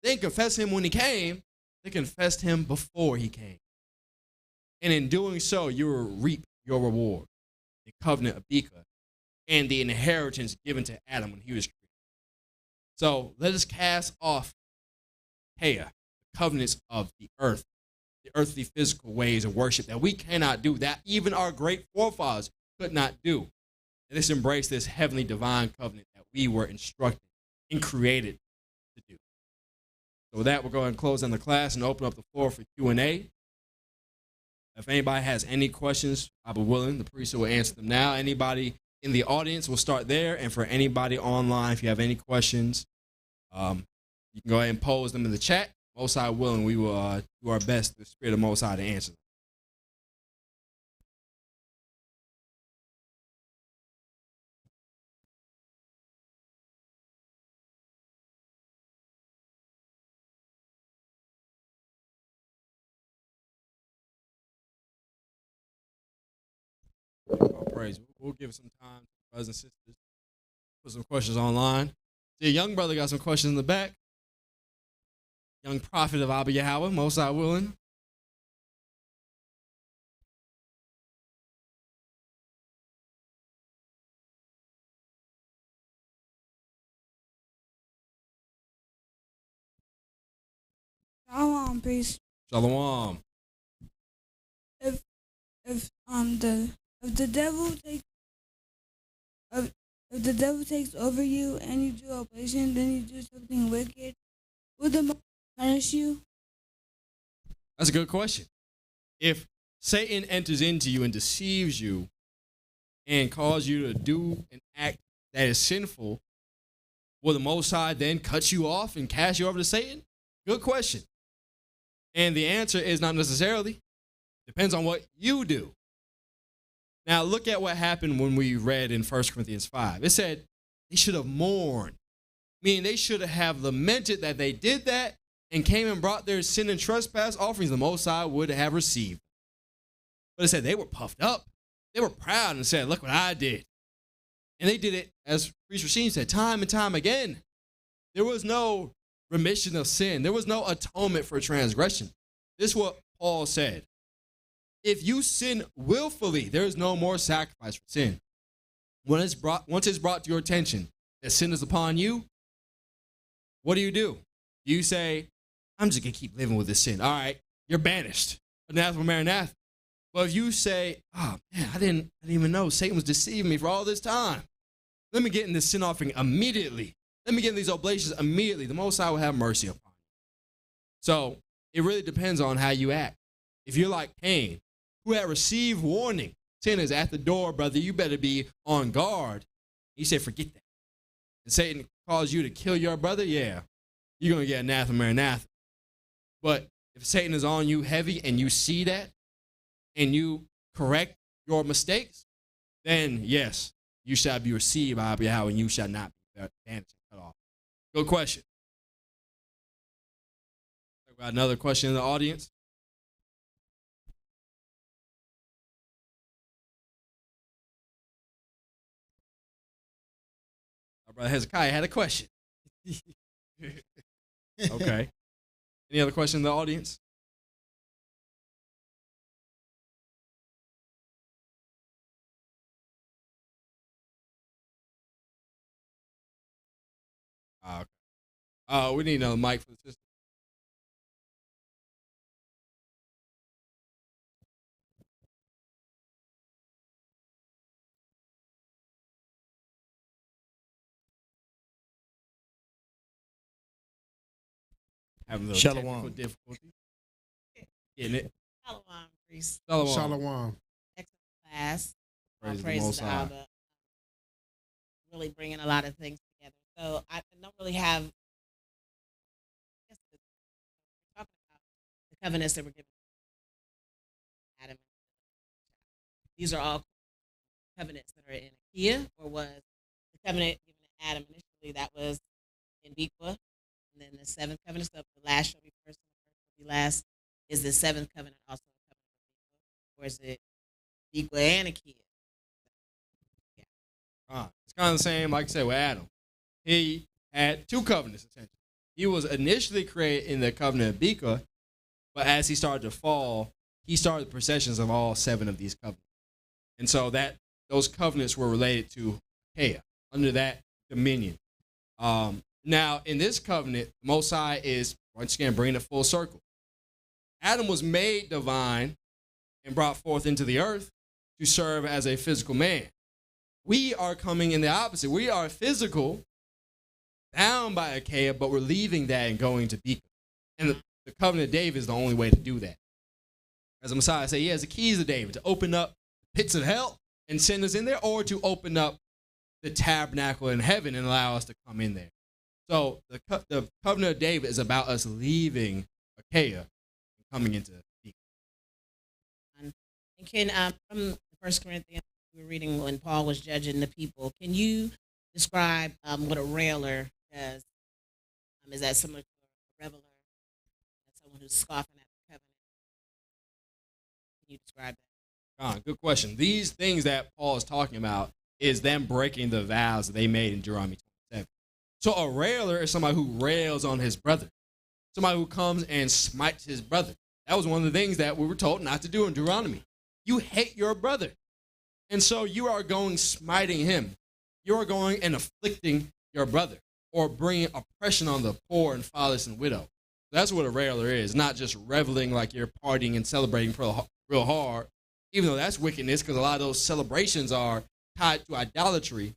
Speaker 1: They didn't confess him when he came. They confessed him before he came. And in doing so, you will reap your reward, the covenant of Biqa, and the inheritance given to Adam when he was created. So let us cast off the covenants of the earth, the earthly physical ways of worship that we cannot do, that even our great forefathers could not do. And let's embrace this heavenly divine covenant that we were instructed and created to do. So with that, we'll go ahead and close down the class and open up the floor for Q&A. If anybody has any questions, I'll be willing. The priest will answer them now. Anybody in the audience, we'll start there. And for anybody online, if you have any questions, you can go ahead and pose them in the chat. Most High willing, we will do our best, the Spirit of Most High, to answer them. All praise. We'll give some time brothers and sisters. Put some questions online. See, a young brother got some questions in the back. Young prophet of Abba Yahweh, most I willing.
Speaker 4: Shalom, priest.
Speaker 1: Shalom.
Speaker 4: If the devil takes if the devil takes over you and you do oblation, then you do something wicked, will the Most punish you?
Speaker 1: That's a good question. If Satan enters into you and deceives you and cause you to do an act that is sinful, will the Most High then cut you off and cast you over to Satan? Good question. And the answer is not necessarily. Depends on what you do. Now, look at what happened when we read in 1 Corinthians 5. It said they should have mourned, meaning they should have lamented that they did that and came and brought their sin and trespass offerings the Most High would have received. But it said they were puffed up. They were proud and said, look what I did. And they did it, as Priest Rasheen said, time and time again. There was no remission of sin. There was no atonement for transgression. This is what Paul said. If you sin willfully, there is no more sacrifice for sin. Once it's brought to your attention that sin is upon you, what do? You say, I'm just going to keep living with this sin. All right, you're banished. Anathema, maranatha. But if you say, oh, man, I didn't even know Satan was deceiving me for all this time. Let me get in this sin offering immediately. Let me get in these oblations immediately. The Most High will have mercy upon you. So it really depends on how you act. If you're like Cain, who had received warning, sin is at the door, brother, you better be on guard. He said, forget that. And Satan calls you to kill your brother, yeah, you're going to get anathema, maranatha. But if Satan is on you heavy and you see that and you correct your mistakes, then yes, you shall be received by Yahweh and you shall not be banished and cut off. Good question. Got another question in the audience? Our brother Hezekiah had a question. Okay. Any other questions in the audience? Okay. We need another mic for the sister. Having a little technical difficulty. Getting it.
Speaker 5: Shalom, priest.
Speaker 1: Shalom.
Speaker 2: Shalom.
Speaker 5: Excellent class.
Speaker 1: Praise the
Speaker 5: Praise
Speaker 1: Most
Speaker 5: to
Speaker 1: High.
Speaker 5: Abba. Really bringing a lot of things together. So I don't really have. I guess we're talking about the covenants that were given to Adam. These are all covenants that are in Akia, or was the covenant given to Adam initially that was in Biqa, and then the seventh covenant, so the last shall be first and the first will be last. Is the seventh covenant also a covenant of Biqa, or is it Biqa and Akia? Yeah.
Speaker 1: It's kind of the same, like I said, with Adam. He had two covenants, essentially. He was initially created in the covenant of Biqa, but as he started to fall, he started the processions of all seven of these covenants. And so those covenants were related to Achaia, under that dominion. Now, in this covenant, Most High is, once again, bringing it full circle. Adam was made divine and brought forth into the earth to serve as a physical man. We are coming in the opposite. We are physical, bound by Achaia, but we're leaving that and going to Biqa. And the covenant of David is the only way to do that. As the Messiah said, he has the keys of David to open up pits of hell and send us in there, or to open up the tabernacle in heaven and allow us to come in there. So the covenant of David is about us leaving Achaia and coming into Biqa.
Speaker 5: And can from the 1 Corinthians we were reading when Paul was judging the people, can you describe what a railer does? Is that similar to a reveler? Someone who's scoffing at the covenant? Can you describe that?
Speaker 1: Good question. These things that Paul is talking about is them breaking the vows that they made in Deuteronomy 27. So a railer is somebody who rails on his brother, somebody who comes and smites his brother. That was one of the things that we were told not to do in Deuteronomy. You hate your brother. And so you are going smiting him. You are going and afflicting your brother or bringing oppression on the poor and fatherless and widow. That's what a railer is, not just reveling like you're partying and celebrating real hard, even though that's wickedness because a lot of those celebrations are tied to idolatry.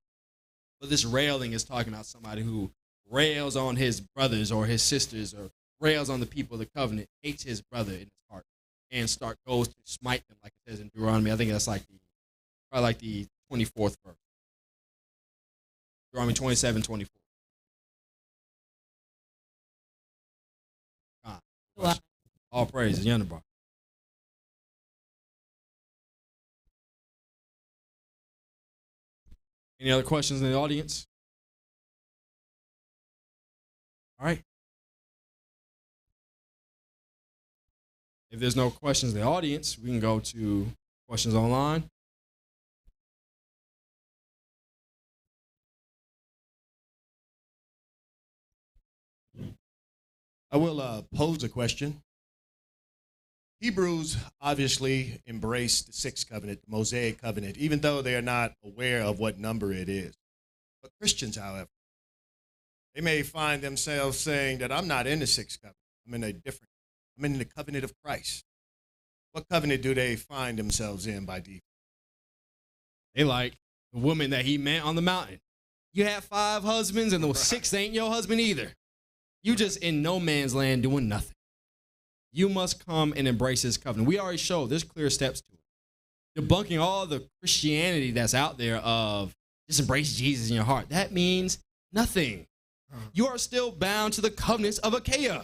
Speaker 1: But this railing is talking about somebody who rails on his brothers or his sisters or rails on the people of the covenant, hates his brother in his heart, and goes to smite them, like it says in Deuteronomy. I think that's probably like the 24th verse. Deuteronomy 27:24.
Speaker 5: Wow.
Speaker 1: All praises, Yanabar. Any other questions in the audience? All right. If there's no questions in the audience, we can go to questions online.
Speaker 6: I will pose a question. Hebrews obviously embrace the sixth covenant, the Mosaic covenant, even though they are not aware of what number it is. But Christians, however, they may find themselves saying that I'm not in the sixth covenant. I'm in the covenant of Christ. What covenant do they find themselves in by default?
Speaker 1: They like the woman that he met on the mountain. You had 5 husbands and the 6th ain't your husband either. You just in no man's land doing nothing. You must come and embrace this covenant. We already showed there's clear steps to it. Debunking all the Christianity that's out there of just embrace Jesus in your heart. That means nothing. You are still bound to the covenants of Achaia.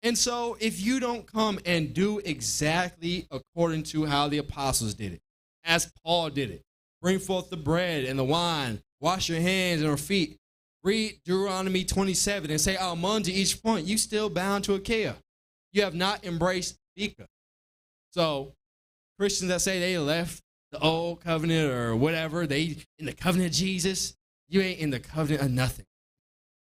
Speaker 1: And so if you don't come and do exactly according to how the apostles did it, as Paul did it, bring forth the bread and the wine, wash your hands and your feet, read Deuteronomy 27 and say Amen to each point, you still bound to Achaia. You have not embraced Biqa. So Christians that say they left the old covenant or whatever, they in the covenant of Jesus, you ain't in the covenant of nothing.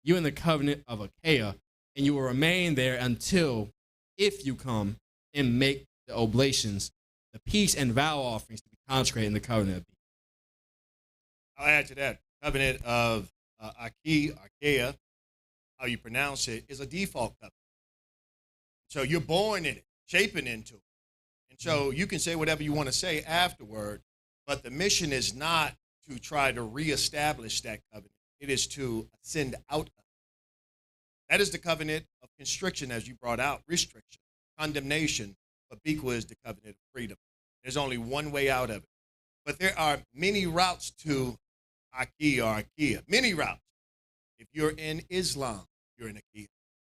Speaker 1: You're in the covenant of Achaia, and you will remain there until if you come and make the oblations, the peace and vow offerings to be consecrated in the covenant of Biqa.
Speaker 6: I'll add to that. Covenant of Achaia, how you pronounce it, is a default covenant. So you're born in it, shaping into it. And so you can say whatever you want to say afterward, but the mission is not to try to reestablish that covenant. It is to ascend out of it. That is the covenant of constriction, as you brought out, restriction, condemnation, but Biqa is the covenant of freedom. There's only one way out of it. But there are many routes to Achaia, many routes. If you're in Islam, you're in Achaia.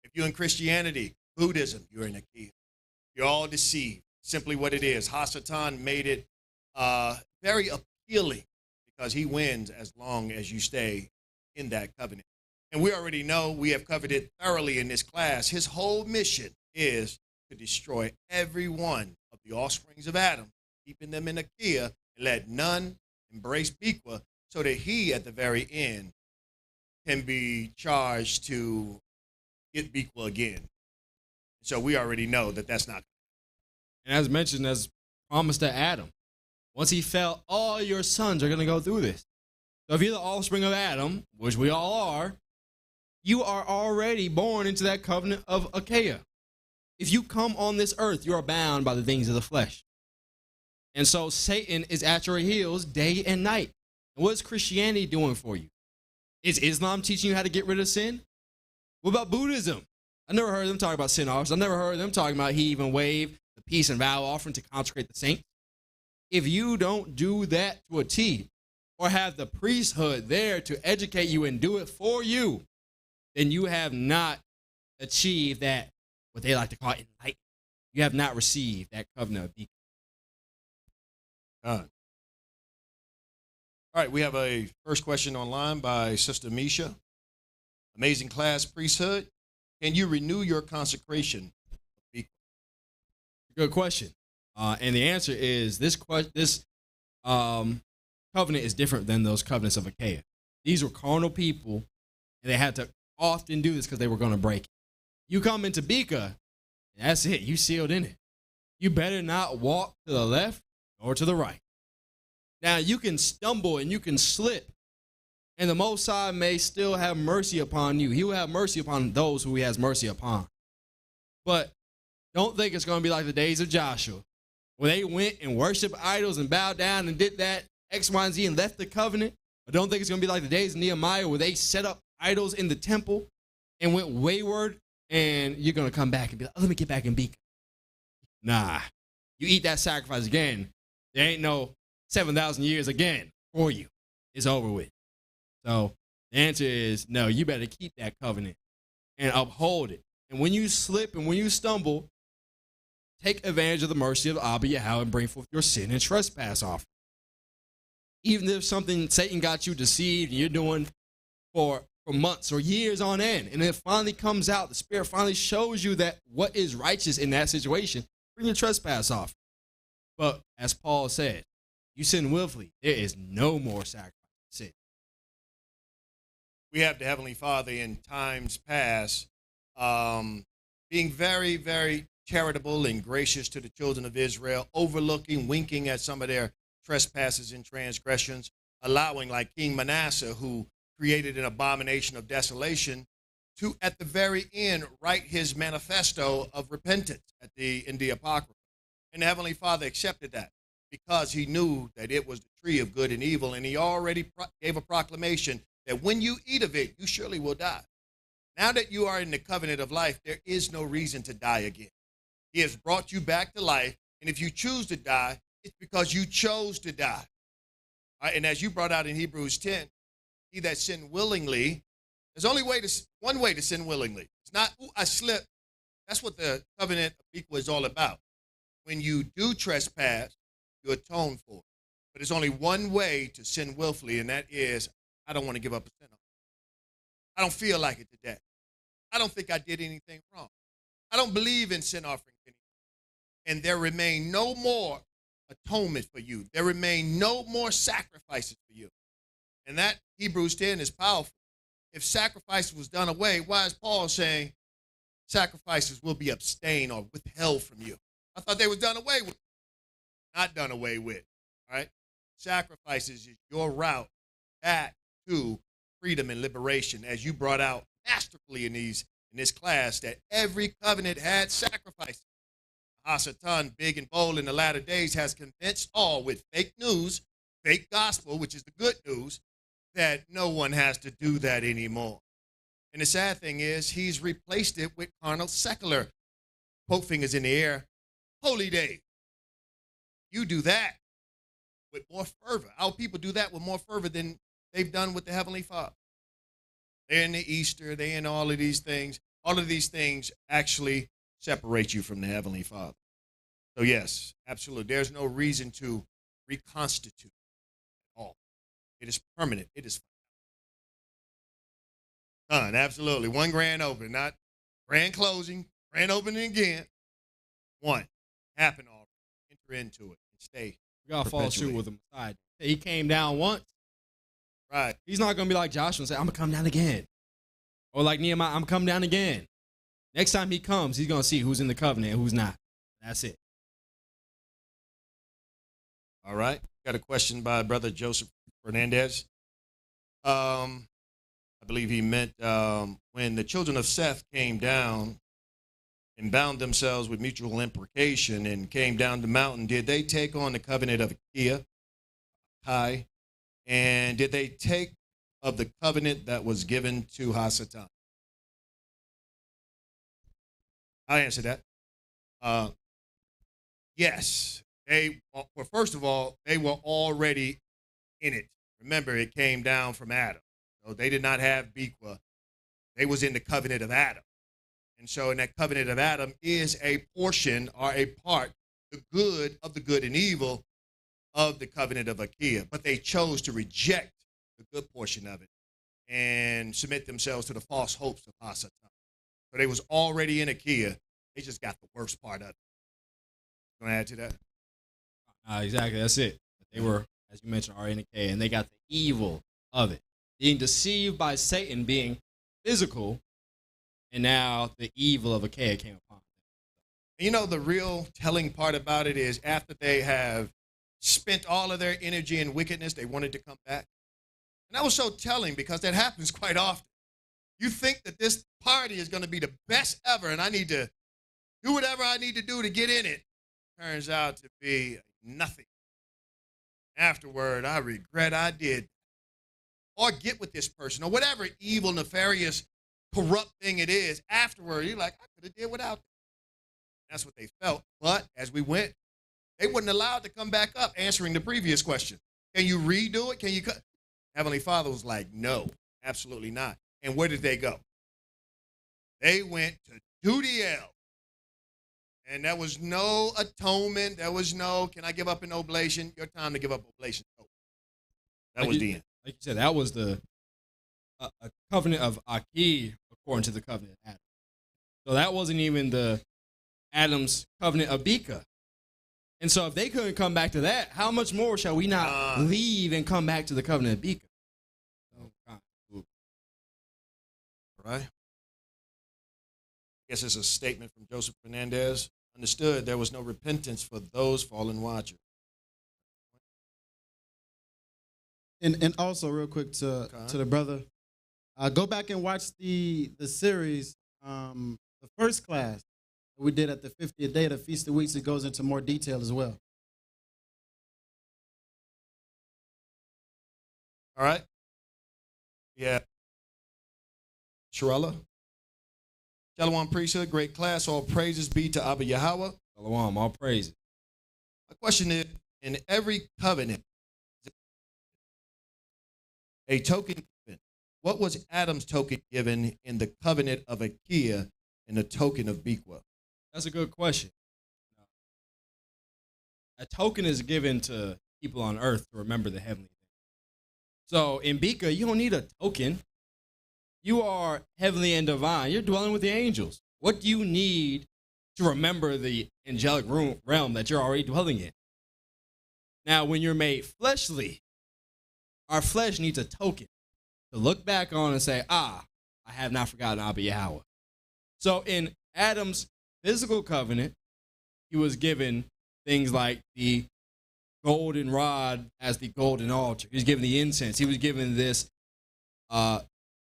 Speaker 6: If you're in Christianity, Buddhism, you're in Achaia. You're all deceived. Simply what it is. Hasatan made it very appealing because he wins as long as you stay in that covenant. And we already know, we have covered it thoroughly in this class, his whole mission is to destroy every one of the offsprings of Adam, keeping them in Achaia, and let none embrace Biqa, so that he, at the very end, can be charged to get Biqa again. So we already know that that's not.
Speaker 1: And as mentioned, as promised to Adam, once he fell, all your sons are going to go through this. So if you're the offspring of Adam, which we all are, you are already born into that covenant of Achaia. If you come on this earth, you are bound by the things of the flesh. And so Satan is at your heels day and night. And what is Christianity doing for you? Is Islam teaching you how to get rid of sin? What about Buddhism? I never heard them talk about sin offerings. I never heard them talking about he even waived the peace and vow offering to consecrate the saints. If you don't do that to a T, or have the priesthood there to educate you and do it for you, then you have not achieved that, what they like to call enlightenment. You have not received that covenant of Biqa.
Speaker 6: All right, we have a first question online by Sister Misha. Amazing class, priesthood. Can you renew your consecration of Biqa?
Speaker 1: Good question. And the answer is this covenant is different than those covenants of Achaia. These were carnal people, and they had to often do this because they were going to break it. You come into Biqa, that's it. You sealed in it. You better not walk to the left or to the right. Now, you can stumble and you can slip, and the Most High may still have mercy upon you. He will have mercy upon those who he has mercy upon. But don't think it's going to be like the days of Joshua, where they went and worshiped idols and bowed down and did that X, Y, and Z and left the covenant. I don't think it's going to be like the days of Nehemiah, where they set up idols in the temple and went wayward, and you're going to come back and be like, oh, let me get back in Biqa. Nah. You eat that sacrifice again, there ain't no 7,000 years again for you. It's over with. So the answer is no, you better keep that covenant and uphold it. And when you slip and when you stumble, take advantage of the mercy of Abba Yahweh and bring forth your sin and trespass offering. Even if something Satan got you deceived and you're doing for months or years on end, and it finally comes out, the Spirit finally shows you that what is righteous in that situation, bring your trespass off. But as Paul said, you sin willfully, there is no more sacrifice for sin.
Speaker 6: We have the Heavenly Father in times past being very, very charitable and gracious to the children of Israel, overlooking, winking at some of their trespasses and transgressions, allowing, like King Manasseh, who created an abomination of desolation, to, at the very end, write his manifesto of repentance in the Apocrypha. And the Heavenly Father accepted that because he knew that it was the tree of good and evil, and he already gave a proclamation that when you eat of it, you surely will die. Now that you are in the covenant of life, there is no reason to die again. He has brought you back to life, and if you choose to die, it's because you chose to die. All right, and as you brought out in Hebrews 10, he that sinned willingly, there's only one way to sin willingly. It's not, ooh, I slipped. That's what the covenant of Biqa is all about. When you do trespass, you atone for it. But there's only one way to sin willfully, and that is, I don't want to give up a sin. I don't feel like it today. I don't think I did anything wrong. I don't believe in sin offerings anymore. And there remain no more atonement for you. There remain no more sacrifices for you. And that Hebrews 10 is powerful. If sacrifice was done away, why is Paul saying sacrifices will be abstained or withheld from you? I thought they was done away with. Not done away with. All right? Sacrifices is your route back to freedom and liberation, as you brought out masterfully in this class, that every covenant had sacrifices. Hasatan, big and bold in the latter days, has convinced all with fake news, fake gospel, which is the good news, that no one has to do that anymore. And the sad thing is, he's replaced it with carnal, secular, quote fingers in the air, holy days. You do that with more fervor. Our people do that with more fervor than they've done with the Heavenly Father. They're in the Easter, they're in all of these things. All of these things actually separate you from the Heavenly Father. So yes, absolutely. There's no reason to reconstitute at all. It is permanent. It is done. Absolutely. One grand opening, not grand closing, grand opening again. One. Happen already. Enter into it and stay.
Speaker 1: We got to follow through with him. He came down once.
Speaker 6: Right.
Speaker 1: He's not going to be like Joshua and say, I'm going to come down again. Or like Nehemiah, I'm going to come down again. Next time he comes, he's going to see who's in the covenant and who's not. That's it.
Speaker 6: All right. Got a question by Brother Joseph Fernandez. I believe he meant when the children of Seth came down and bound themselves with mutual imprecation and came down the mountain, did they take on the covenant of Achaia? And did they take of the covenant that was given to Hasatan? I'll answer that. Yes. Well, first of all, they were already in it. Remember, it came down from Adam. So they did not have Biqa. They was in the covenant of Adam. And so in that covenant of Adam is a portion or a part, the good and evil of the covenant of Achaia. But they chose to reject the good portion of it and submit themselves to the false hopes of Hasatan. So they was already in Achaia. They just got the worst part of it. You want to add to that?
Speaker 1: Exactly. That's it. They were as you mentioned, are in a cave, and they got the evil of it. Being deceived by Satan, being physical, and now the evil of a cave came upon them.
Speaker 6: You know, the real telling part about it is after they have spent all of their energy in wickedness, they wanted to come back. And that was so telling because that happens quite often. You think that this party is going to be the best ever and I need to do whatever I need to do to get in it. Turns out to be nothing. Afterward, I regret I did. Or get with this person or whatever evil, nefarious, corrupt thing it is. Afterward, you're like, I could have did without them. That's what they felt. But as we went, they wasn't allowed to come back up answering the previous question. Can you redo it? Can you cut? Heavenly Father was like, no, absolutely not. And where did they go? They went to Dudiel. And there was no atonement. There was no, can I give up an oblation? Your time to give up oblation. Oh, that was the end.
Speaker 1: Like you said, that was the a covenant of Aki according to the covenant of Adam. So that wasn't even the Adam's covenant of Biqa. And so if they couldn't come back to that, how much more shall we not leave and come back to the covenant of Biqa?
Speaker 6: All right. I guess it's a statement from Joseph Fernandez. Understood there was no repentance for those fallen watchers.
Speaker 3: And also, real quick to the brother, go back and watch the series, the first class that we did at the 50th day of the Feast of Weeks. It goes into more detail as well.
Speaker 6: All right. Yeah. Sharella. Shalom priesthood, great class. All praises be to Abba Yahweh.
Speaker 1: Shalom, all praises.
Speaker 6: My question is, in every covenant, a token given. What was Adam's token given in the covenant of Akia and the token of Biqa?
Speaker 1: That's a good question. A token is given to people on earth to remember the heavenly things. So in Biqa, you don't need a token. You are heavenly and divine. You're dwelling with the angels. What do you need to remember the angelic realm that you're already dwelling in? Now, when you're made fleshly, our flesh needs a token to look back on and say, I have not forgotten Abba Yahweh. So in Adam's physical covenant, he was given things like the golden rod as the golden altar. He was given the incense. He was given this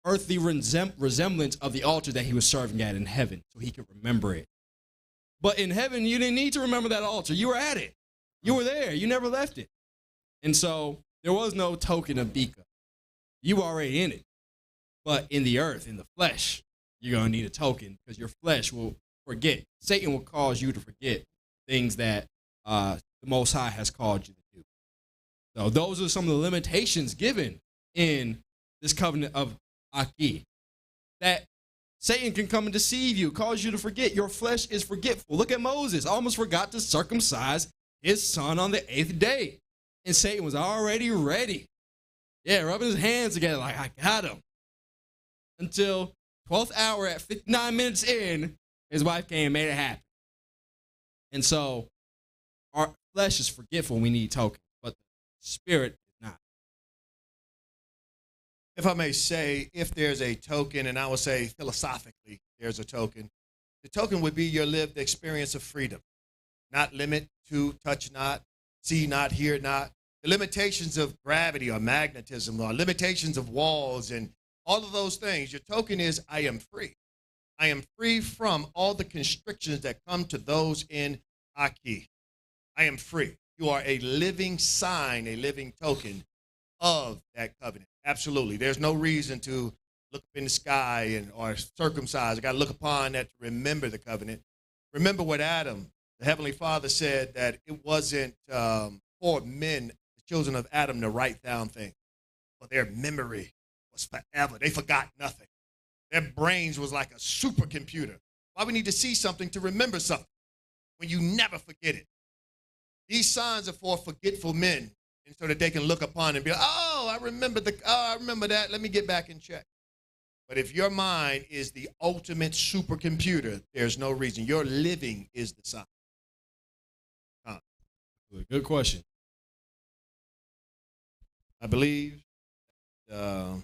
Speaker 1: earthly resemblance of the altar that he was serving at in heaven so he could remember it. But in heaven, you didn't need to remember that altar. You were at it. You were there. You never left it. And so there was no token of Biqa. You were already in it. But in the earth, in the flesh, you're going to need a token because your flesh will forget. Satan will cause you to forget things that the Most High has called you to do. So those are some of the limitations given in this covenant of Aki. That Satan can come and deceive you, cause you to forget. Your flesh is forgetful. Look at Moses. Almost forgot to circumcise his son on the 8th day. And Satan was already ready. Yeah, rubbing his hands together like, I got him. Until 12th hour at 59 minutes in, his wife came and made it happen. And so our flesh is forgetful. We need tokens, but the spirit is not.
Speaker 6: If I may say, if there's a token, and I would say philosophically there's a token, the token would be your lived experience of freedom. Not limit to, touch not, see not, hear not. The limitations of gravity or magnetism or limitations of walls and all of those things. Your token is, I am free. I am free from all the constrictions that come to those in Aki. I am free. You are a living sign, a living token of that covenant. Absolutely. There's no reason to look up in the sky or circumcise. I got to look upon that to remember the covenant. Remember what Adam, the Heavenly Father, said, that it wasn't for men, the children of Adam, to write down things. But their memory was forever. They forgot nothing. Their brains was like a supercomputer. Why we need to see something to remember something when you never forget it? These signs are for forgetful men, and so that they can look upon and be like, I remember that. Let me get back and check. But if your mind is the ultimate supercomputer, there's no reason. Your living is the sign.
Speaker 1: Good question.
Speaker 6: I believe, hold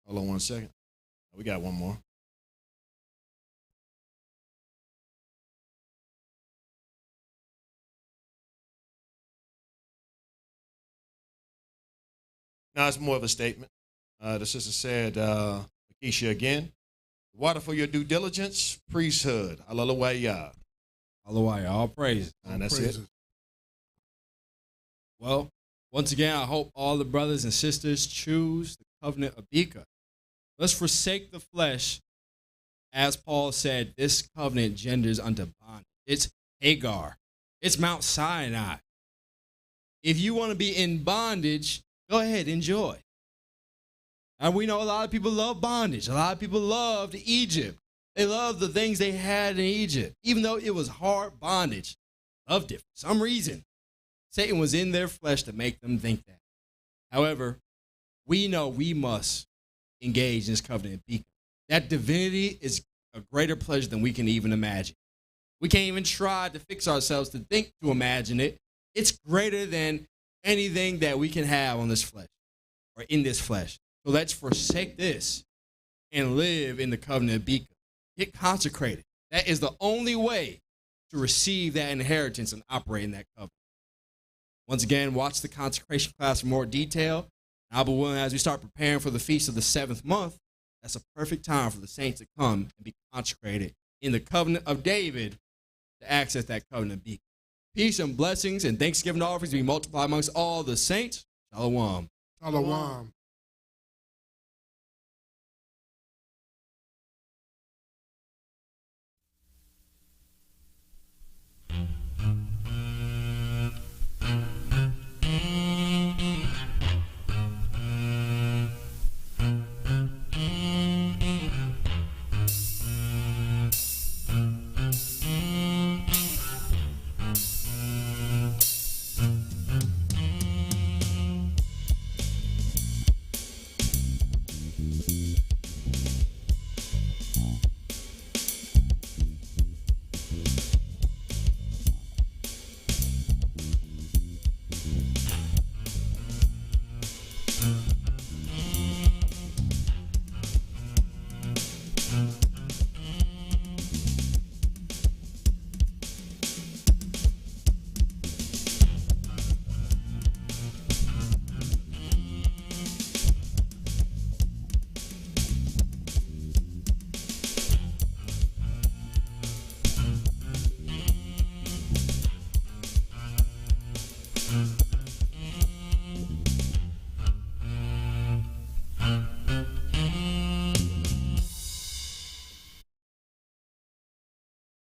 Speaker 6: on one second. We got one more. Now it's more of a statement. The sister said, Akeisha again, water for your due diligence, priesthood. Hallelujah.
Speaker 1: Hallelujah. All praise.
Speaker 6: And that's
Speaker 2: Praises.
Speaker 6: it.
Speaker 1: Well, once again, I hope all the brothers and sisters choose the covenant of Biqa. Let's forsake the flesh. As Paul said, this covenant genders unto bondage. It's Hagar. It's Mount Sinai. If you want to be in bondage, go ahead, enjoy. And we know a lot of people love bondage. A lot of people loved Egypt. They loved the things they had in Egypt. Even though it was hard bondage, loved it for some reason. Satan was in their flesh to make them think that. However, we know we must engage in this covenant of Biqa. That divinity is a greater pleasure than we can even imagine. We can't even try to fix ourselves to think to imagine it. It's greater than anything that we can have on this flesh or in this flesh. So let's forsake this and live in the covenant of Biqa. Get consecrated. That is the only way to receive that inheritance and operate in that covenant. Once again, watch the consecration class for more detail. I'll be willing, as we start preparing for the feast of the 7th month, that's a perfect time for the saints to come and be consecrated in the covenant of David to access that covenant of Biqa. Peace and blessings and thanksgiving offerings be multiplied amongst all the saints. Shalom.
Speaker 2: Shalom.